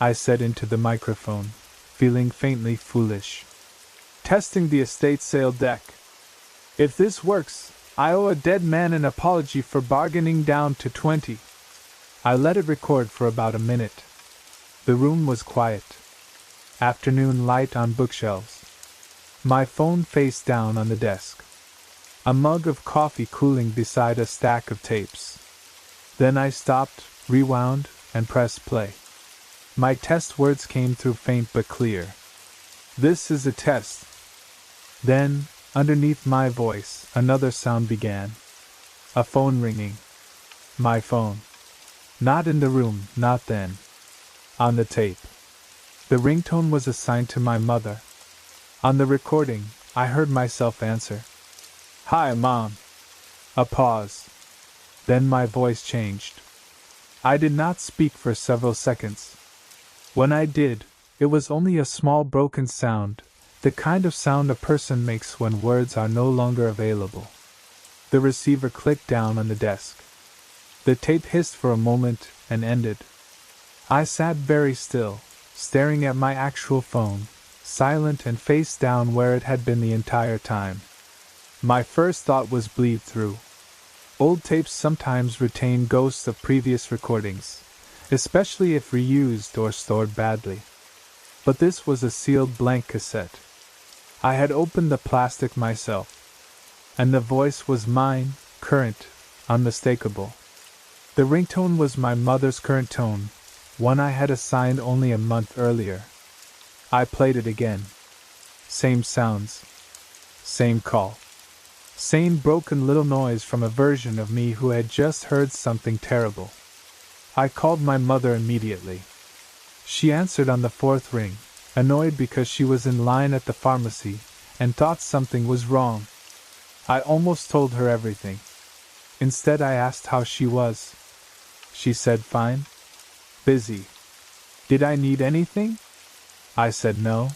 I said into the microphone, feeling faintly foolish. "Testing the estate sale deck. If this works, I owe a dead man an apology for bargaining down to 20. I let it record for about a minute. The room was quiet. Afternoon light on bookshelves. My phone face down on the desk. A mug of coffee cooling beside a stack of tapes. Then I stopped, rewound, and pressed play. My test words came through faint but clear. "This is a test." Then, underneath my voice, another sound began. A phone ringing. My phone. Not in the room, not then. On the tape. The ringtone was assigned to my mother. On the recording, I heard myself answer. "Hi, Mom." A pause. Then my voice changed. I did not speak for several seconds. When I did, it was only a small broken sound, the kind of sound a person makes when words are no longer available. The receiver clicked down on the desk. The tape hissed for a moment and ended. I sat very still, staring at my actual phone, silent and face down where it had been the entire time. My first thought was bleed through. Old tapes sometimes retain ghosts of previous recordings, especially if reused or stored badly. But this was a sealed blank cassette. I had opened the plastic myself, and the voice was mine, current, unmistakable. The ringtone was my mother's current tone, one I had assigned only a month earlier. I played it again. Same sounds. Same call. Same broken little noise from a version of me who had just heard something terrible. I called my mother immediately. She answered on the fourth ring, annoyed because she was in line at the pharmacy and thought something was wrong. I almost told her everything. Instead, I asked how she was. She said fine. Busy. Did I need anything? I said no.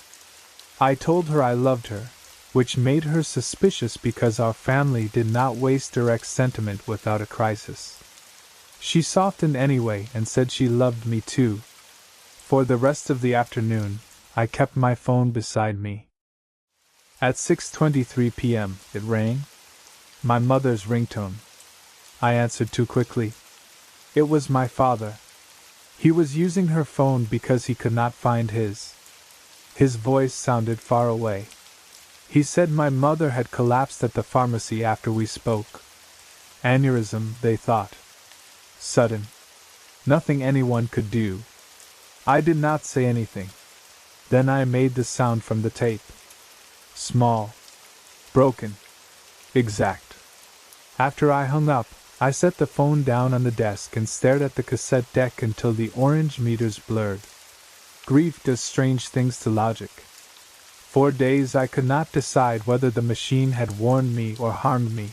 I told her I loved her, which made her suspicious because our family did not waste direct sentiment without a crisis. She softened anyway and said she loved me too. For the rest of the afternoon, I kept my phone beside me. At 6:23 p.m., it rang. My mother's ringtone. I answered too quickly. It was my father. He was using her phone because he could not find his. His voice sounded far away. He said my mother had collapsed at the pharmacy after we spoke. Aneurysm, they thought. Sudden. Nothing anyone could do. I did not say anything. Then I made the sound from the tape. Small. Broken. Exact. After I hung up, I set the phone down on the desk and stared at the cassette deck until the orange meters blurred. Grief does strange things to logic. For days I could not decide whether the machine had warned me or harmed me.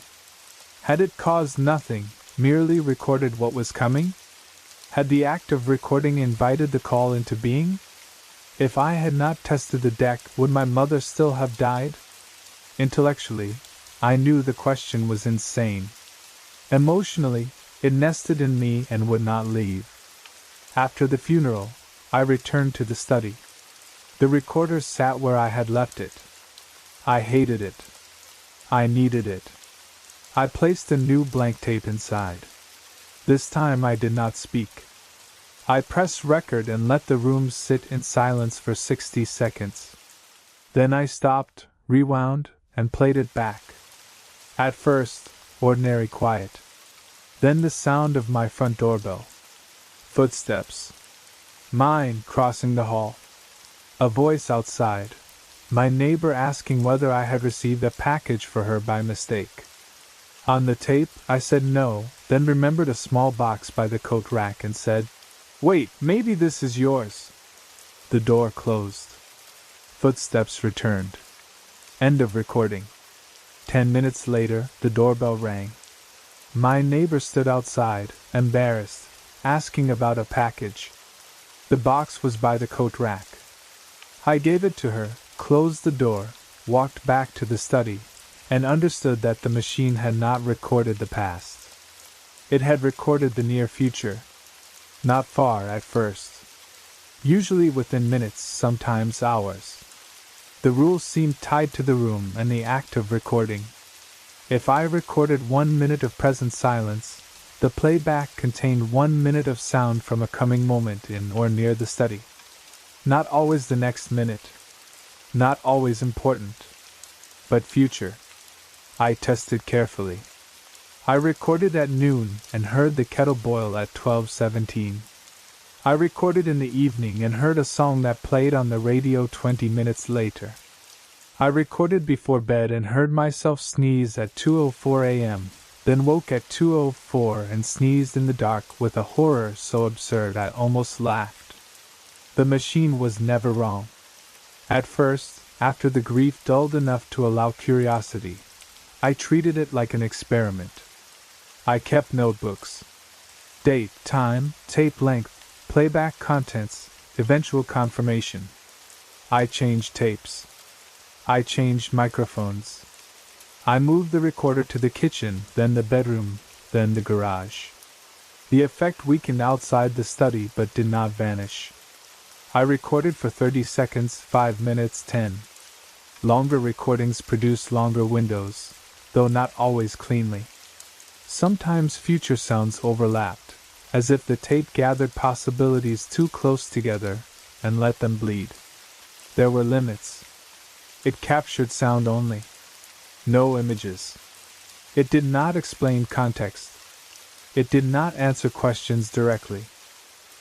Had it caused nothing, merely recorded what was coming? Had the act of recording invited the call into being? If I had not tested the deck, would my mother still have died? Intellectually, I knew the question was insane. Emotionally, it nested in me and would not leave. After the funeral, I returned to the study. The recorder sat where I had left it. I hated it. I needed it. I placed a new blank tape inside. This time I did not speak. I pressed record and let the room sit in silence for 60 seconds. Then I stopped, rewound, and played it back. At first, ordinary quiet. Then the sound of my front doorbell. Footsteps. Mine crossing the hall. A voice outside. My neighbor asking whether I had received a package for her by mistake. On the tape, I said no, then remembered a small box by the coat rack and said, "Wait, maybe this is yours." The door closed. Footsteps returned. End of recording. 10 minutes later, the doorbell rang. My neighbor stood outside, embarrassed, asking about a package. The box was by the coat rack. I gave it to her, closed the door, walked back to the study, and understood that the machine had not recorded the past. It had recorded the near future. Not far at first. Usually within minutes, sometimes hours. The rules seemed tied to the room and the act of recording. If I recorded 1 minute of present silence, the playback contained 1 minute of sound from a coming moment in or near the study. Not always the next minute. Not always important. But future. I tested carefully. I recorded at noon and heard the kettle boil at 12:17. I recorded in the evening and heard a song that played on the radio 20 minutes later. I recorded before bed and heard myself sneeze at 2:04 a.m., then woke at 2:04 and sneezed in the dark with a horror so absurd I almost laughed. The machine was never wrong. At first, after the grief dulled enough to allow curiosity, I treated it like an experiment. I kept notebooks. Date, time, tape length, playback contents, eventual confirmation. I changed tapes. I changed microphones. I moved the recorder to the kitchen, then the bedroom, then the garage. The effect weakened outside the study but did not vanish. I recorded for 30 seconds, 5 minutes, 10. Longer recordings produced longer windows, though not always cleanly. Sometimes future sounds overlapped, as if the tape gathered possibilities too close together and let them bleed. There were limits. It captured sound only. No images. It did not explain context. It did not answer questions directly.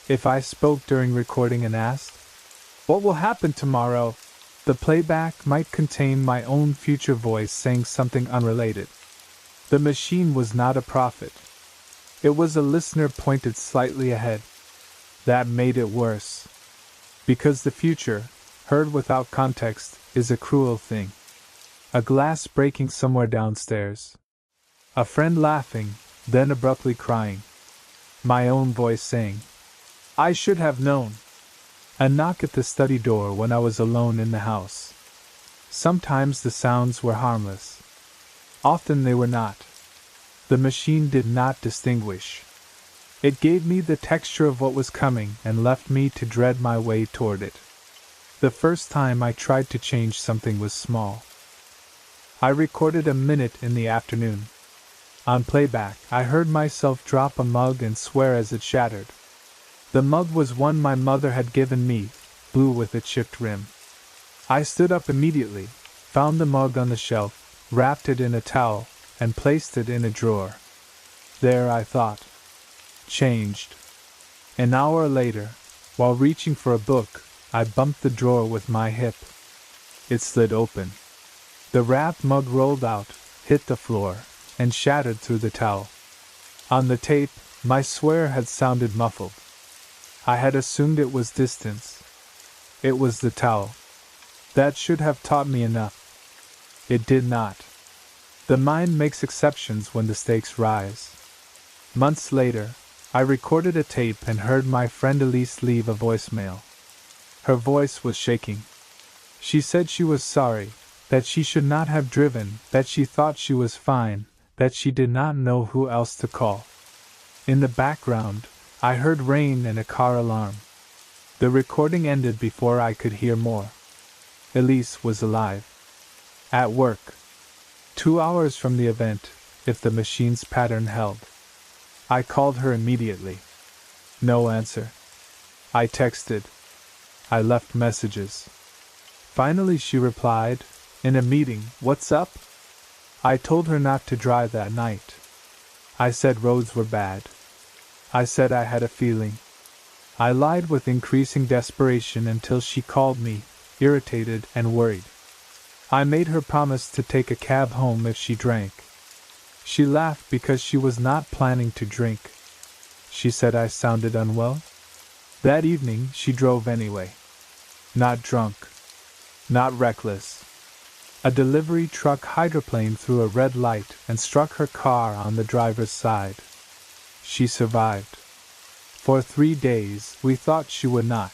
If I spoke during recording and asked, "What will happen tomorrow?" the playback might contain my own future voice saying something unrelated. The machine was not a prophet. It was a listener pointed slightly ahead. That made it worse. Because the future, heard without context, is a cruel thing. A glass breaking somewhere downstairs. A friend laughing, then abruptly crying. My own voice saying, "I should have known." A knock at the study door when I was alone in the house. Sometimes the sounds were harmless. Often they were not. The machine did not distinguish. It gave me the texture of what was coming and left me to dread my way toward it. The first time I tried to change something was small. I recorded a minute in the afternoon. On playback, I heard myself drop a mug and swear as it shattered. The mug was one my mother had given me, blue with a chipped rim. I stood up immediately, found the mug on the shelf, wrapped it in a towel, and placed it in a drawer. There, I thought. Changed. An hour later, while reaching for a book, I bumped the drawer with my hip. It slid open. The wrapped mug rolled out, hit the floor, and shattered through the towel. On the tape, my swear had sounded muffled. I had assumed it was distance. It was the towel. That should have taught me enough. It did not. The mind makes exceptions when the stakes rise. Months later, I recorded a tape and heard my friend Elise leave a voicemail. Her voice was shaking. She said she was sorry, that she should not have driven, that she thought she was fine, that she did not know who else to call. In the background, I heard rain and a car alarm. The recording ended before I could hear more. Elise was alive. At work. 2 hours from the event, if the machine's pattern held. I called her immediately. No answer. I texted. I left messages. Finally she replied, in a meeting, "What's up?" I told her not to drive that night. I said roads were bad. I said I had a feeling. I lied with increasing desperation until she called me, irritated and worried. I made her promise to take a cab home if she drank. She laughed because she was not planning to drink. She said I sounded unwell. That evening she drove anyway. Not drunk. Not reckless. A delivery truck hydroplaned through a red light and struck her car on the driver's side. She survived. For 3 days, we thought she would not.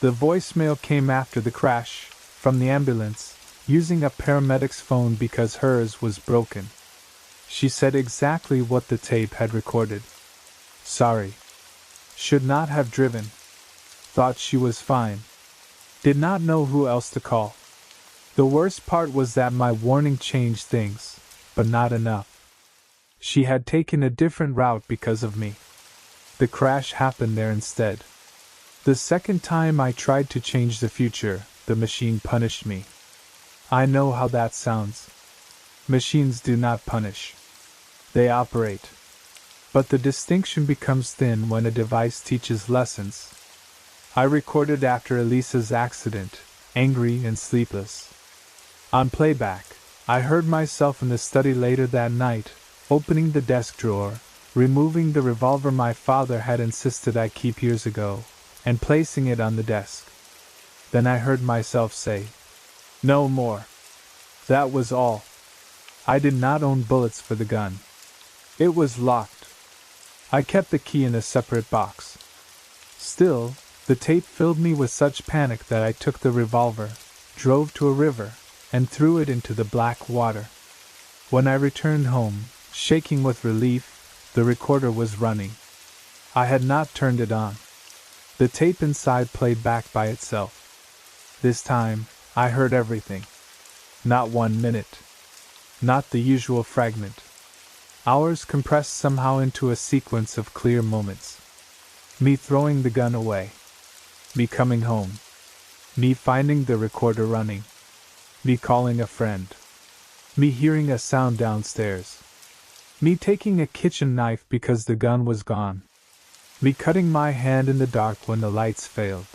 The voicemail came after the crash, from the ambulance, using a paramedic's phone because hers was broken. She said exactly what the tape had recorded. Sorry. Should not have driven. Thought she was fine. Did not know who else to call. The worst part was that my warning changed things, but not enough. She had taken a different route because of me. The crash happened there instead. The second time I tried to change the future, the machine punished me. I know how that sounds. Machines do not punish. They operate. But the distinction becomes thin when a device teaches lessons. I recorded after Elisa's accident, angry and sleepless. On playback, I heard myself in the study later that night, opening the desk drawer, removing the revolver my father had insisted I keep years ago, and placing it on the desk. Then I heard myself say, "No more." That was all. I did not own bullets for the gun. It was locked. I kept the key in a separate box. Still, the tape filled me with such panic that I took the revolver, drove to a river, and threw it into the black water. When I returned home, shaking with relief, the recorder was running. I had not turned it on. The tape inside played back by itself. This time, I heard everything. Not 1 minute. Not the usual fragment. Hours compressed somehow into a sequence of clear moments. Me throwing the gun away. Me coming home. Me finding the recorder running. Me calling a friend. Me hearing a sound downstairs. Me taking a kitchen knife because the gun was gone. Me cutting my hand in the dark when the lights failed.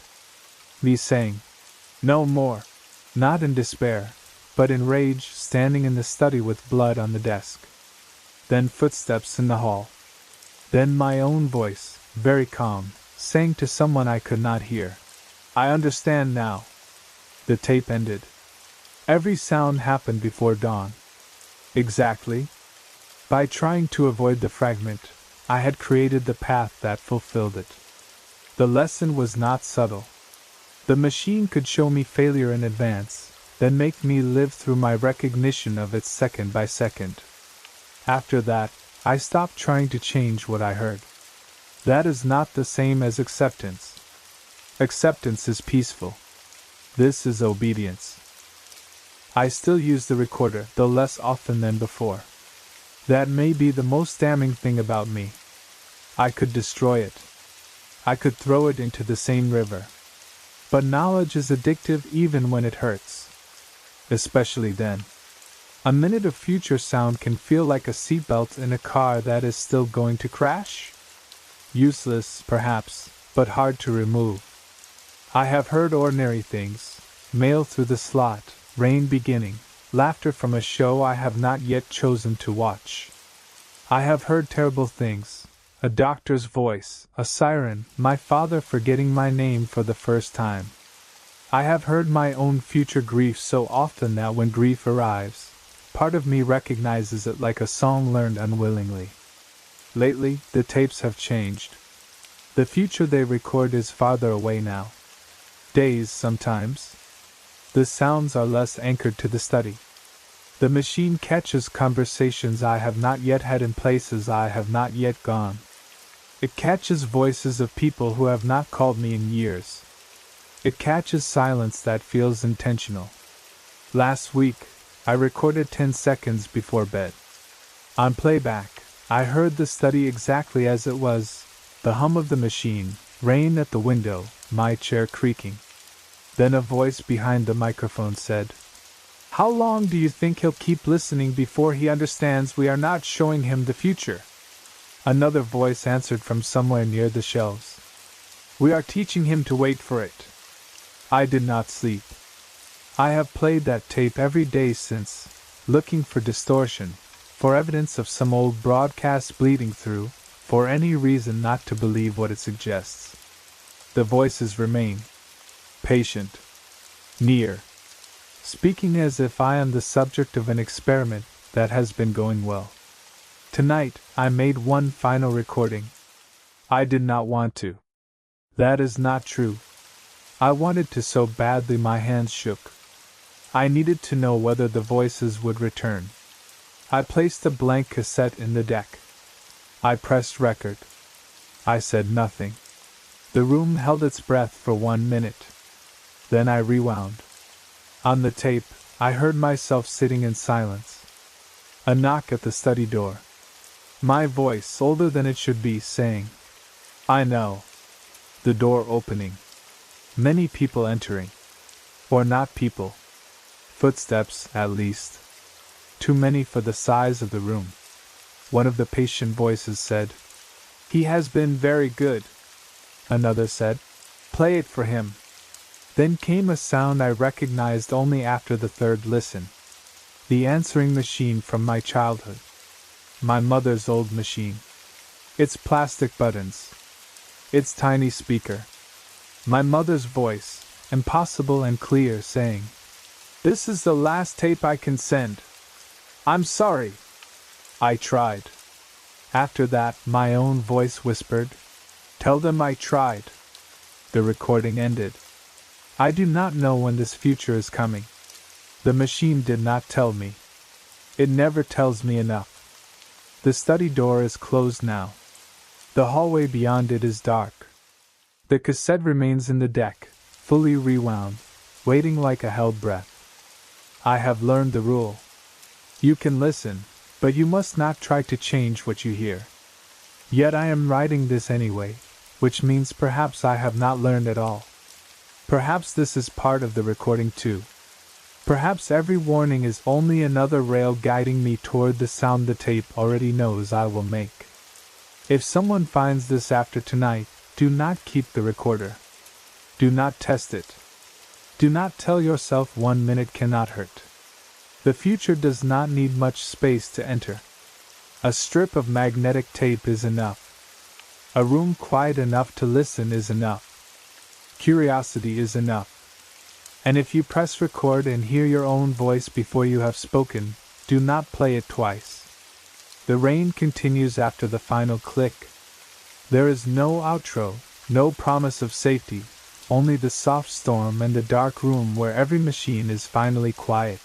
Me saying, "No more," not in despair, but in rage, standing in the study with blood on the desk. Then footsteps in the hall. Then my own voice, very calm, saying to someone I could not hear, "I understand now." The tape ended. Every sound happened before dawn. Exactly. By trying to avoid the fragment, I had created the path that fulfilled it. The lesson was not subtle. The machine could show me failure in advance, then make me live through my recognition of it second by second. After that, I stopped trying to change what I heard. That is not the same as acceptance. Acceptance is peaceful. This is obedience. I still use the recorder, though less often than before. That may be the most damning thing about me. I could destroy it. I could throw it into the same river. But knowledge is addictive even when it hurts. Especially then. A minute of future sound can feel like a seatbelt in a car that is still going to crash. Useless, perhaps, but hard to remove. I have heard ordinary things: mail through the slot, rain beginning, laughter from a show I have not yet chosen to watch. I have heard terrible things: a doctor's voice, a siren, my father forgetting my name for the first time. I have heard my own future grief so often that when grief arrives, part of me recognizes it like a song learned unwillingly. Lately, the tapes have changed. The future they record is farther away now. Days, sometimes. The sounds are less anchored to the study. The machine catches conversations I have not yet had in places I have not yet gone. It catches voices of people who have not called me in years. It catches silence that feels intentional. Last week, I recorded 10 seconds before bed. On playback, I heard the study exactly as it was, the hum of the machine, rain at the window, my chair creaking. Then a voice behind the microphone said, "How long do you think he'll keep listening before he understands we are not showing him the future?" Another voice answered from somewhere near the shelves, "We are teaching him to wait for it." I did not sleep. I have played that tape every day since, looking for distortion, for evidence of some old broadcast bleeding through, for any reason not to believe what it suggests. The voices remain. Patient. Near. Speaking as if I am the subject of an experiment that has been going well. Tonight, I made one final recording. I did not want to. That is not true. I wanted to so badly my hands shook. I needed to know whether the voices would return. I placed a blank cassette in the deck. I pressed record. I said nothing. The room held its breath for 1 minute. Then I rewound. On the tape, I heard myself sitting in silence. A knock at the study door. My voice, older than it should be, saying, "I know." The door opening. Many people entering. Or not people. Footsteps, at least. Too many for the size of the room. One of the patient voices said, "He has been very good." Another said, "Play it for him." Then came a sound I recognized only after the third listen. The answering machine from my childhood. My mother's old machine. Its plastic buttons. Its tiny speaker. My mother's voice, impossible and clear, saying, "This is the last tape I can send. I'm sorry." I tried. After that, my own voice whispered, "Tell them I tried." The recording ended. I do not know when this future is coming. The machine did not tell me. It never tells me enough. The study door is closed now. The hallway beyond it is dark. The cassette remains in the deck, fully rewound, waiting like a held breath. I have learned the rule. You can listen, but you must not try to change what you hear. Yet I am writing this anyway, which means perhaps I have not learned at all. Perhaps this is part of the recording too. Perhaps every warning is only another rail guiding me toward the sound the tape already knows I will make. If someone finds this after tonight, do not keep the recorder. Do not test it. Do not tell yourself 1 minute cannot hurt. The future does not need much space to enter. A strip of magnetic tape is enough. A room quiet enough to listen is enough. Curiosity is enough. And if you press record and hear your own voice before you have spoken, do not play it twice. The rain continues after the final click. There is no outro, no promise of safety, only the soft storm and the dark room where every machine is finally quiet.